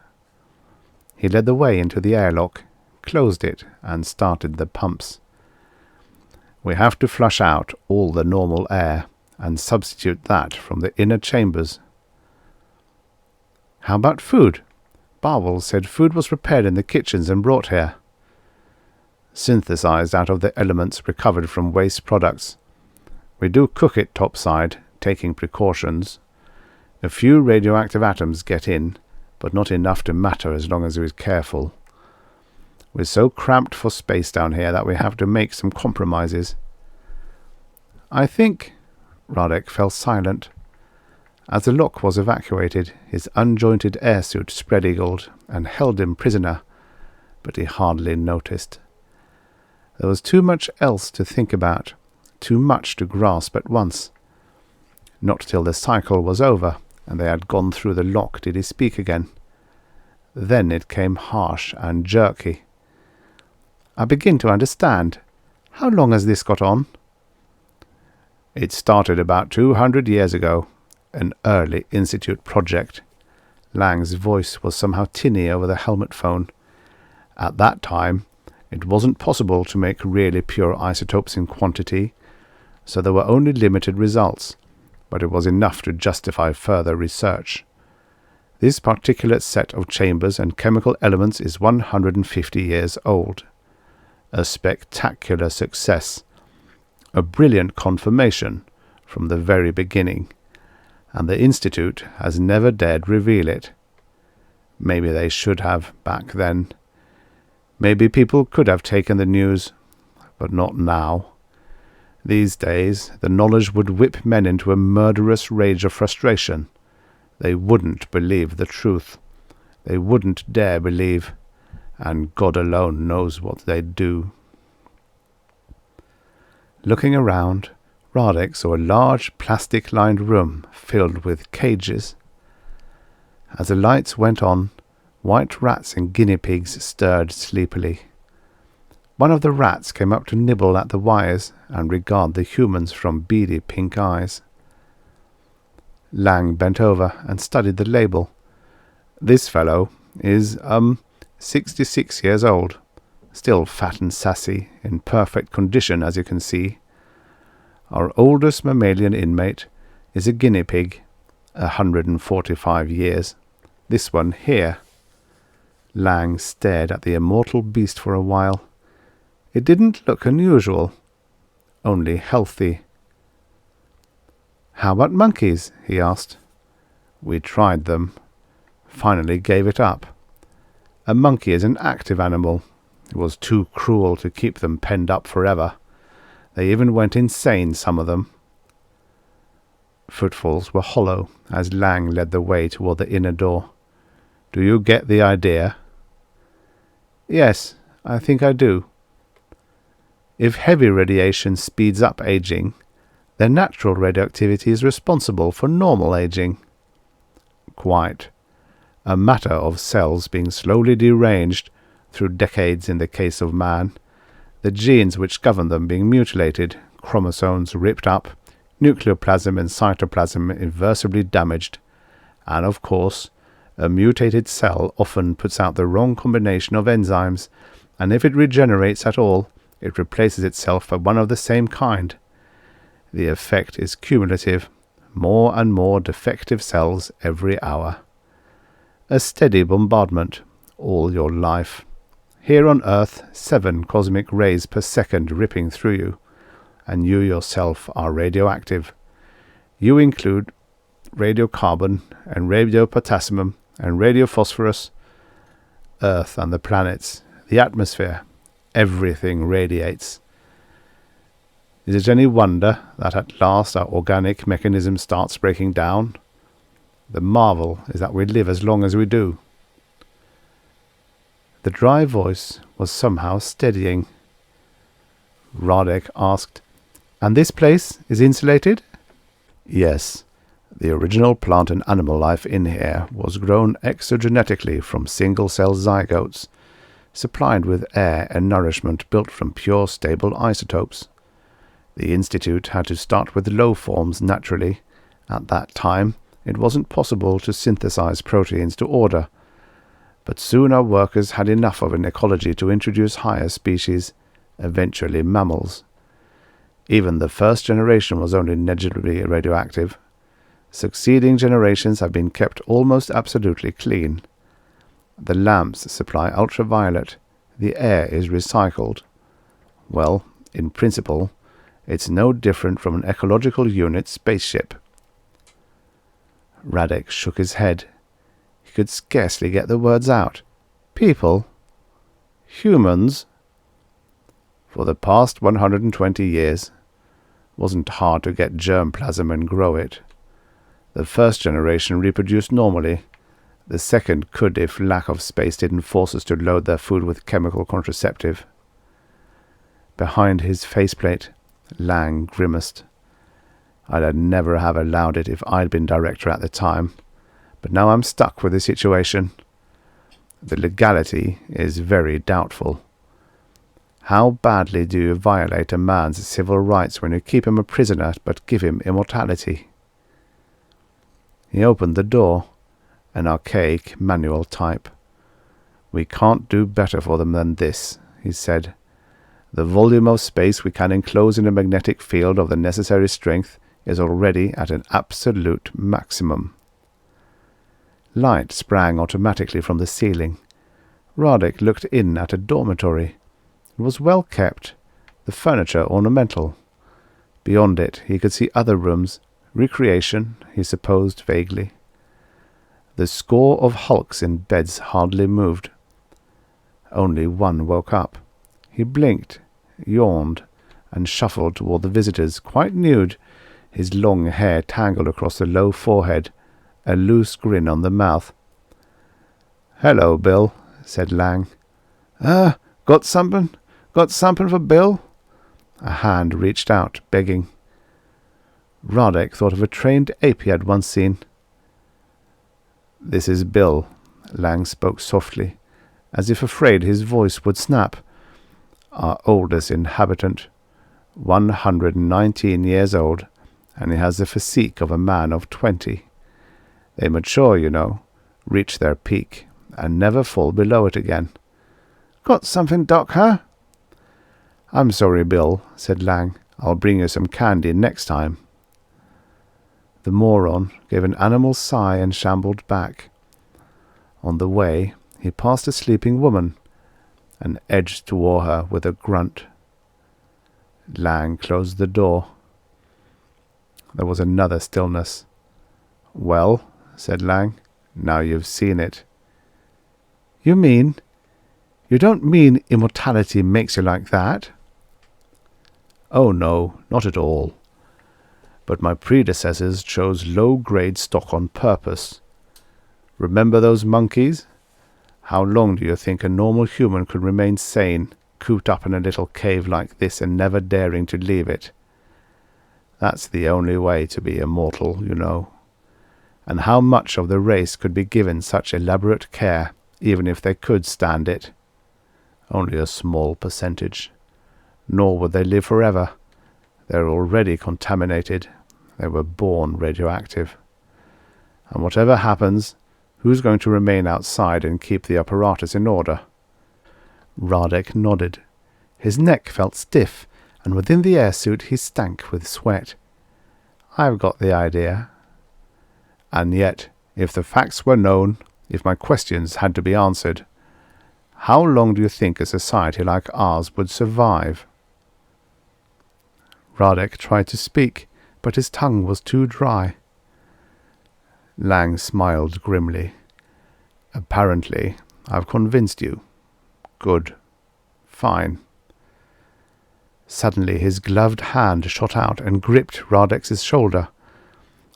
He led the way into the airlock, closed it, and started the pumps. We have to flush out all the normal air and substitute that from the inner chambers. How about food? Barwell said food was prepared in the kitchens and brought here. Synthesized out of the elements recovered from waste products. We do cook it topside, taking precautions. A few radioactive atoms get in, but not enough to matter as long as we're careful. We're so cramped for space down here that we have to make some compromises. I think... Radek fell silent. As the lock was evacuated, his unjointed airsuit spread-eagled and held him prisoner, but he hardly noticed. There was too much else to think about, too much to grasp at once. Not till the cycle was over and they had gone through the lock did he speak again. Then it came harsh and jerky. I begin to understand. How long has this got on?" "It started about 200 years ago. An early Institute project." Lang's voice was somehow tinny over the helmet phone. "At that time, it wasn't possible to make really pure isotopes in quantity, so there were only limited results, but it was enough to justify further research. This particulate set of chambers and chemical elements is 150 years old. A spectacular success. A brilliant confirmation from the very beginning, and the Institute has never dared reveal it. Maybe they should have back then. Maybe people could have taken the news, but not now. These days, the knowledge would whip men into a murderous rage of frustration. They wouldn't believe the truth. They wouldn't dare believe, and God alone knows what they'd do." Looking around, Radek saw a large plastic-lined room filled with cages. As the lights went on, white rats and guinea pigs stirred sleepily. One of the rats came up to nibble at the wires and regard the humans from beady pink eyes. Lang bent over and studied the label. "This fellow is, 66 years old. Still fat and sassy, in perfect condition as you can see. Our oldest mammalian inmate is a guinea pig, 145 years. This one here." Lang stared at the immortal beast for a while. It didn't look unusual, only healthy. "How about monkeys?" he asked. "We tried them. Finally gave it up. A monkey is an active animal. It was too cruel to keep them penned up forever. They even went insane, some of them." Footfalls were hollow as Lang led the way toward the inner door. "Do you get the idea?" "Yes, I think I do. If heavy radiation speeds up aging, then natural radioactivity is responsible for normal aging." "Quite. A matter of cells being slowly deranged through decades in the case of man, the genes which govern them being mutilated, chromosomes ripped up, nucleoplasm and cytoplasm irreversibly damaged, and of course, a mutated cell often puts out the wrong combination of enzymes, and if it regenerates at all, it replaces itself by one of the same kind. The effect is cumulative, more and more defective cells every hour. A steady bombardment, all your life. Here on Earth, 7 cosmic rays per second ripping through you, and you yourself are radioactive. You include radiocarbon and radiopotassium and radiophosphorus, Earth and the planets, the atmosphere, everything radiates. Is it any wonder that at last our organic mechanism starts breaking down? The marvel is that we live as long as we do." The dry voice was somehow steadying. Radek asked, "And this place is insulated?" "Yes. The original plant and animal life in here was grown exogenetically from single-cell zygotes, supplied with air and nourishment built from pure stable isotopes. The Institute had to start with low forms naturally. At that time, it wasn't possible to synthesize proteins to order, but soon our workers had enough of an ecology to introduce higher species, eventually mammals. Even the first generation was only negligibly radioactive. Succeeding generations have been kept almost absolutely clean. The lamps supply ultraviolet. The air is recycled. Well, in principle, it's no different from an ecological unit spaceship." Radek shook his head. He could scarcely get the words out. "People? Humans?" "For the past 120 years. Wasn't hard to get germplasm and grow it. The first generation reproduced normally. The second could if lack of space didn't force us to load their food with chemical contraceptive." Behind his faceplate, Lang grimaced. "I'd never have allowed it if I'd been director at the time, but now I'm stuck with the situation. The legality is very doubtful. How badly do you violate a man's civil rights when you keep him a prisoner but give him immortality? He opened the door, an archaic manual type. We can't do better for them than this, he said. The volume of space we can enclose in a magnetic field of the necessary strength is already at an absolute maximum. Light sprang automatically from the ceiling. Radek looked in at a dormitory. It was well kept, the furniture ornamental. Beyond it he could see other rooms, recreation, he supposed vaguely. The score of hulks in beds hardly moved. Only one woke up. He blinked, yawned, and shuffled toward the visitors, quite nude, his long hair tangled across the low forehead, a loose grin on the mouth. "Hello, Bill," said Lang. Got something? Got something for Bill?" A hand reached out, begging. Radek thought of a trained ape he had once seen. "This is Bill," Lang spoke softly, as if afraid his voice would snap. "Our oldest inhabitant, 119 years old, and he has the physique of a man of 20. They mature, you know, reach their peak, and never fall below it again." "Got something, Doc, huh?" "I'm sorry, Bill," said Lang. "I'll bring you some candy next time." The moron gave an animal sigh and shambled back. On the way, he passed a sleeping woman, and edged toward her with a grunt. Lang closed the door. There was another stillness. "Well," said Lang, "now you've seen it." You don't mean immortality makes you like that?" "Oh no, not at all. But my predecessors chose low-grade stock on purpose. Remember those monkeys? How long do you think a normal human could remain sane, cooped up in a little cave like this and never daring to leave it? That's the only way to be immortal, you know. And how much of the race could be given such elaborate care, even if they could stand it? Only a small percentage. Nor would they live forever. They're already contaminated. They were born radioactive. And whatever happens, who's going to remain outside and keep the apparatus in order?" Radek nodded. His neck felt stiff, and within the airsuit he stank with sweat. "I've got the idea." "And yet, if the facts were known, if my questions had to be answered, how long do you think a society like ours would survive?" Radek tried to speak, but his tongue was too dry. Lang smiled grimly. "Apparently, I've convinced you. Good. Fine." Suddenly his gloved hand shot out and gripped Radek's shoulder.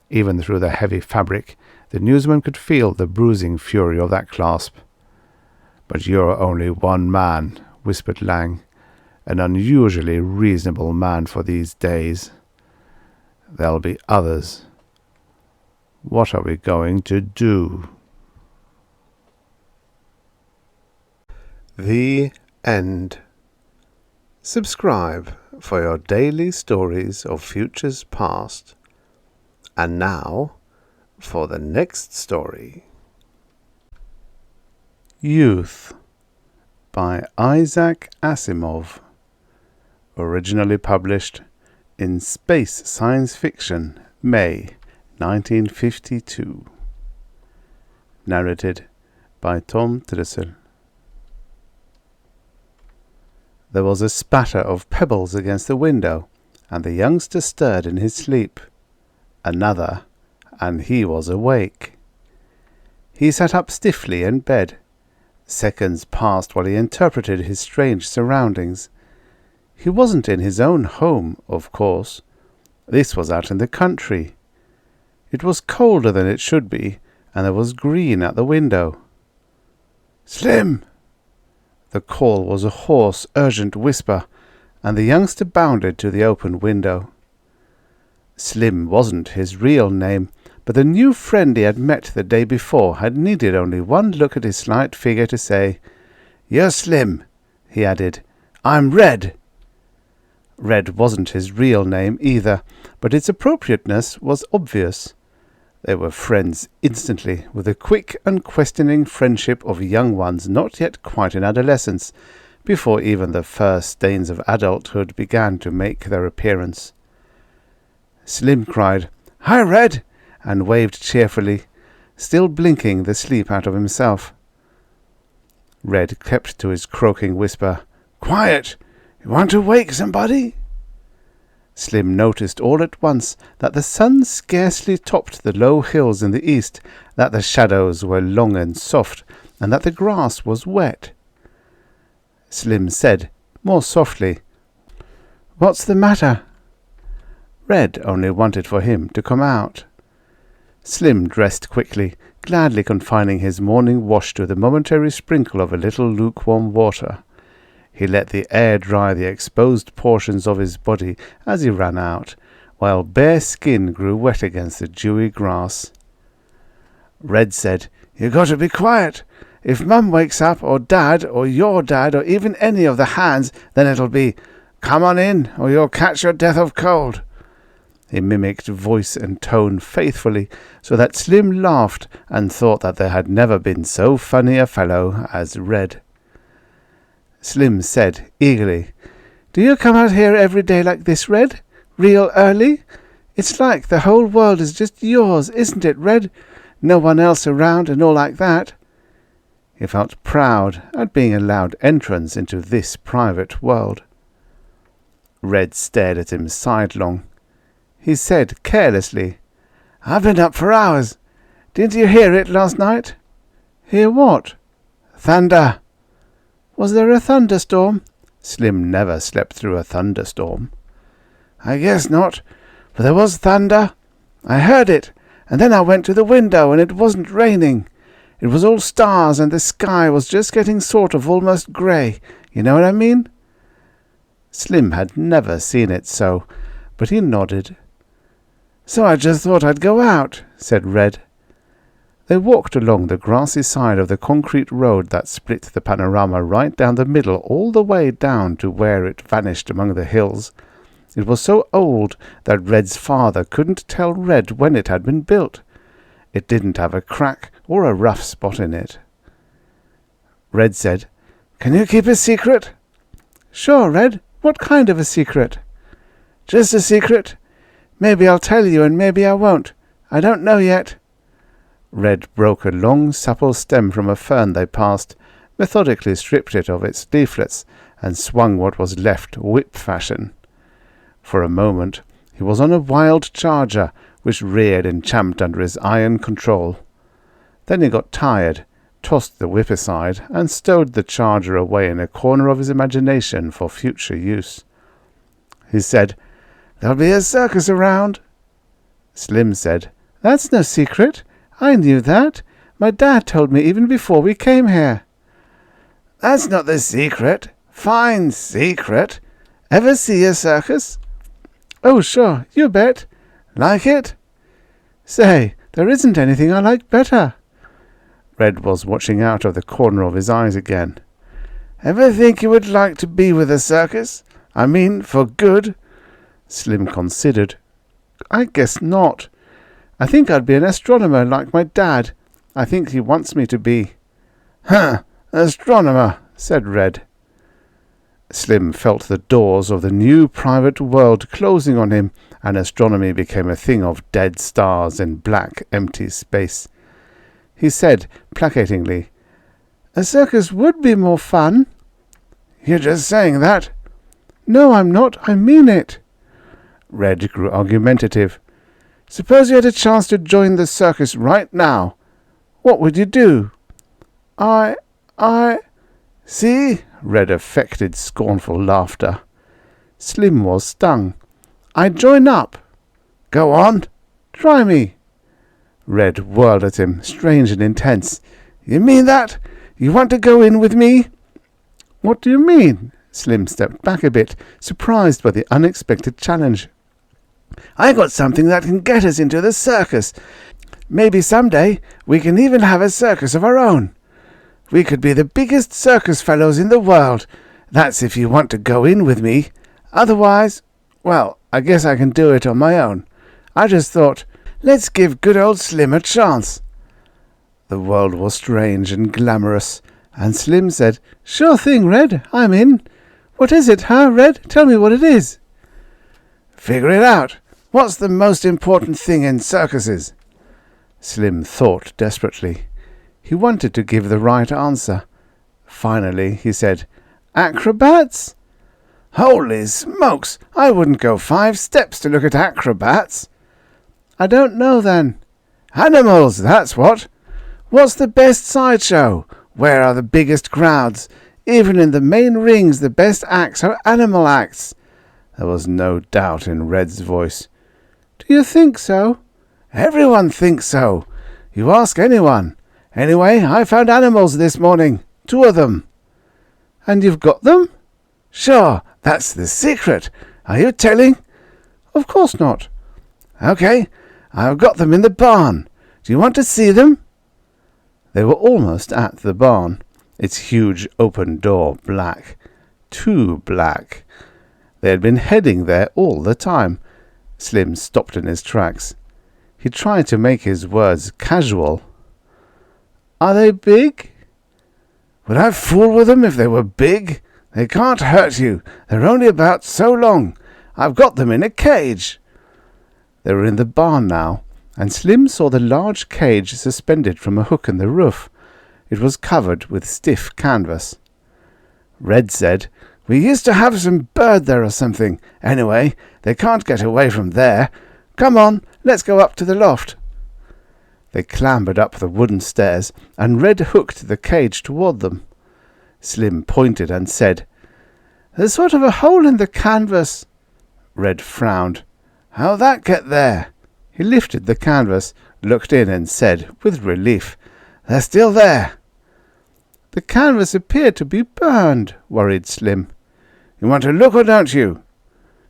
Even through the heavy fabric, the newsman could feel the bruising fury of that clasp. "But you're only one man," whispered Lang. "An unusually reasonable man for these days. There'll be others. What are we going to do?" The end. Subscribe for your daily stories of futures past. And now, for the next story. Youth by Isaac Asimov. Originally published in Space Science Fiction, May 1952. Narrated by Tom Trussel. There was a spatter of pebbles against the window, and the youngster stirred in his sleep. Another, and he was awake. He sat up stiffly in bed. Seconds passed while he interpreted his strange surroundings. He wasn't in his own home, of course. This was out in the country. It was colder than it should be, and there was green at the window. "Slim!" The call was a hoarse, urgent whisper, and the youngster bounded to the open window. Slim wasn't his real name, but the new friend he had met the day before had needed only one look at his slight figure to say, "You're Slim," he added. I'm Red." Red wasn't his real name either, but its appropriateness was obvious. They were friends instantly, with the quick, unquestioning friendship of young ones not yet quite in adolescence, before even the first stains of adulthood began to make their appearance. Slim cried, "Hi, Red!" and waved cheerfully, still blinking the sleep out of himself. Red kept to his croaking whisper, "Quiet! You want to wake somebody?" Slim noticed all at once that the sun scarcely topped the low hills in the east, that the shadows were long and soft, and that the grass was wet. Slim said, more softly, "What's the matter?" Red only wanted for him to come out. Slim dressed quickly, gladly confining his morning wash to the momentary sprinkle of a little lukewarm water. He let the air dry the exposed portions of his body as he ran out, while bare skin grew wet against the dewy grass. Red said, "You got to be quiet. If Mum wakes up, or Dad, or your dad, or even any of the hands, then it'll be, 'Come on in, or you'll catch your death of cold.'" He mimicked voice and tone faithfully, so that Slim laughed and thought that there had never been so funny a fellow as Red. Slim said eagerly, "Do you come out here every day like this, Red? Real early? It's like the whole world is just yours, isn't it, Red? No one else around and all like that." He felt proud at being allowed entrance into this private world. Red stared at him sidelong. He said carelessly, "I've been up for hours. Didn't you hear it last night?" "Hear what?" "Thunder." "Was there a thunderstorm?" Slim never slept through a thunderstorm. "I guess not, but there was thunder. I heard it, and then I went to the window, and it wasn't raining. It was all stars, and the sky was just getting sort of almost grey. You know what I mean?" Slim had never seen it so, but he nodded. "So I just thought I'd go out," said Red. They walked along the grassy side of the concrete road that split the panorama right down the middle all the way down to where it vanished among the hills. It was so old that Red's father couldn't tell Red when it had been built. It didn't have a crack or a rough spot in it. Red said, "Can you keep a secret?" "Sure, Red. What kind of a secret?" "Just a secret. Maybe I'll tell you and maybe I won't. I don't know yet." Red broke a long supple stem from a fern they passed, methodically stripped it of its leaflets, and swung what was left whip fashion. For a moment he was on a wild charger, which reared and champed under his iron control. Then he got tired, tossed the whip aside, and stowed the charger away in a corner of his imagination for future use. He said, "There'll be a circus around." Slim said, "That's no secret. I knew that. My dad told me even before we came here." "That's not the secret. Fine secret. Ever see a circus?" "Oh, sure. You bet. Like it?" "Say, there isn't anything I like better." Red was watching out of the corner of his eyes again. "Ever think you would like to be with a circus? I mean, for good?" Slim considered. "I guess not. I think I'd be an astronomer like my dad. I think he wants me to be." "Huh, astronomer," said Red. Slim felt the doors of the new private world closing on him, and astronomy became a thing of dead stars in black, empty space. He said placatingly, "A circus would be more fun." "You're just saying that." "No, I'm not. I mean it." Red grew argumentative. "Suppose you had a chance to join the circus right now. What would you do?" I... See?" Red affected scornful laughter. Slim was stung. "I'd join up." "Go on. Try me." Red whirled at him, strange and intense. "You mean that? You want to go in with me?" "What do you mean?" Slim stepped back a bit, surprised by the unexpected challenge. "I got something that can get us into the circus. Maybe someday we can even have a circus of our own. We could be the biggest circus fellows in the world. That's if you want to go in with me. Otherwise, well, I guess I can do it on my own. I just thought, let's give good old Slim a chance." The world was strange and glamorous, and Slim said, "Sure thing, Red, I'm in. What is it, huh, Red? Tell me what it is." "Figure it out. What's the most important thing in circuses?" Slim thought desperately. He wanted to give the right answer. Finally, he said, "Acrobats?" "Holy smokes! I wouldn't go 5 steps to look at acrobats." "I don't know, then." "Animals, that's what. What's the best sideshow? Where are the biggest crowds? Even in the main rings, the best acts are animal acts." There was no doubt in Red's voice. "Do you think so?" "Everyone thinks so. You ask anyone. Anyway, I found animals this morning. 2 of them." "And you've got them?" "Sure, that's the secret. Are you telling?" "Of course not." "Okay, I've got them in the barn. Do you want to see them?" They were almost at the barn, its huge open door black. Too black. They had been heading there all the time. Slim stopped in his tracks. He tried to make his words casual. "Are they big?" "Would I fool with them if they were big? They can't hurt you. They're only about so long. I've got them in a cage." They were in the barn now, and Slim saw the large cage suspended from a hook in the roof. It was covered with stiff canvas. Red said, "We used to have some bird there or something. Anyway, they can't get away from there. Come on, let's go up to the loft." They clambered up the wooden stairs, and Red hooked the cage toward them. Slim pointed and said, "There's sort of a hole in the canvas." Red frowned. "How'd that get there?" He lifted the canvas, looked in, and said, with relief, "They're still there." "The canvas appeared to be burned," worried Slim. "You want to look or don't you?"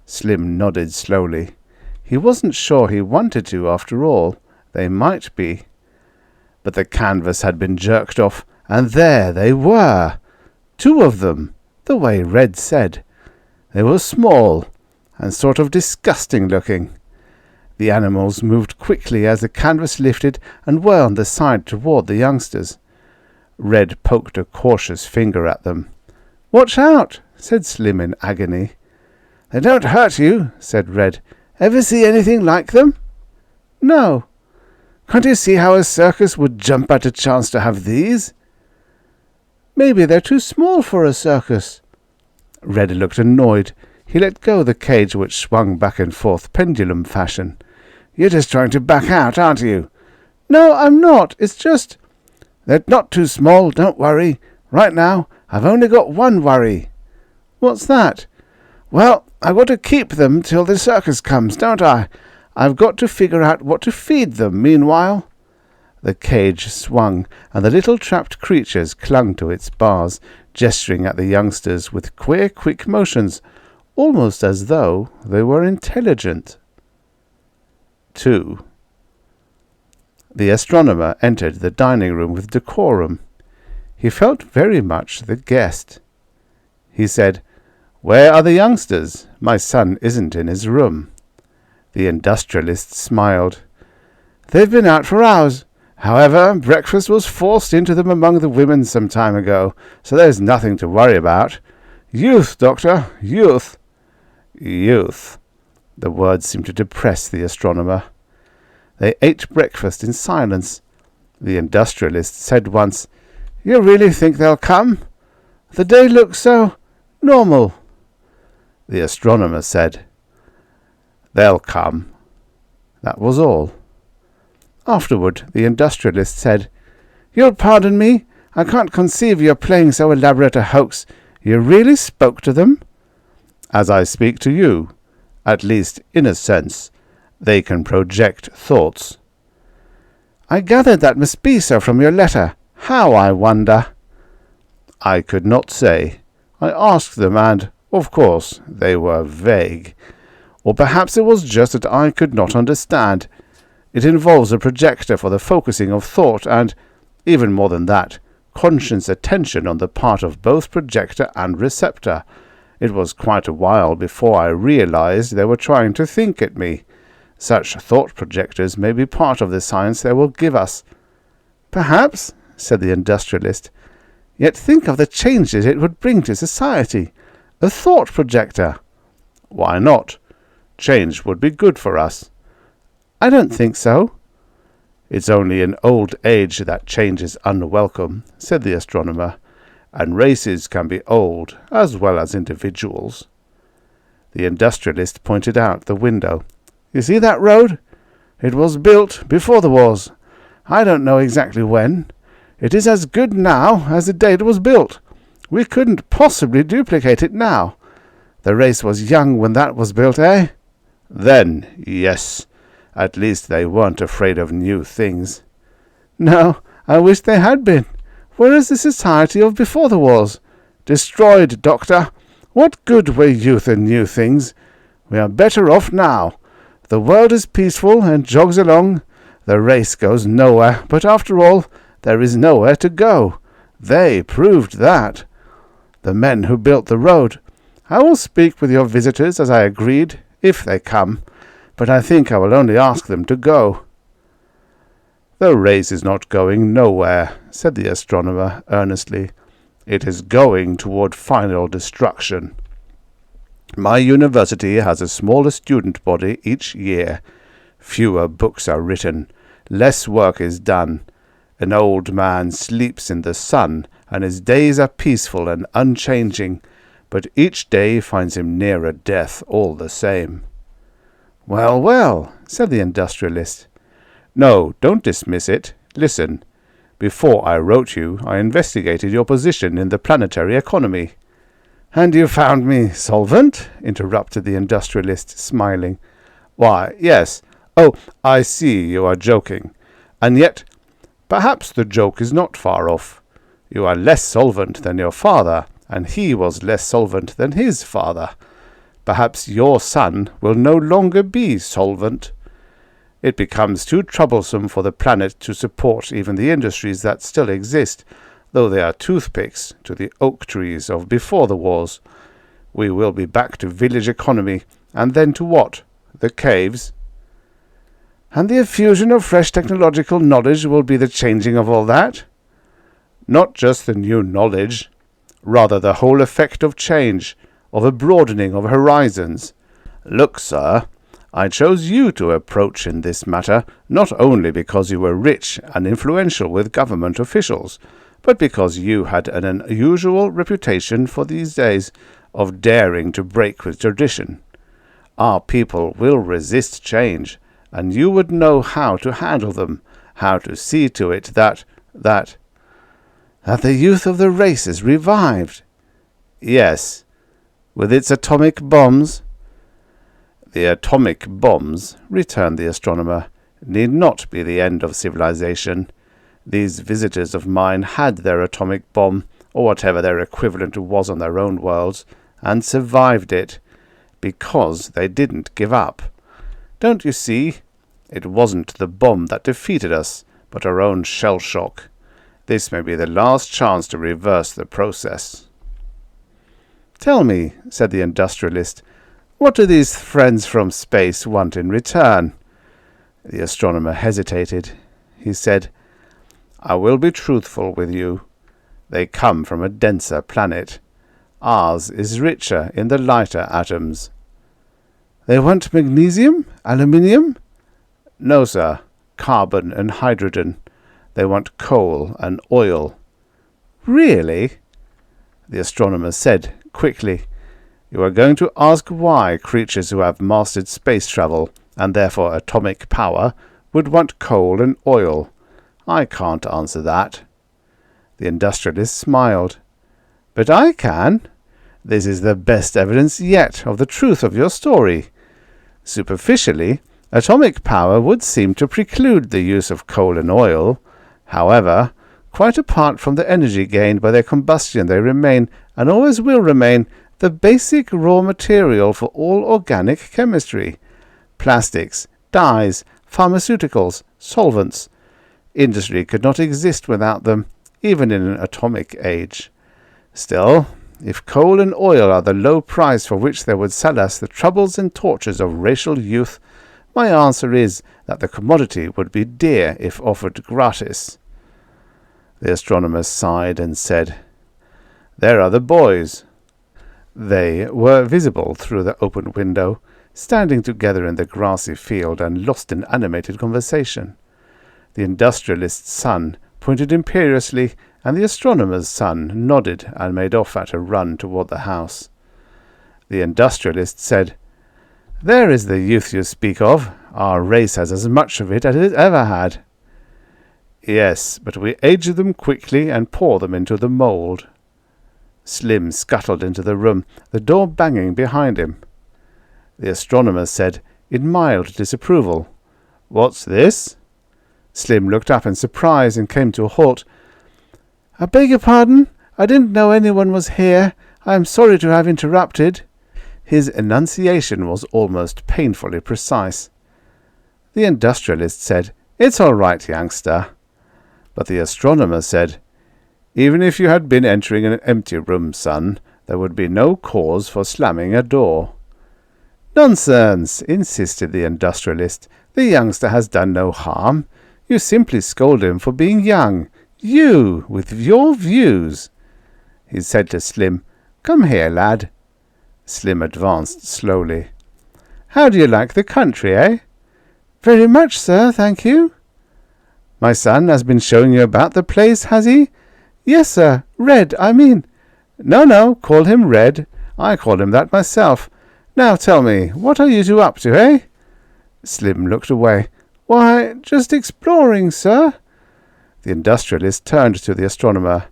Slim nodded slowly. He wasn't sure he wanted to, after all. They might be. But the canvas had been jerked off, and there they were. 2 of them, the way Red said. They were small, and sort of disgusting looking. The animals moved quickly as the canvas lifted and were on the side toward the youngsters. Red poked a cautious finger at them. "Watch out," said Slim in agony. "They don't hurt you," said Red. "Ever see anything like them?" "No." "Can't you see how a circus would jump at a chance to have these?" "Maybe they're too small for a circus." Red looked annoyed. He let go the cage, which swung back and forth pendulum fashion. "You're just trying to back out, aren't you?" "No, I'm not. It's just—" "They're not too small, don't worry. Right now, I've only got one worry." "What's that?" "Well, I've got to keep them till the circus comes, don't I? I've got to figure out what to feed them meanwhile." The cage swung, and the little trapped creatures clung to its bars, gesturing at the youngsters with queer, quick motions, almost as though they were intelligent. 2. The astronomer entered the dining room with decorum. He felt very much the guest. He said, "Where are the youngsters? My son isn't in his room." The industrialist smiled. "They've been out for hours. However, breakfast was forced into them among the women some time ago, so there's nothing to worry about. Youth, Doctor, youth." Youth. The word seemed to depress the astronomer. They ate breakfast in silence. The industrialist said once, "You really think they'll come? The day looks so normal." The astronomer said, "They'll come." That was all. Afterward, the industrialist said, "You'll pardon me. I can't conceive you're playing so elaborate a hoax. You really spoke to them?" "As I speak to you. At least, in a sense. They can project thoughts." "I gathered that must be so from your letter. How, I wonder?" "I could not say. I asked them, and, of course, they were vague. Or perhaps it was just that I could not understand. It involves a projector for the focusing of thought, and, even more than that, conscious attention on the part of both projector and receptor. It was quite a while before I realized they were trying to think at me. Such thought projectors may be part of the science they will give us." "Perhaps," said the industrialist. "Yet think of the changes it would bring to society. A thought projector." "Why not? Change would be good for us." "I don't think so." "It's only in old age that change is unwelcome," said the astronomer, "and races can be old as well as individuals." The industrialist pointed out the window. "You see that road? It was built before the wars. I don't know exactly when. It is as good now as the day it was built. We couldn't possibly duplicate it now. The race was young when that was built, eh?" "Then, yes. At least they weren't afraid of new things." "No, I wish they had been. Where is the society of before the wars? Destroyed, Doctor. What good were youth and new things? We are better off now. The world is peaceful and jogs along. The race goes nowhere, but after all, there is nowhere to go. They proved that. The men who built the road. I will speak with your visitors as I agreed, if they come, but I think I will only ask them to go." "The race is not going nowhere," said the astronomer earnestly. "It is going toward final destruction. My university has a smaller student body each year. Fewer books are written. Less work is done. An old man sleeps in the sun, and his days are peaceful and unchanging, but each day finds him nearer death all the same." "Well, well," said the industrialist. "No, don't dismiss it. Listen. Before I wrote you, I investigated your position in the planetary economy." "And you found me solvent?" interrupted the industrialist, smiling. "Why, yes. Oh, I see you are joking. And yet, perhaps the joke is not far off. You are less solvent than your father, and he was less solvent than his father. Perhaps your son will no longer be solvent. It becomes too troublesome for the planet to support even the industries that still exist, though they are toothpicks to the oak trees of before the wars. We will be back to village economy, and then to what? The caves. And the effusion of fresh technological knowledge will be the changing of all that? Not just the new knowledge, rather the whole effect of change, of a broadening of horizons. Look, sir, I chose you to approach in this matter, not only because you were rich and influential with government officials, but because you had an unusual reputation for these days of daring to break with tradition. Our people will resist change, and you would know how to handle them, how to see to it that the youth of the race is revived. Yes, with its atomic bombs. The atomic bombs, returned the astronomer, need not be the end of civilization. These visitors of mine had their atomic bomb, or whatever their equivalent was on their own worlds, and survived it, because they didn't give up. Don't you see? It wasn't the bomb that defeated us, but our own shell shock. This may be the last chance to reverse the process. Tell me, said the industrialist, what do these friends from space want in return? The astronomer hesitated. He said, I will be truthful with you. They come from a denser planet. Ours is richer in the lighter atoms. They want magnesium? Aluminium? No, sir. Carbon and hydrogen. They want coal and oil. Really? The astronomer said quickly, You are going to ask why creatures who have mastered space travel, and therefore atomic power, would want coal and oil. I can't answer that. The industrialist smiled. But I can. This is the best evidence yet of the truth of your story. Superficially, atomic power would seem to preclude the use of coal and oil. However, quite apart from the energy gained by their combustion, they remain, and always will remain, the basic raw material for all organic chemistry. Plastics, dyes, pharmaceuticals, solvents. Industry could not exist without them, even in an atomic age. Still, if coal and oil are the low price for which they would sell us the troubles and tortures of racial youth, my answer is that the commodity would be dear if offered gratis." The astronomer sighed and said, "There are the boys." They were visible through the open window, standing together in the grassy field and lost in animated conversation. The industrialist's son pointed imperiously, and the astronomer's son nodded and made off at a run toward the house. The industrialist said, "There is the youth you speak of. Our race has as much of it as it ever had." "Yes, but we age them quickly and pour them into the mould." Slim scuttled into the room, the door banging behind him. The astronomer said, in mild disapproval, "What's this?" Slim looked up in surprise and came to a halt. "I beg your pardon. I didn't know anyone was here. I am sorry to have interrupted." His enunciation was almost painfully precise. The industrialist said, "It's all right, youngster." But the astronomer said, "Even if you had been entering an empty room, son, there would be no cause for slamming a door." "Nonsense," insisted the industrialist. "The youngster has done no harm. You simply scold him for being young. You, with your views." He said to Slim, "Come here, lad." Slim advanced slowly. "How do you like the country, eh?" "Very much, sir, thank you." "My son has been showing you about the place, has he?" "Yes, sir. Red, I mean." No, call him Red. I call him that myself. Now tell me, what are you two up to, eh?" Slim looked away. "Why, just exploring, sir." The industrialist turned to the astronomer.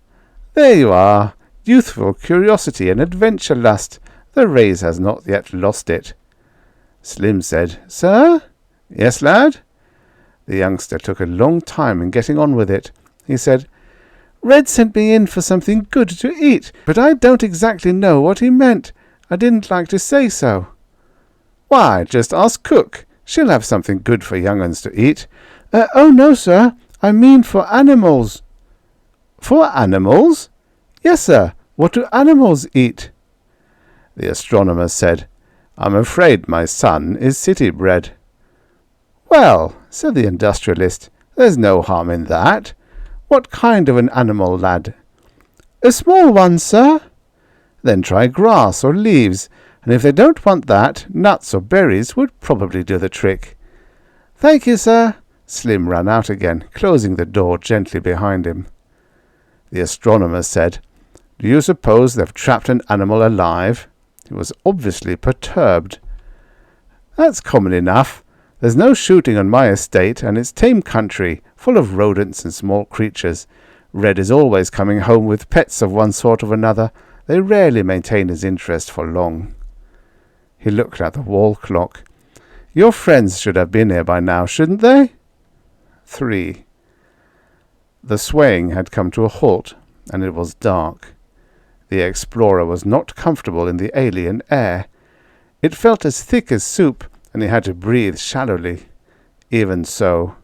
"There you are. Youthful curiosity and adventure lust. The race has not yet lost it." Slim said, "Sir?" "Yes, lad?" The youngster took a long time in getting on with it. He said, "Red sent me in for something good to eat, but I don't exactly know what he meant. I didn't like to say so." "Why, just ask Cook. She'll have something good for young uns to eat." Oh, no, sir. I mean for animals." "For animals?" "Yes, sir. What do animals eat?" The astronomer said, "I'm afraid my son is city-bred." "Well," said the industrialist, "there's no harm in that. What kind of an animal, lad?" "A small one, sir." "Then try grass or leaves, and if they don't want that, nuts or berries would probably do the trick." "Thank you, sir." Slim ran out again, closing the door gently behind him. The astronomer said, "Do you suppose they've trapped an animal alive?" He was obviously perturbed. "That's common enough. There's no shooting on my estate, and it's tame country, full of rodents and small creatures. Red is always coming home with pets of one sort or another. They rarely maintain his interest for long." He looked at the wall clock. "Your friends should have been here by now, shouldn't they?" 3. The swaying had come to a halt, and it was dark. The explorer was not comfortable in the alien air. It felt as thick as soup, and he had to breathe shallowly. Even so,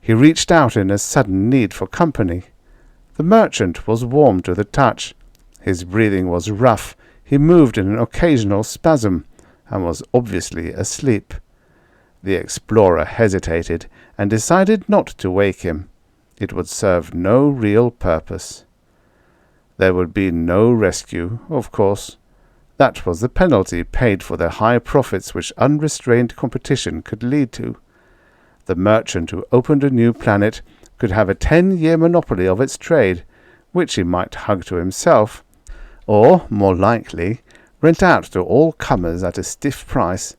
he reached out in a sudden need for company. The merchant was warm to the touch. His breathing was rough. He moved in an occasional spasm, and was obviously asleep. The explorer hesitated, and decided not to wake him. It would serve no real purpose. There would be no rescue, of course. That was the penalty paid for the high profits which unrestrained competition could lead to. The merchant who opened a new planet could have a 10-year monopoly of its trade, which he might hug to himself, or, more likely, rent out to all comers at a stiff price.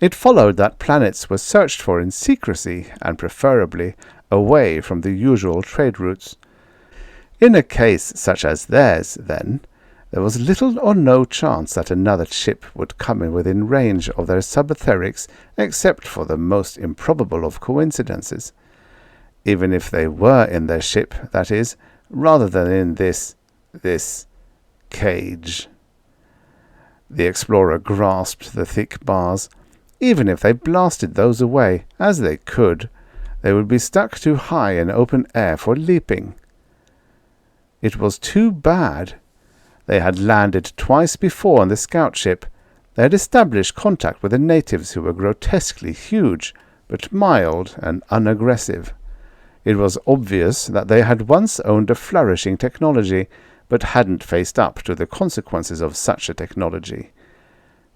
It followed that planets were searched for in secrecy, and preferably away from the usual trade routes. In a case such as theirs, then, there was little or no chance that another ship would come in within range of their subetherics, except for the most improbable of coincidences. Even if they were in their ship, that is, rather than in this cage. The explorer grasped the thick bars. Even if they blasted those away, as they could, they would be stuck too high in open air for leaping. It was too bad. They had landed twice before on the scout ship. They had established contact with the natives, who were grotesquely huge, but mild and unaggressive. It was obvious that they had once owned a flourishing technology, but hadn't faced up to the consequences of such a technology.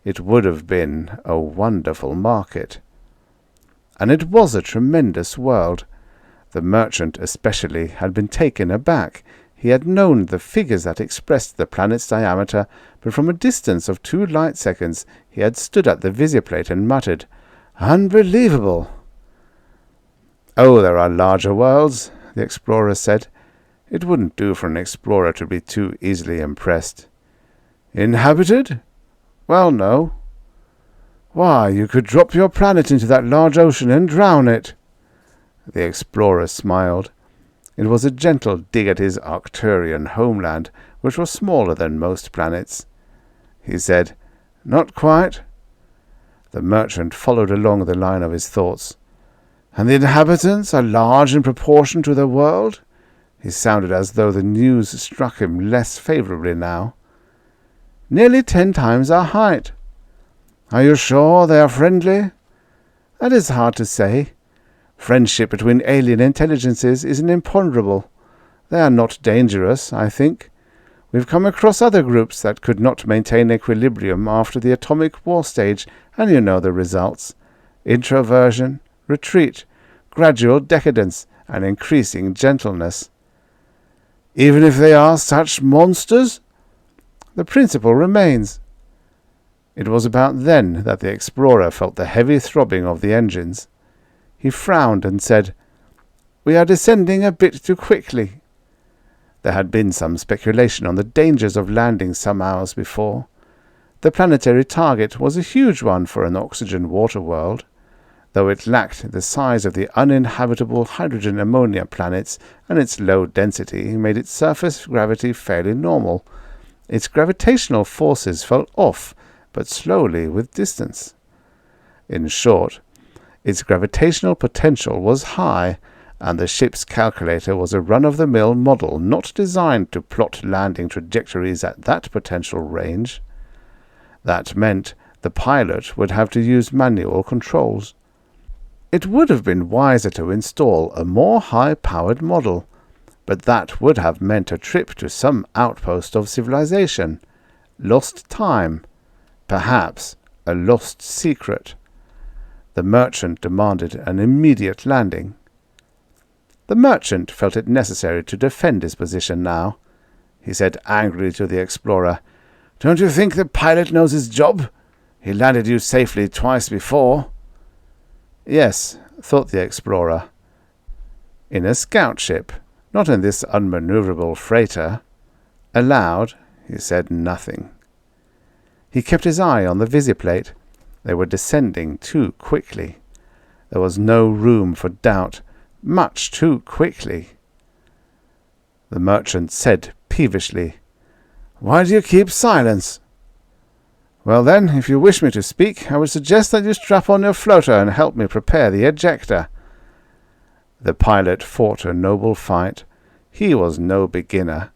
It would have been a wonderful market. And it was a tremendous world. The merchant especially had been taken aback. He had known the figures that expressed the planet's diameter, but from a distance of 2 light seconds he had stood at the visiplate and muttered, "Unbelievable!" "Oh, there are larger worlds," the explorer said. It wouldn't do for an explorer to be too easily impressed. "Inhabited? Well, no." "Why, you could drop your planet into that large ocean and drown it." The explorer smiled. It was a gentle dig at his Arcturian homeland, which was smaller than most planets. He said, "Not quite." The merchant followed along the line of his thoughts. "And the inhabitants are large in proportion to the world?" He sounded as though the news struck him less favourably now. "Nearly 10 times our height." "Are you sure they are friendly?" "That is hard to say. Friendship between alien intelligences is an imponderable. They are not dangerous, I think. We've come across other groups that could not maintain equilibrium after the atomic war stage, and you know the results. Introversion, retreat, gradual decadence, and increasing gentleness." "Even if they are such monsters?" "The principle remains." It was about then that the explorer felt the heavy throbbing of the engines. He frowned and said, "We are descending a bit too quickly." There had been some speculation on the dangers of landing some hours before. The planetary target was a huge one for an oxygen water world. Though it lacked the size of the uninhabitable hydrogen-ammonia planets, and its low density made its surface gravity fairly normal, its gravitational forces fell off, but slowly with distance. In short, its gravitational potential was high, and the ship's calculator was a run-of-the-mill model not designed to plot landing trajectories at that potential range. That meant the pilot would have to use manual controls. It would have been wiser to install a more high-powered model, but that would have meant a trip to some outpost of civilization, lost time, perhaps a lost secret. The merchant demanded an immediate landing. The merchant felt it necessary to defend his position now. He said angrily to the explorer, "Don't you think the pilot knows his job? He landed you safely twice before." Yes, thought the explorer. In a scout ship, not in this unmaneuverable freighter. Aloud, he said nothing. He kept his eye on the visiplate. They were descending too quickly. There was no room for doubt. Much too quickly. The merchant said peevishly, "Why do you keep silence?" "Well then, if you wish me to speak, I would suggest that you strap on your floater and help me prepare the ejector." The pilot fought a noble fight. He was no beginner.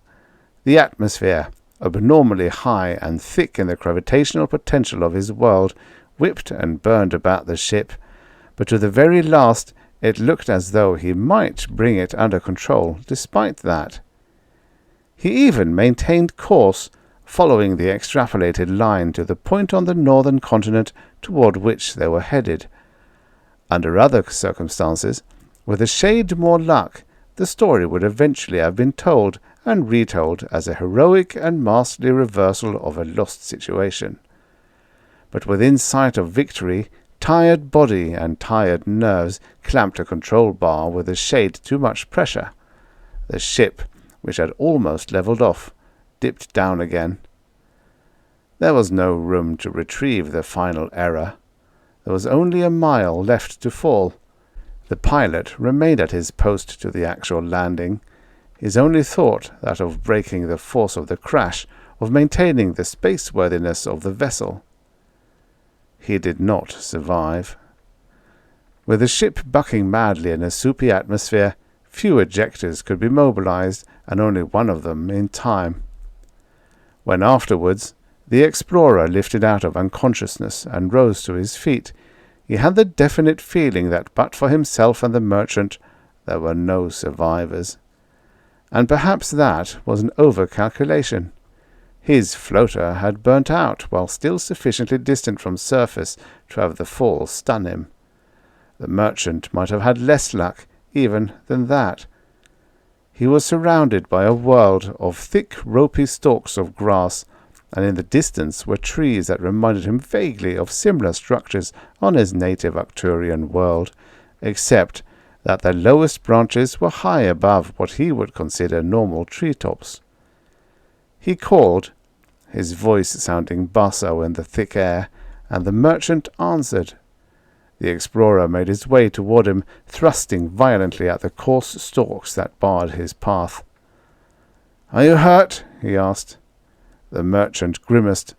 The atmosphere, abnormally high and thick in the gravitational potential of his world, whipped and burned about the ship, but to the very last it looked as though he might bring it under control despite that. He even maintained course, following the extrapolated line to the point on the northern continent toward which they were headed. Under other circumstances, with a shade more luck, the story would eventually have been told and retold as a heroic and masterly reversal of a lost situation. But within sight of victory, tired body and tired nerves clamped a control bar with a shade too much pressure. The ship, which had almost levelled off, dipped down again. There was no room to retrieve the final error. There was only a mile left to fall. The pilot remained at his post to the actual landing, his only thought that of breaking the force of the crash, of maintaining the spaceworthiness of the vessel. He did not survive. With the ship bucking madly in a soupy atmosphere, Few ejectors could be mobilized, and only one of them in time. When afterwards the explorer lifted out of unconsciousness and rose to his feet, he had the definite feeling that but for himself and the merchant there were no survivors. And perhaps that was an overcalculation. His floater had burnt out while still sufficiently distant from surface to have the fall stun him. The merchant might have had less luck even than that. He was surrounded by a world of thick ropey stalks of grass, and in the distance were trees that reminded him vaguely of similar structures on his native Arcturian world, except that their lowest branches were high above what he would consider normal treetops. He called, his voice sounding basso in the thick air, and the merchant answered. The explorer made his way toward him, thrusting violently at the coarse stalks that barred his path. "Are you hurt?" he asked. The merchant grimaced.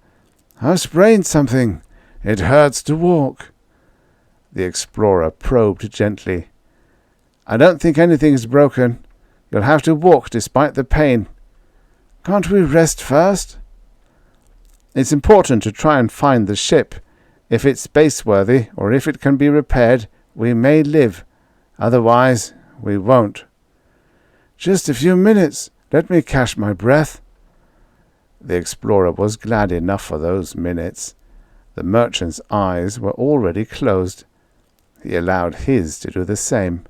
"I've sprained something. It hurts to walk." The explorer probed gently. "I don't think anything's broken. You'll have to walk despite the pain. Can't we rest first?" "It's important to try and find the ship. If it's space-worthy, or if it can be repaired, we may live. Otherwise, we won't." "Just a few minutes. Let me catch my breath." The explorer was glad enough for those minutes. The merchant's eyes were already closed. He allowed his to do the same.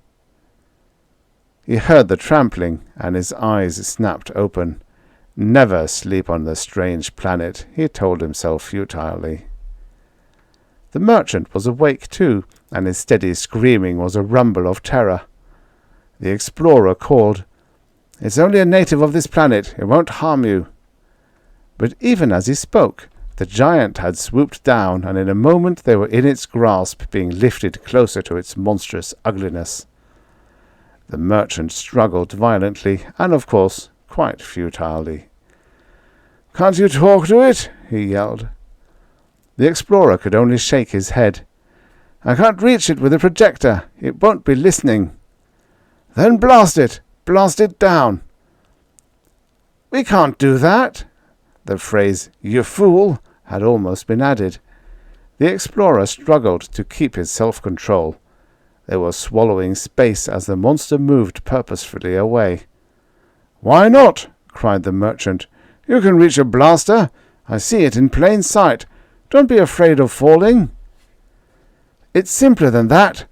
He heard the trampling, and his eyes snapped open. Never sleep on the strange planet, he told himself futilely. The merchant was awake too, and his steady screaming was a rumble of terror. The explorer called, "It's only a native of this planet. It won't harm you." But even as he spoke, the giant had swooped down, and in a moment they were in its grasp, being lifted closer to its monstrous ugliness. The merchant struggled violently, and of course quite futilely. "Can't you talk to it?" he yelled. The explorer could only shake his head. "I can't reach it with a projector. It won't be listening." "Then blast it! Blast it down!" "We can't do that." The phrase, "you fool," had almost been added. The explorer struggled to keep his self-control. They were swallowing space as the monster moved purposefully away. "Why not?" cried the merchant. "You can reach a blaster. I see it in plain sight. Don't be afraid of falling." "It's simpler than that.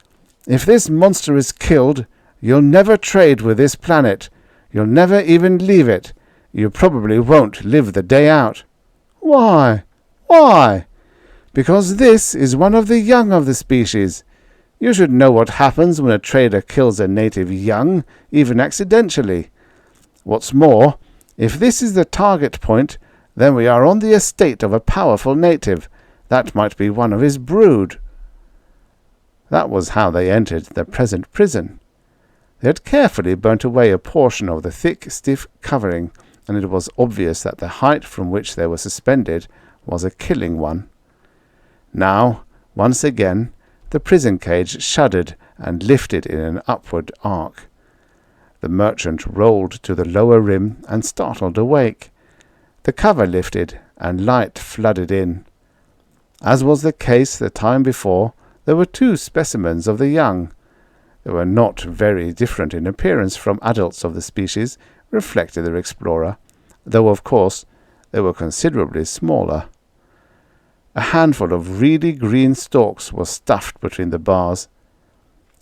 If this monster is killed, you'll never trade with this planet. You'll never even leave it. You probably won't live the day out." "Why? Why?" "Because this is one of the young of the species. You should know what happens when a trader kills a native young, even accidentally. What's more, if this is the target point, then we are on the estate of a powerful native. That might be one of his brood." That was how they entered their present prison. They had carefully burnt away a portion of the thick, stiff covering, and it was obvious that the height from which they were suspended was a killing one. Now, once again, the prison cage shuddered and lifted in an upward arc. The merchant rolled to the lower rim and startled awake. The cover lifted, and light flooded in. As was the case the time before, there were two specimens of the young. They were not very different in appearance from adults of the species, reflected the explorer, though of course they were considerably smaller. A handful of reedy green stalks was stuffed between the bars.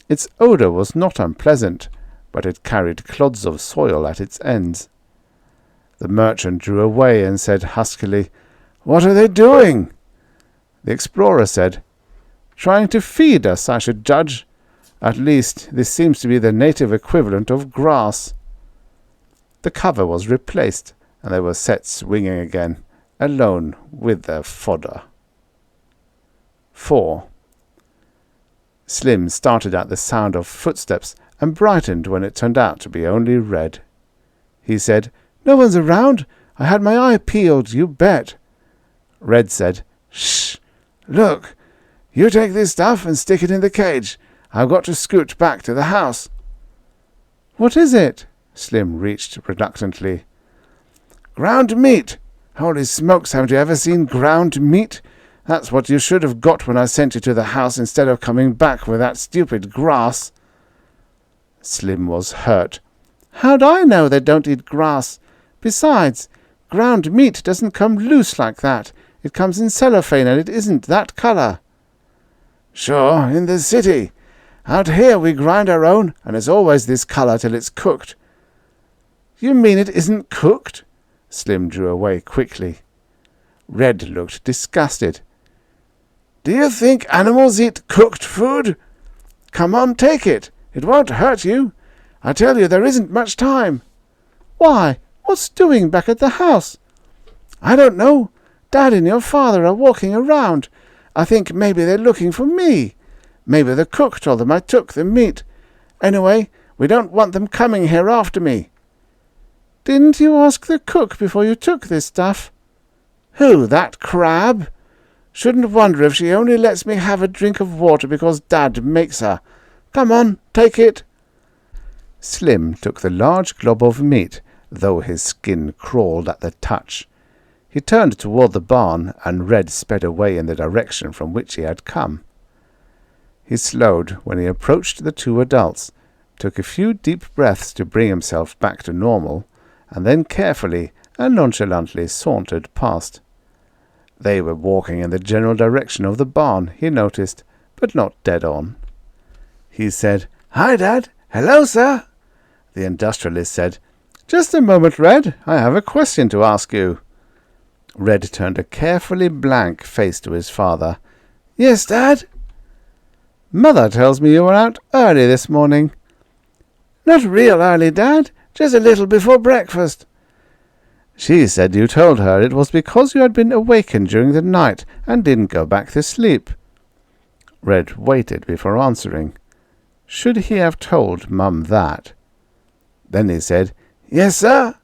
Its odour was not unpleasant, but it carried clods of soil at its ends. The merchant drew away and said huskily, "What are they doing?" The explorer said, "Trying to feed us, I should judge. At least, this seems to be the native equivalent of grass." The cover was replaced, and they were set swinging again, alone with their fodder. 4. Slim started at the sound of footsteps and brightened when it turned out to be only Red. He said, "No one's around. I had my eye peeled, you bet." Red said, "Shh! Look! You take this stuff and stick it in the cage. I've got to scoot back to the house." What is it? Slim reached reluctantly. Ground meat! Holy smokes, haven't you ever seen ground meat? That's what you should have got when I sent you to the house instead of coming back with that stupid grass. Slim was hurt. How'd I know they don't eat grass? Besides, ground meat doesn't come loose like that. It comes in cellophane and it isn't that colour. Sure, in the city. Out here we grind our own and it's always this colour till it's cooked. You mean it isn't cooked? Slim drew away quickly. Red looked disgusted. Do you think animals eat cooked food? Come on, take it. It won't hurt you. I tell you, there isn't much time. Why, what's doing back at the house? I don't know. Dad and your father are walking around. I think maybe they're looking for me. Maybe the cook told them I took the meat. Anyway, we don't want them coming here after me. Didn't you ask the cook before you took this stuff? Who, that crab? Shouldn't wonder if she only lets me have a drink of water because Dad makes her. Come on, take it. Slim took the large glob of meat, though his skin crawled at the touch. He turned toward the barn, and Red sped away in the direction from which he had come. He slowed when he approached the two adults, took a few deep breaths to bring himself back to normal, and then carefully and nonchalantly sauntered past. They were walking in the general direction of the barn, he noticed, but not dead on. He said, Hi, Dad. Hello, sir. The industrialist said, Just a moment, Red. I have a question to ask you. Red turned a carefully blank face to his father. Yes, Dad? Mother tells me you were out early this morning. Not real early, Dad. Just a little before breakfast. She said you told her it was because you had been awakened during the night and didn't go back to sleep. Red waited before answering. Should he have told Mum that? Then he said, Yes, sir.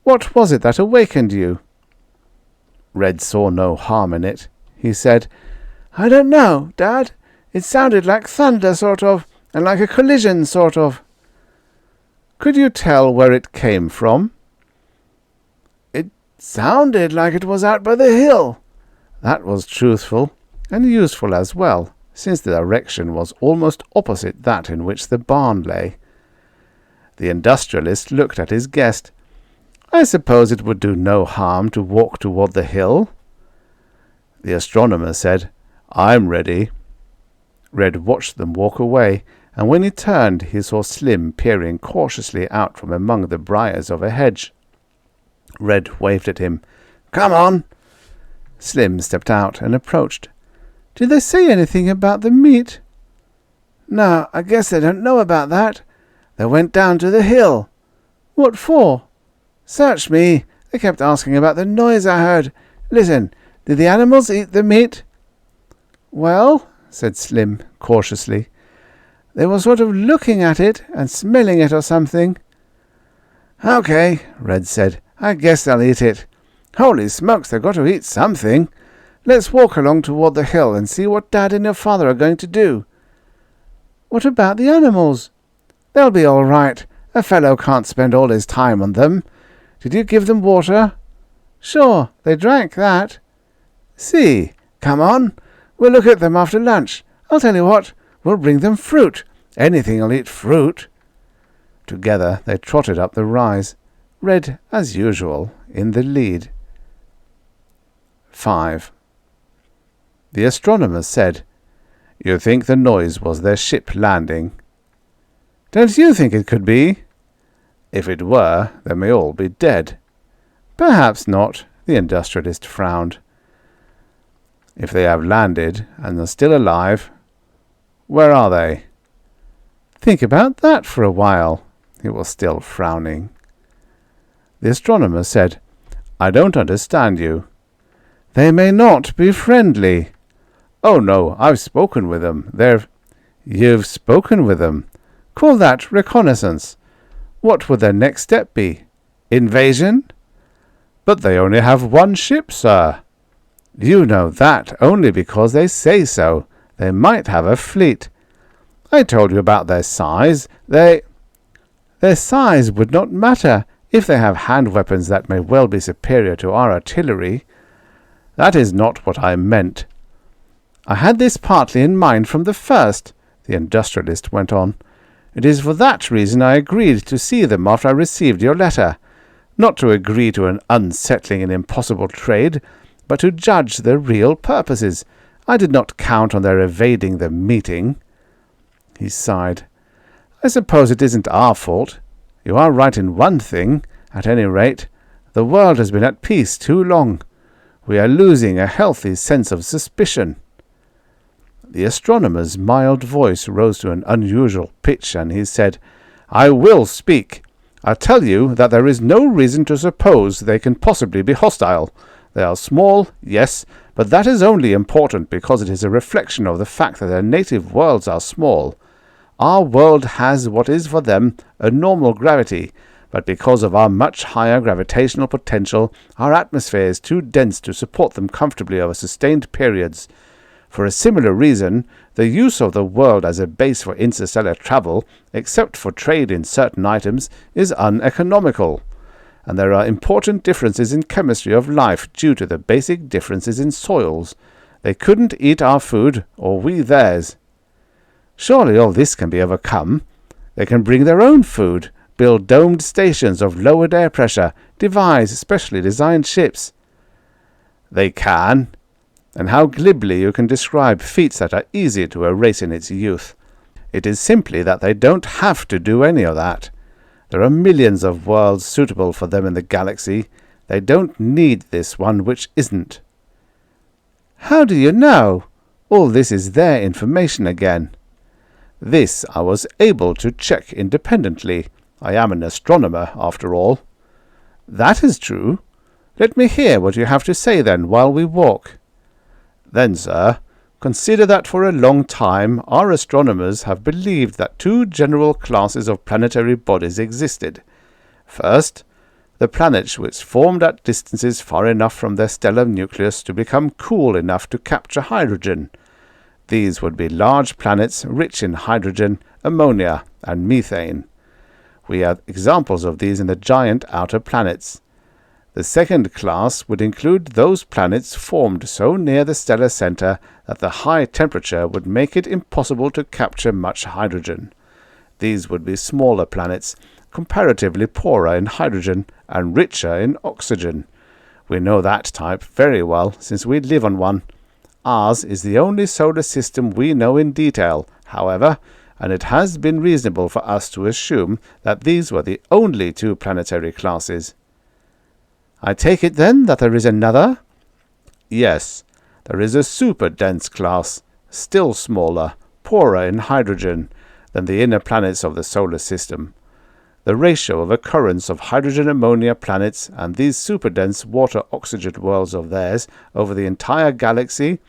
What was it that awakened you? Red saw no harm in it. He said, I don't know, Dad. It sounded like thunder, sort of, and like a collision, sort of. Could you tell where it came from? It sounded like it was out by the hill. That was truthful, and useful as well, since the direction was almost opposite that in which the barn lay. The industrialist looked at his guest. I suppose it would do no harm to walk toward the hill? The astronomer said, I'm ready. Red watched them walk away, and when he turned he saw Slim peering cautiously out from among the briars of a hedge. Red waved at him. Come on! Slim stepped out and approached. Did they say anything about the meat? No, I guess they don't know about that. They went down to the hill. What for? Search me. They kept asking about the noise I heard. Listen, did the animals eat the meat? Well, said Slim cautiously, they were sort of looking at it and smelling it or something. Okay, Red said. I guess they'll eat it. Holy smokes, they've got to eat something. Let's walk along toward the hill and see what Dad and your father are going to do. What about the animals? They'll be all right. A fellow can't spend all his time on them. Did you give them water? Sure, they drank that. See, come on. We'll look at them after lunch. I'll tell you what, we'll bring them fruit. Anything'll eat fruit. Together they trotted up the rise, Red, as usual, in the lead. 5. The astronomer said, You think the noise was their ship landing? Don't you think it could be? If it were, they may all be dead. Perhaps not, the industrialist frowned. If they have landed and are still alive, where are they? Think about that for a while. He was still frowning. The astronomer said, I don't understand you. They may not be friendly. Oh no, I've spoken with them. You've spoken with them. Call that reconnaissance. What would their next step be? Invasion? But they only have one ship, sir. You know that only because they say so. They might have a fleet. I told you about their size. Their size would not matter if they have hand weapons that may well be superior to our artillery. That is not what I meant. I had this partly in mind from the first, the industrialist went on. It is for that reason I agreed to see them after I received your letter. Not to agree to an unsettling and impossible trade, but to judge their real purposes. I did not count on their evading the meeting. He sighed. I suppose it isn't our fault. You are right in one thing, at any rate. The world has been at peace too long. We are losing a healthy sense of suspicion. The astronomer's mild voice rose to an unusual pitch, and he said, I will speak. I tell you that there is no reason to suppose they can possibly be hostile. They are small, yes, but that is only important because it is a reflection of the fact that their native worlds are small. Our world has what is for them a normal gravity, but because of our much higher gravitational potential, our atmosphere is too dense to support them comfortably over sustained periods. For a similar reason, the use of the world as a base for interstellar travel, except for trade in certain items, is uneconomical. And there are important differences in chemistry of life due to the basic differences in soils. They couldn't eat our food, or we theirs. Surely all this can be overcome. They can bring their own food, build domed stations of lowered air pressure, devise specially designed ships. They can. And how glibly you can describe feats that are easy to erase in its youth. It is simply that they don't have to do any of that. There are millions of worlds suitable for them in the galaxy. They don't need this one which isn't. How do you know? All this is their information again. This I was able to check independently. I am an astronomer, after all. That is true. Let me hear what you have to say then while we walk. Then, sir, consider that for a long time our astronomers have believed that two general classes of planetary bodies existed. First, the planets which formed at distances far enough from their stellar nucleus to become cool enough to capture hydrogen. These would be large planets rich in hydrogen, ammonia, and methane. We have examples of these in the giant outer planets. The second class would include those planets formed so near the stellar center that the high temperature would make it impossible to capture much hydrogen. These would be smaller planets, comparatively poorer in hydrogen and richer in oxygen. We know that type very well, since we live on one. Ours is the only solar system we know in detail, however, and it has been reasonable for us to assume that these were the only two planetary classes. I take it, then, that there is another? Yes, there is a super-dense class, still smaller, poorer in hydrogen than the inner planets of the solar system. The ratio of occurrence of hydrogen-ammonia planets and these super-dense water-oxygen worlds of theirs over the entire galaxy,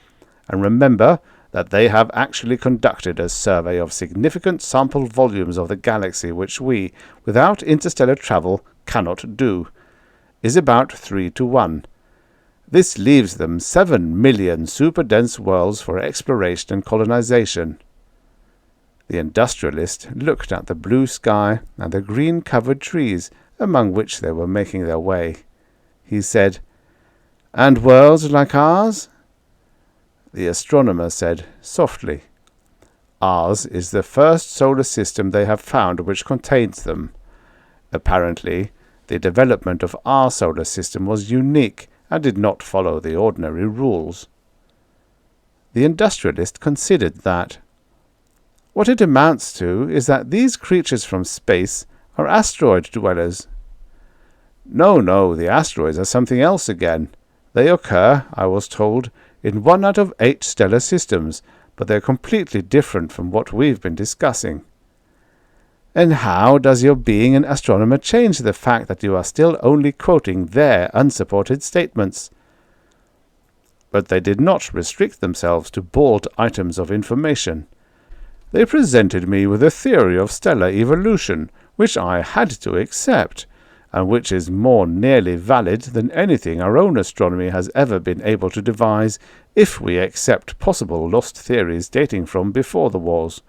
and remember that they have actually conducted a survey of significant sample volumes of the galaxy which we, without interstellar travel, cannot do, is about 3-1. This leaves them 7 million super-dense worlds for exploration and colonization. The industrialist looked at the blue sky and the green-covered trees among which they were making their way. He said, And worlds like ours? The astronomer said softly, Ours is the first solar system they have found which contains them. Apparently, the development of our solar system was unique and did not follow the ordinary rules. The industrialist considered that. What it amounts to is that these creatures from space are asteroid dwellers. No, the asteroids are something else again. They occur, I was told, in 1 out of 8 stellar systems, but they're completely different from what we've been discussing. And how does your being an astronomer change the fact that you are still only quoting their unsupported statements? But they did not restrict themselves to bald items of information. They presented me with a theory of stellar evolution, which I had to accept, and which is more nearly valid than anything our own astronomy has ever been able to devise, if we accept possible lost theories dating from before the wars.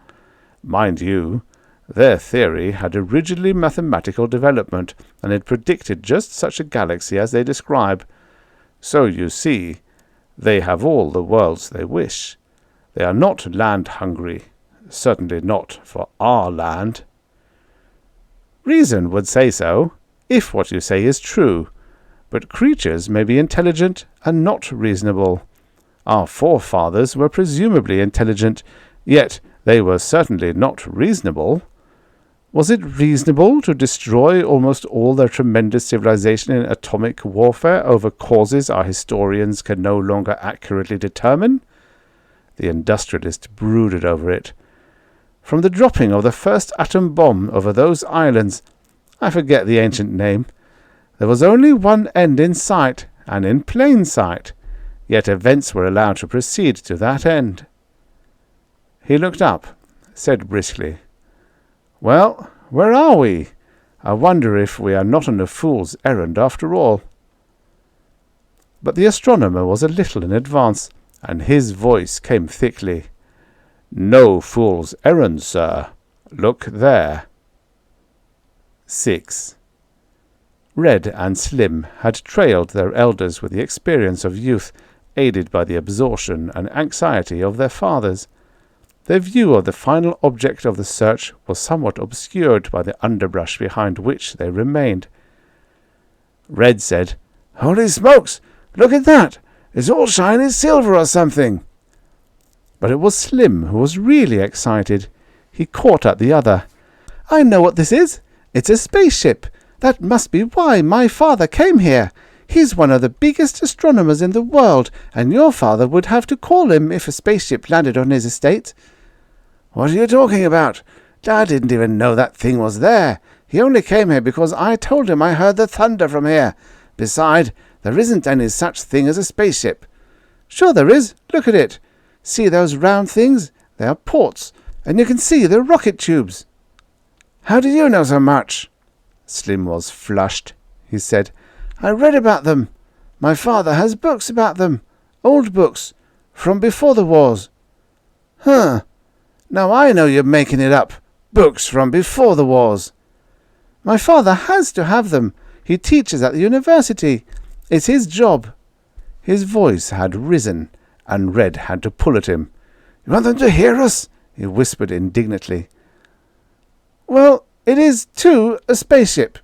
Mind you, Their theory had a rigidly mathematical development, and it predicted just such a galaxy as they describe. So you see, they have all the worlds they wish. They are not land-hungry, certainly not for our land. Reason would say so, if what you say is true, but creatures may be intelligent and not reasonable. Our forefathers were presumably intelligent, yet they were certainly not reasonable. Was it reasonable to destroy almost all their tremendous civilization in atomic warfare over causes our historians can no longer accurately determine? The industrialist brooded over it. From the dropping of the first atom bomb over those islands, I forget the ancient name, there was only one end in sight, and in plain sight, yet events were allowed to proceed to that end. He looked up, said briskly, "Well, where are we? I wonder if we are not on a fool's errand after all." But the astronomer was a little in advance, and his voice came thickly. "No fool's errand, sir. Look there." 6. Red and Slim had trailed their elders with the experience of youth, aided by the absorption and anxiety of their fathers. Their view of the final object of the search was somewhat obscured by the underbrush behind which they remained. Red said, "Holy smokes! Look at that! It's all shiny silver or something." But it was Slim who was really excited. He caught at the other. "I know what this is. It's a spaceship. That must be why my father came here. He's one of the biggest astronomers in the world, and your father would have to call him if a spaceship landed on his estate." "What are you talking about? Dad didn't even know that thing was there. He only came here because I told him I heard the thunder from here. Besides, there isn't any such thing as a spaceship." "Sure there is. Look at it. See those round things? They are ports, and you can see the rocket tubes." "How do you know so much?" Slim was flushed. He said, "I read about them. My father has books about them. Old books. From before the wars." "Huh. Now I know you're making it up. Books from before the wars." "My father has to have them. He teaches at the university. It's his job." His voice had risen, and Red had to pull at him. "You want them to hear us?" he whispered indignantly. "Well, it is, too, a spaceship."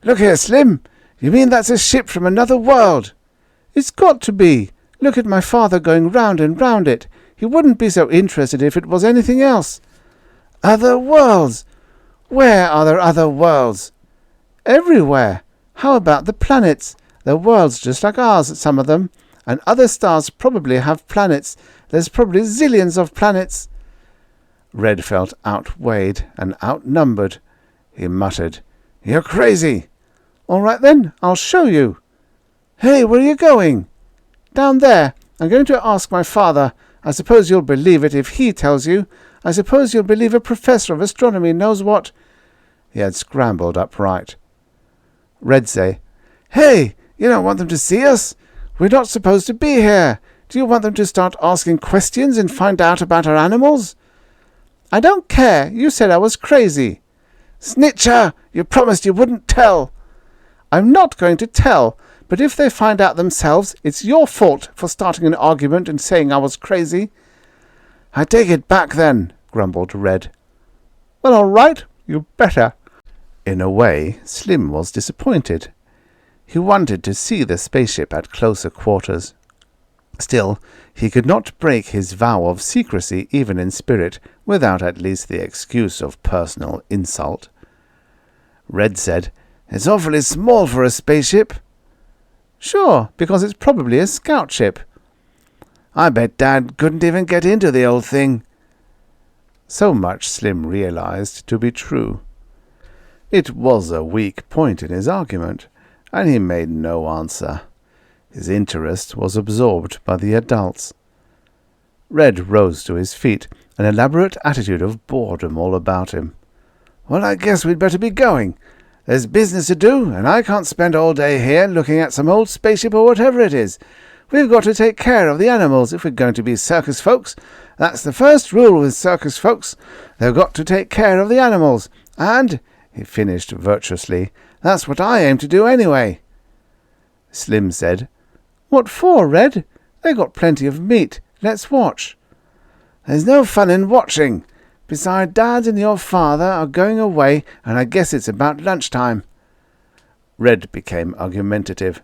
"Look here, Slim. You mean that's a ship from another world?" "It's got to be. Look at my father going round and round it. He wouldn't be so interested if it was anything else." "Other worlds? Where are there other worlds?" "Everywhere. How about the planets? They're worlds just like ours, some of them. And other stars probably have planets. There's probably zillions of planets." Red felt outweighed and outnumbered. He muttered, "You're crazy." "All right then, I'll show you." "Hey, where are you going?" "Down there. I'm going to ask my father. I suppose you'll believe it if he tells you. I suppose you'll believe a professor of astronomy knows what—" He had scrambled upright. Red said, "Hey, you don't want them to see us? We're not supposed to be here. Do you want them to start asking questions and find out about our animals?" "I don't care. You said I was crazy." "Snitcher! You promised you wouldn't tell." "I'm not going to tell, but if they find out themselves, it's your fault for starting an argument and saying I was crazy." "I take it back then," grumbled Red. "Well, all right. You better." In a way, Slim was disappointed. He wanted to see the spaceship at closer quarters. Still, he could not break his vow of secrecy even in spirit without at least the excuse of personal insult. Red said, "It's awfully small for a spaceship." "Sure, because it's probably a scout ship." "I bet Dad couldn't even get into the old thing." So much Slim realized to be true. It was a weak point in his argument, and he made no answer. His interest was absorbed by the adults. Red rose to his feet, an elaborate attitude of boredom all about him. "Well, I guess we'd better be going. There's business to do, and I can't spend all day here looking at some old spaceship or whatever it is. We've got to take care of the animals if we're going to be circus folks, That's the first rule with circus folks. They've got to take care of the animals. And, he finished virtuously, that's what I aim to do anyway. Slim said, What for, Red? They got plenty of meat. Let's watch. There's no fun in watching. Besides, Dad and your father are going away, and I guess it's about lunchtime. Red became argumentative.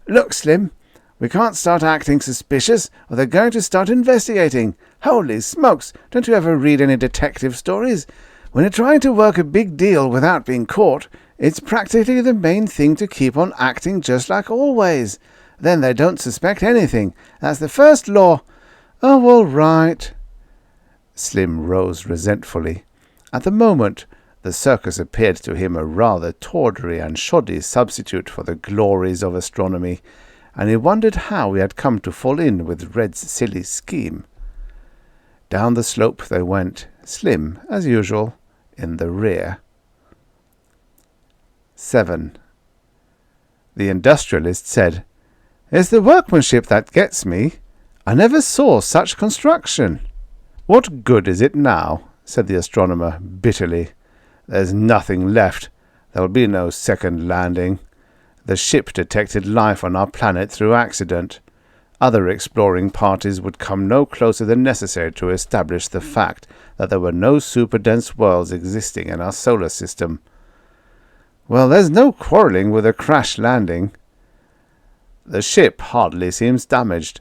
Look, Slim, we can't start acting suspicious, or they're going to start investigating. Holy smokes, don't you ever read any detective stories? When you're trying to work a big deal without being caught, it's practically the main thing to keep on acting just like always. Then they don't suspect anything. That's the first law. Oh, all right. Slim rose resentfully. At the moment, the circus appeared to him a rather tawdry and shoddy substitute for the glories of astronomy, and he wondered how he had come to fall in with Red's silly scheme. Down the slope they went, Slim, as usual, in the rear. 7. The industrialist said, It's the workmanship that gets me. I never saw such construction. What good is it now? Said the astronomer bitterly. There's nothing left. There'll be no second landing. The ship detected life on our planet through accident. Other exploring parties would come no closer than necessary to establish the fact that there were no super-dense worlds existing in our solar system. Well, there's no quarrelling with a crash landing. The ship hardly seems damaged.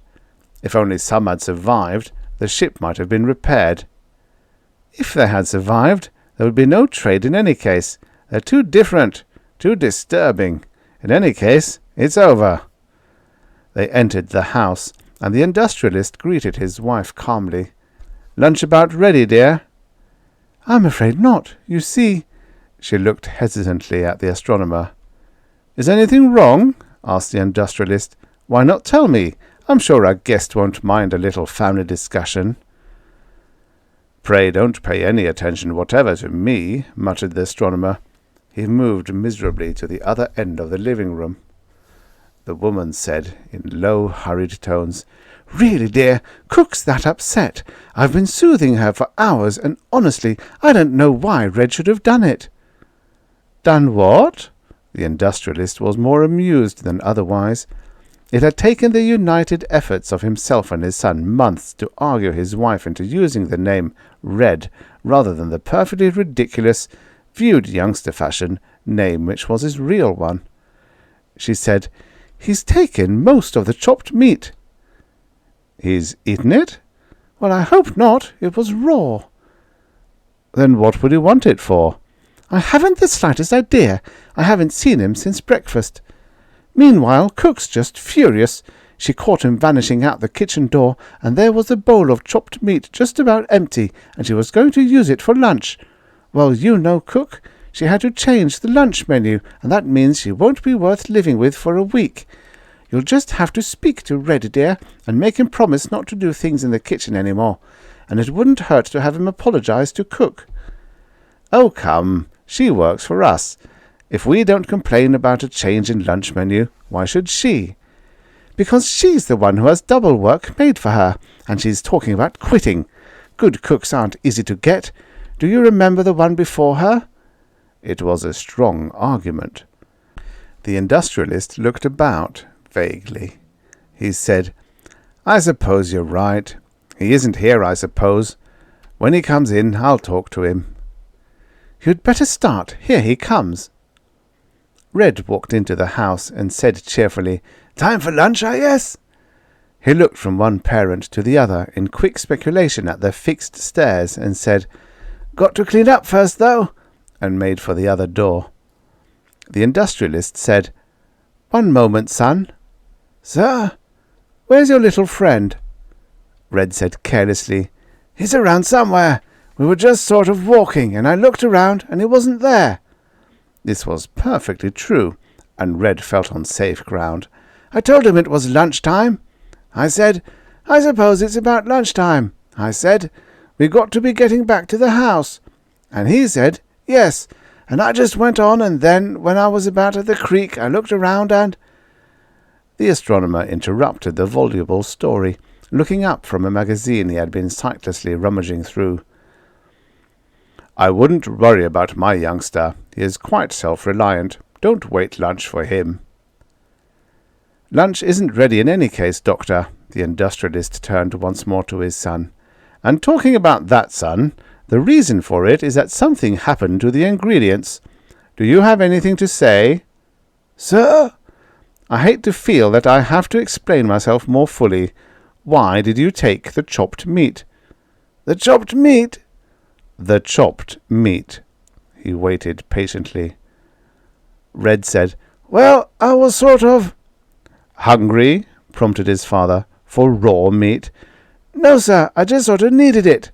If only some had survived, the ship might have been repaired. If they had survived, there would be no trade in any case. They're too different, too disturbing. In any case, it's over. They entered the house, and the industrialist greeted his wife calmly. Lunch about ready, dear? I'm afraid not. You see... She looked hesitantly at the astronomer. Is anything wrong? Asked the industrialist. Why not tell me? I'm sure our guest won't mind a little family discussion. Pray don't pay any attention whatever to me, muttered the astronomer. He moved miserably to the other end of the living room. The woman said, in low, hurried tones, Really, dear, Cook's that upset. I've been soothing her for hours, and honestly, I don't know why Red should have done it. Done what? The industrialist was more amused than otherwise. It had taken the united efforts of himself and his son months to argue his wife into using the name Red rather than the perfectly ridiculous, viewed youngster fashion, name which was his real one. She said, He's taken most of the chopped meat. He's eaten it? Well, I hope not. It was raw. Then what would he want it for? I haven't the slightest idea. I haven't seen him since breakfast. Meanwhile, Cook's just furious. She caught him vanishing out the kitchen door, and there was the bowl of chopped meat just about empty, and she was going to use it for lunch. Well, you know Cook. She had to change the lunch menu, and that means she won't be worth living with for a week. You'll just have to speak to Red, dear, and make him promise not to do things in the kitchen any more, and it wouldn't hurt to have him apologize to Cook. Oh, come, she works for us. If we don't complain about a change in lunch menu, why should she? Because she's the one who has double work made for her, and she's talking about quitting. Good cooks aren't easy to get. Do you remember the one before her? It was a strong argument. The industrialist looked about vaguely. He said, I suppose you're right. He isn't here, I suppose. When he comes in, I'll talk to him. You'd better start. Here he comes. Red walked into the house and said cheerfully, Time for lunch, I guess? He looked from one parent to the other in quick speculation at their fixed stares and said, Got to clean up first, though, and made for the other door. The industrialist said, One moment, son. Sir, where's your little friend? Red said carelessly, He's around somewhere. We were just sort of walking, and I looked around, and he wasn't there. This was perfectly true, and Red felt on safe ground. I told him it was lunchtime. I said, I suppose it's about lunchtime. I said, we got to be getting back to the house. And he said, yes, and I just went on, and then, when I was about at the creek, I looked around and... The astronomer interrupted the voluble story. looking up from a magazine he had been sightlessly rummaging through. "I wouldn't worry about my youngster. He is quite self-reliant. Don't wait lunch for him." "Lunch isn't ready in any case, Doctor." The industrialist turned once more to his son. "And talking about that, son, the reason for it is that something happened to the ingredients. Do you have anything to say?" "Sir?" "I hate to feel that I have to explain myself more fully. Why did you take the chopped meat?" "The chopped meat?" "The chopped meat." He waited patiently. Red said, "Well, I was sort of—" "Hungry?" prompted his father. "For raw meat?" "No, sir, I just sort of needed it."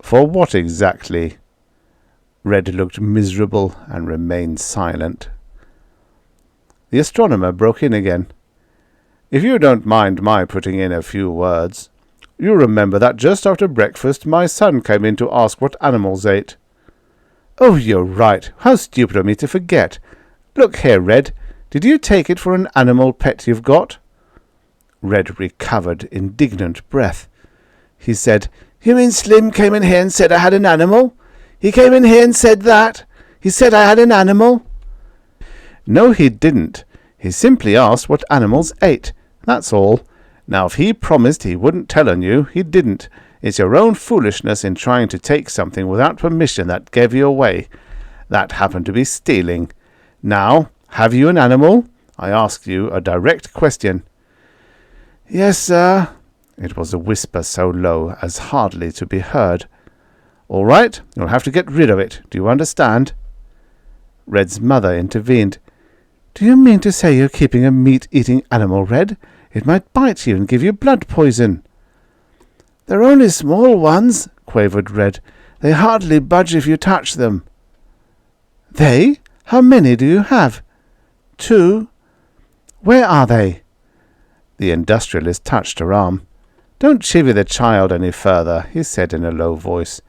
"For what exactly?" Red looked miserable and remained silent. The astronomer broke in again. "If you don't mind my putting in a few words. You remember that just after breakfast my son came in to ask what animals ate." "Oh, you're right. How stupid of me to forget. Look here, Red. Did you take it for an animal pet you've got?" Red recovered indignant breath. He said, "You mean Slim came in here and said I had an animal? He came in here and said that? He said I had an animal?" "No, he didn't. He simply asked what animals ate. That's all. Now, if he promised he wouldn't tell on you, he didn't. It's your own foolishness in trying to take something without permission that gave you away. That happened to be stealing. Now, have you an animal? I ask you a direct question." "Yes, sir." It was a whisper so low as hardly to be heard. "All right, you'll have to get rid of it. Do you understand?" Red's mother intervened. "Do you mean to say you're keeping a meat-eating animal, Red? It might bite you and give you blood poison." "They're only small ones," quavered Red. "They hardly budge if you touch them." "They? How many do you have?" "2." "Where are they?" The industrialist touched her arm. "Don't chivvy the child any further," he said in a low voice.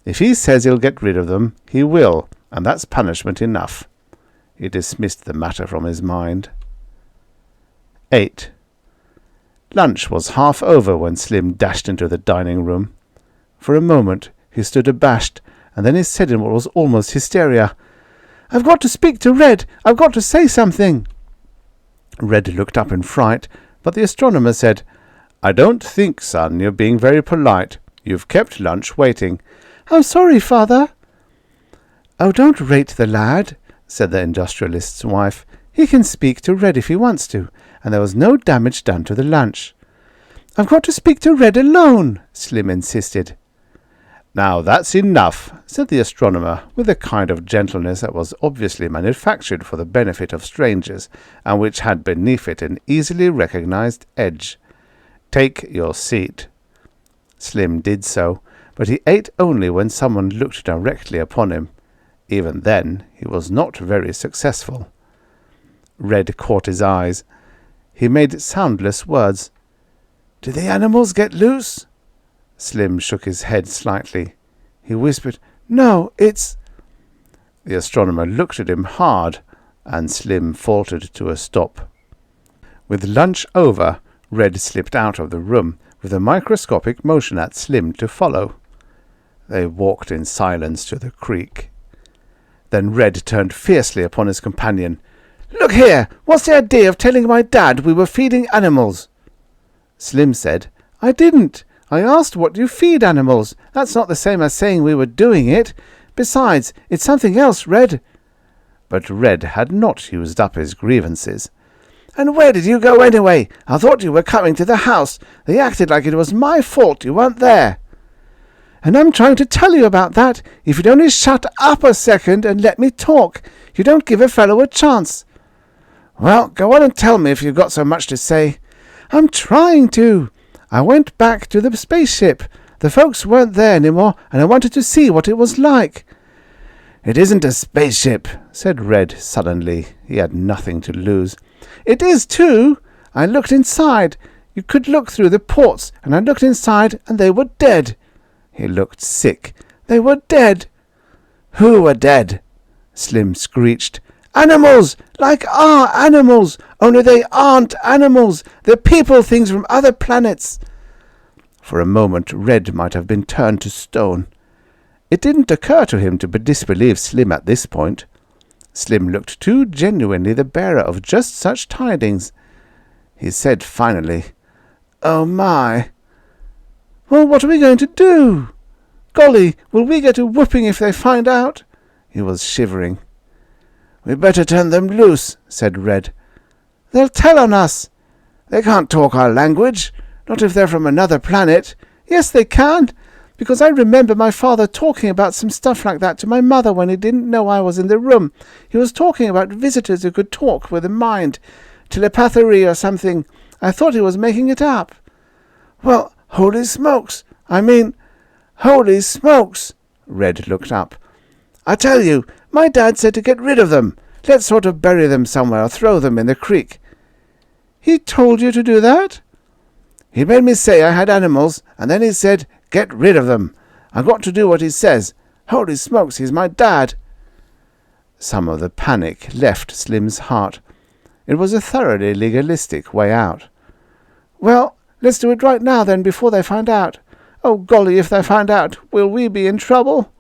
"If he says he'll get rid of them, he will, and that's punishment enough." He dismissed the matter from his mind. 8. Lunch was half over when Slim dashed into the dining room. For a moment he stood abashed, and then he said in what was almost hysteria, "I've got to speak to Red. I've got to say something." Red looked up in fright, but the astronomer said, "I don't think, son, you're being very polite. You've kept lunch waiting." "I'm sorry, father." "Oh, don't rate the lad," said the industrialist's wife. "He can speak to Red if he wants to, and there was no damage done to the lunch." "I've got to speak to Red alone," Slim insisted. "Now that's enough," said the astronomer, with a kind of gentleness that was obviously manufactured for the benefit of strangers, and which had beneath it an easily recognized edge. "Take your seat." Slim did so, but he ate only when someone looked directly upon him. Even then he was not very successful. Red caught his eyes. He made soundless words. "Do the animals get loose?" Slim shook his head slightly. He whispered, "No, it's—" The astronomer looked at him hard, and Slim faltered to a stop. With lunch over, Red slipped out of the room, with a microscopic motion at Slim to follow. They walked in silence to the creek. Then Red turned fiercely upon his companion. "Look here! What's the idea of telling my dad we were feeding animals?" Slim said, "I didn't. I asked what you feed animals. That's not the same as saying we were doing it. Besides, it's something else, Red." But Red had not used up his grievances. "And where did you go anyway? I thought you were coming to the house. They acted like it was my fault you weren't there." "And I'm trying to tell you about that. If you'd only shut up a second and let me talk. You don't give a fellow a chance." "Well, go on and tell me if you've got so much to say." "I'm trying to. I went back to the spaceship. The folks weren't there anymore, and I wanted to see what it was like." "It isn't a spaceship," said Red suddenly. He had nothing to lose. "It is too. I looked inside. You could look through the ports, and I looked inside, and they were dead." He looked sick. "They were dead." "Who were dead?" Slim screeched. "Animals! Like our animals! Only they aren't animals. They're people things from other planets." For a moment Red might have been turned to stone. It didn't occur to him to disbelieve Slim at this point. Slim looked too genuinely the bearer of just such tidings. He said finally, "Oh my! Well, what are we going to do? Golly, will we get a whooping if they find out?" He was shivering. "We better turn them loose," said Red. "They'll tell on us. They can't talk our language, not if they're from another planet." "Yes, they can, because I remember my father talking about some stuff like that to my mother when he didn't know I was in the room. He was talking about visitors who could talk with the mind, telepathy or something. I thought he was making it up." "Well, holy smokes! Holy smokes!" Red looked up. "I tell you, my dad said to get rid of them. Let's sort of bury them somewhere or throw them in the creek." "He told you to do that?" "He made me say I had animals, and then he said, get rid of them. I've got to do what he says. Holy smokes, he's my dad." Some of the panic left Slim's heart. It was a thoroughly legalistic way out. "Well, let's do it right now then, before they find out. Oh, golly, if they find out, will we be in trouble?"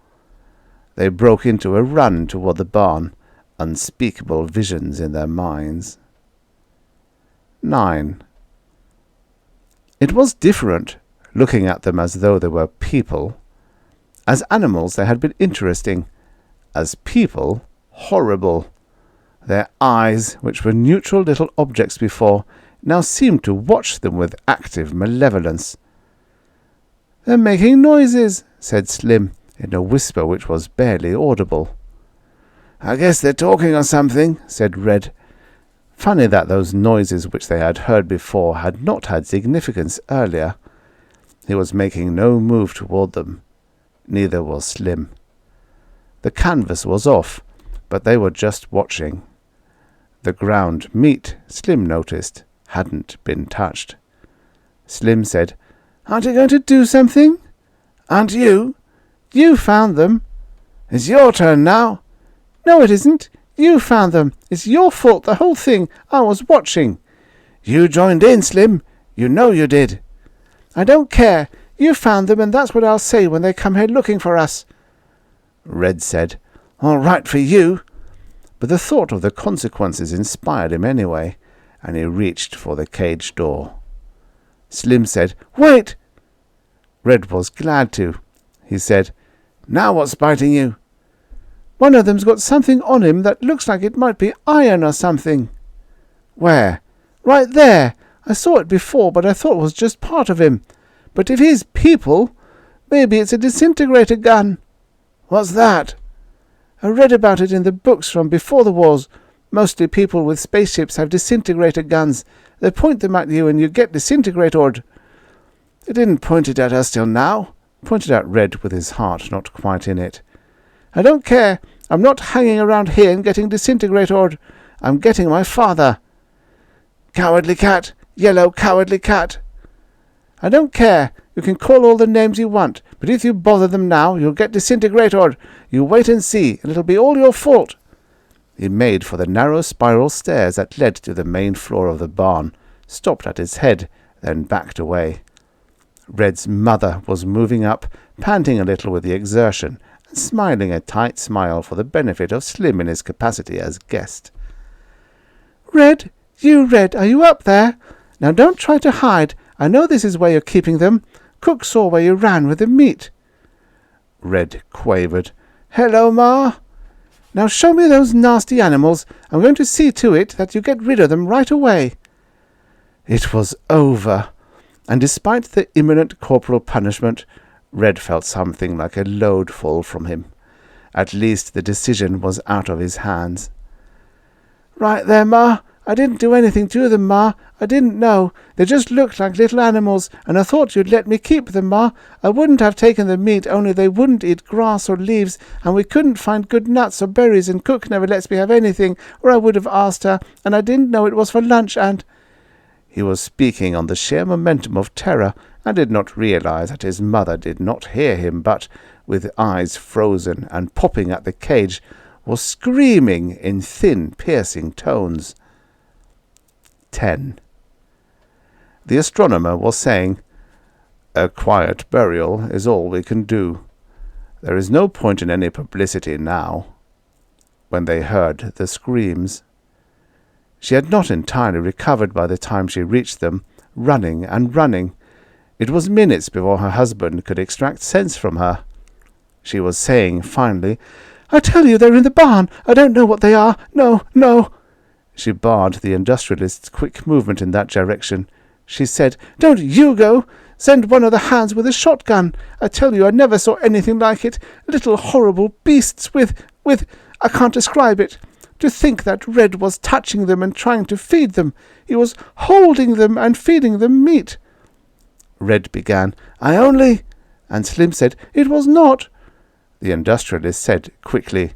They broke into a run toward the barn, unspeakable visions in their minds. 9. It was different, looking at them as though they were people. As animals they had been interesting. As people, horrible. Their eyes, which were neutral little objects before, now seemed to watch them with active malevolence. "They're making noises," said Slim, in a whisper which was barely audible. "I guess they're talking or something," said Red. Funny that those noises which they had heard before had not had significance earlier. He was making no move toward them. Neither was Slim. The canvas was off, but they were just watching. The ground meat, Slim noticed, hadn't been touched. Slim said, "Aren't you going to do something?" "Aren't you?" "You found them." "It's your turn now." "No, it isn't. You found them. It's your fault, the whole thing. I was watching." "You joined in, Slim. You know you did." "I don't care. You found them, and that's what I'll say when they come here looking for us." Red said, "All right for you." But the thought of the consequences inspired him anyway, and he reached for the cage door. Slim said, "Wait!" Red was glad to. He said, "Now what's biting you?" "One of them's got something on him that looks like it might be iron or something." "Where?" "Right there. I saw it before, but I thought it was just part of him. But if he's people, maybe it's a disintegrator gun." "What's that?" "I read about it in the books from before the wars. Mostly people with spaceships have disintegrator guns. They point them at you and you get disintegratored." "They didn't point it at us till now," pointed out Red with his heart not quite in it. "I don't care. I'm not hanging around here and getting disintegratored. I'm getting my father." "Cowardly cat! Yellow cowardly cat!" "I don't care. You can call all the names you want, but if you bother them now, you'll get disintegratored. You wait and see, and it'll be all your fault." He made for the narrow spiral stairs that led to the main floor of the barn, stopped at its head, then backed away. Red's mother was moving up, panting a little with the exertion, and smiling a tight smile for the benefit of Slim in his capacity as guest. "Red, are you up there? Now don't try to hide. I know this is where you're keeping them. Cook saw where you ran with the meat." Red quavered, "Hello, Ma." "Now show me those nasty animals. I'm going to see to it that you get rid of them right away." It was over, and despite the imminent corporal punishment, Red felt something like a load fall from him. At least the decision was out of his hands. "Right there, Ma. I didn't do anything to them, Ma. I didn't know. They just looked like little animals, and I thought you'd let me keep them, Ma. I wouldn't have taken the meat, only they wouldn't eat grass or leaves, and we couldn't find good nuts or berries, and Cook never lets me have anything, or I would have asked her, and I didn't know it was for lunch, and—" He was speaking on the sheer momentum of terror, and did not realize that his mother did not hear him, but, with eyes frozen and popping at the cage, was screaming in thin, piercing tones. 10. The astronomer was saying, A quiet burial is all we can do. There is no point in any publicity now." When they heard the screams. She had not entirely recovered by the time she reached them, running and running. It was minutes before her husband could extract sense from her. She was saying finally, "I tell you they're in the barn. I don't know what they are. No, no." She barred the industrialist's quick movement in that direction. She said, "Don't you go. Send one of the hands with a shotgun. I tell you I never saw anything like it. Little horrible beasts with I can't describe it. To think that Red was touching them and trying to feed them. He was holding them and feeding them meat." Red began, "I only—" and Slim said, "It was not." The industrialist said quickly,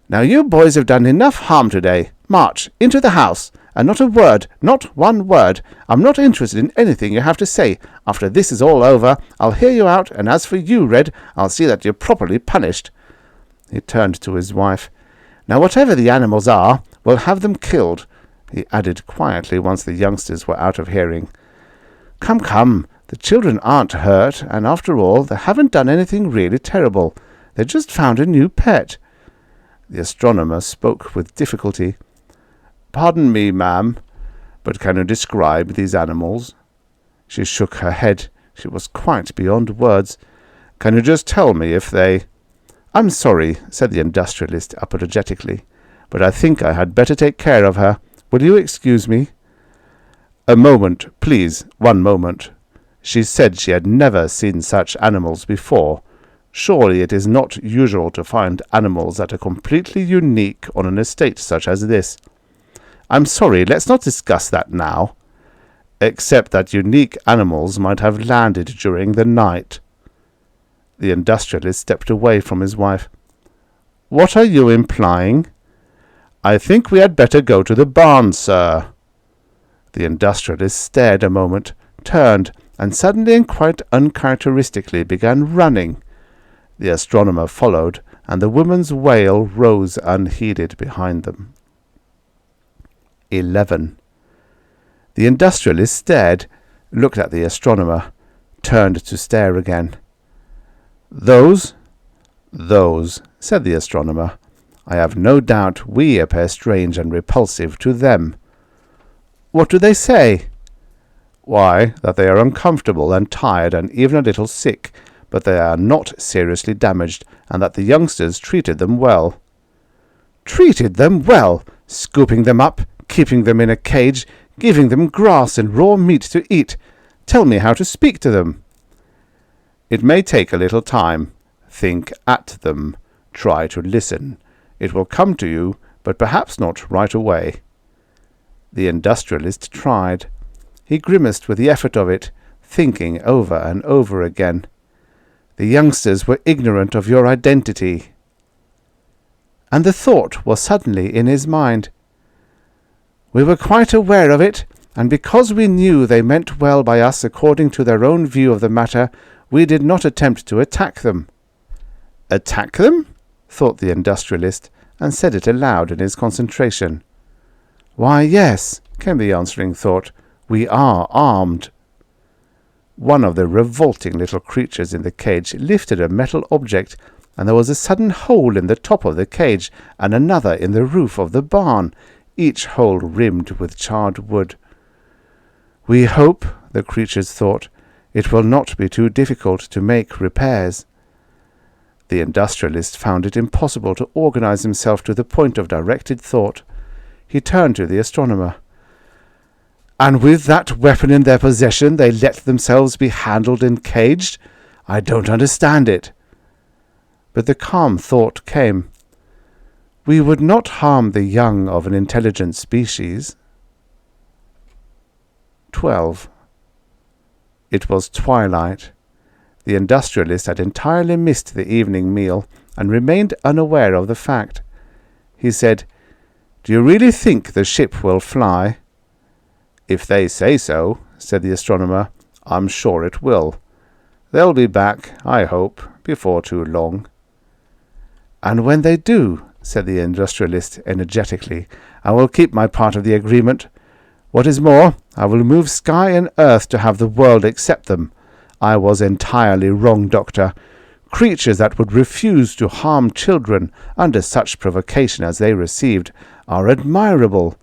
"Now you boys have done enough harm today. March, into the house, and not a word, not one word. I'm not interested in anything you have to say. After this is all over, I'll hear you out, and as for you, Red, I'll see that you're properly punished." He turned to his wife. "Now whatever the animals are, we'll have them killed," he added quietly once the youngsters were out of hearing. "Come, come, the children aren't hurt, and after all, they haven't done anything really terrible. They just found a new pet." The astronomer spoke with difficulty. "Pardon me, ma'am, but can you describe these animals?" She shook her head. She was quite beyond words. "Can you just tell me if they—" "I'm sorry," said the industrialist apologetically, "but I think I had better take care of her. Will you excuse me?" "A moment, please, one moment." She said she had never seen such animals before. Surely it is not usual to find animals that are completely unique on an estate such as this. "I'm sorry, let's not discuss that now." "Except that unique animals might have landed during the night." The industrialist stepped away from his wife. "What are you implying?" "I think we had better go to the barn, sir." The industrialist stared a moment, turned, and suddenly and quite uncharacteristically began running. The astronomer followed, and the woman's wail rose unheeded behind them. 11. The industrialist stared, looked at the astronomer, turned to stare again. "Those?" "Those," said the astronomer. "I have no doubt we appear strange and repulsive to them." "What do they say?" "Why, that they are uncomfortable and tired and even a little sick, but they are not seriously damaged, and that the youngsters treated them well." "Treated them well? Scooping them up, keeping them in a cage, giving them grass and raw meat to eat. Tell me how to speak to them." "It may take a little time. Think at them. Try to listen. It will come to you, but perhaps not right away." The industrialist tried. He grimaced with the effort of it, thinking over and over again. "The youngsters were ignorant of your identity." And the thought was suddenly in his mind. "We were quite aware of it, and because we knew they meant well by us according to their own view of the matter, we did not attempt to attack them." "Attack them?" thought the industrialist, and said it aloud in his concentration. "Why, yes," came the answering thought. "We are armed." One of the revolting little creatures in the cage lifted a metal object, and there was a sudden hole in the top of the cage, and another in the roof of the barn, each hole rimmed with charred wood. "We hope," the creatures thought, "it will not be too difficult to make repairs." The industrialist found it impossible to organize himself to the point of directed thought. He turned to the astronomer. "And with that weapon in their possession, they let themselves be handled and caged? I don't understand it." But the calm thought came. "We would not harm the young of an intelligent species." 12. It was twilight. The industrialist had entirely missed the evening meal, and remained unaware of the fact. He said, "Do you really think the ship will fly?" "If they say so," said the astronomer, "I'm sure it will. They'll be back, I hope, before too long." "And when they do," said the industrialist energetically, "I will keep my part of the agreement. What is more, I will move sky and earth to have the world accept them. I was entirely wrong, Doctor. Creatures that would refuse to harm children under such provocation as they received are admirable.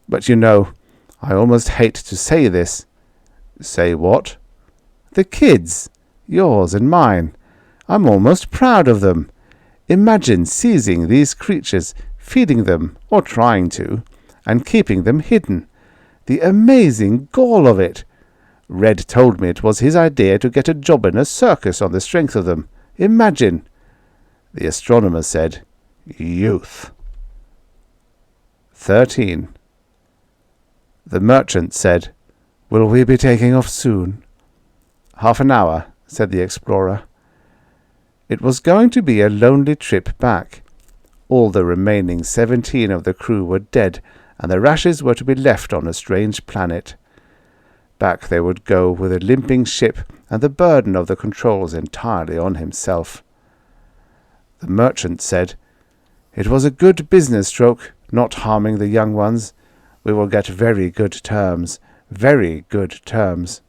But you know, I almost hate to say this." "Say what?" "The kids. Yours and mine. I'm almost proud of them. Imagine seizing these creatures, feeding them, or trying to, and keeping them hidden. The amazing gall of it! Red told me it was his idea to get a job in a circus on the strength of them. Imagine!" The astronomer said, "Youth." 13. The merchant said, "Will we be taking off soon?" "Half an hour," said the explorer. It was going to be a lonely trip back. All the remaining 17 of the crew were dead, and the Rashes were to be left on a strange planet. Back they would go with a limping ship and the burden of the controls entirely on himself. The merchant said, "It was a good business stroke, not harming the young ones. We will get very good terms, very good terms."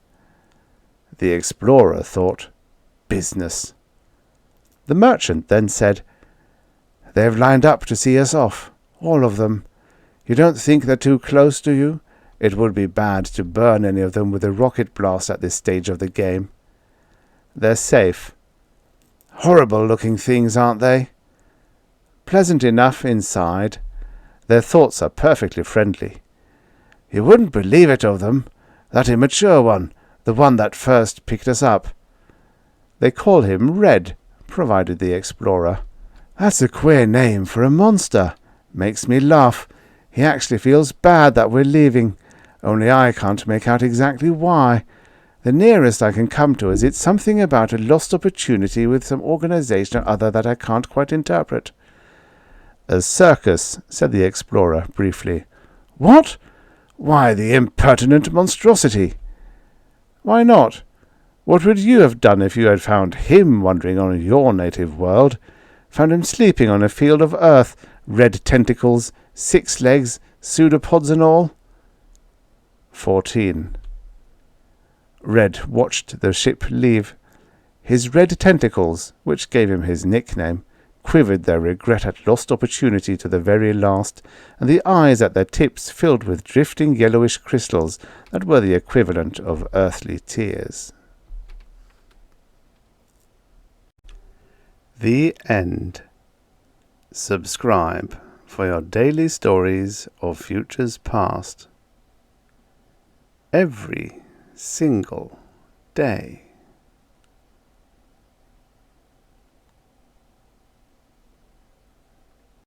The explorer thought, "Business." The merchant then said, "They've lined up to see us off, all of them. You don't think they're too close, do you? It would be bad to burn any of them with a rocket blast at this stage of the game." "They're safe." "Horrible-looking things, aren't they?" "Pleasant enough inside. Their thoughts are perfectly friendly." "You wouldn't believe it of them. That immature one, the one that first picked us up." "They call him Red," provided the explorer. "That's a queer name for a monster. Makes me laugh. He actually feels bad that we're leaving, only I can't make out exactly why. The nearest I can come to is it's something about a lost opportunity with some organization or other that I can't quite interpret." "A circus," said the explorer briefly. "What? Why, the impertinent monstrosity!" "Why not? What would you have done if you had found him wandering on your native world? Found him sleeping on a field of earth, red tentacles, 6 legs, pseudopods and all?" 14. Red watched the ship leave. His red tentacles, which gave him his nickname, quivered their regret at lost opportunity to the very last, and the eyes at their tips filled with drifting yellowish crystals that were the equivalent of earthly tears. The end. Subscribe for your daily stories of futures past. Every single day.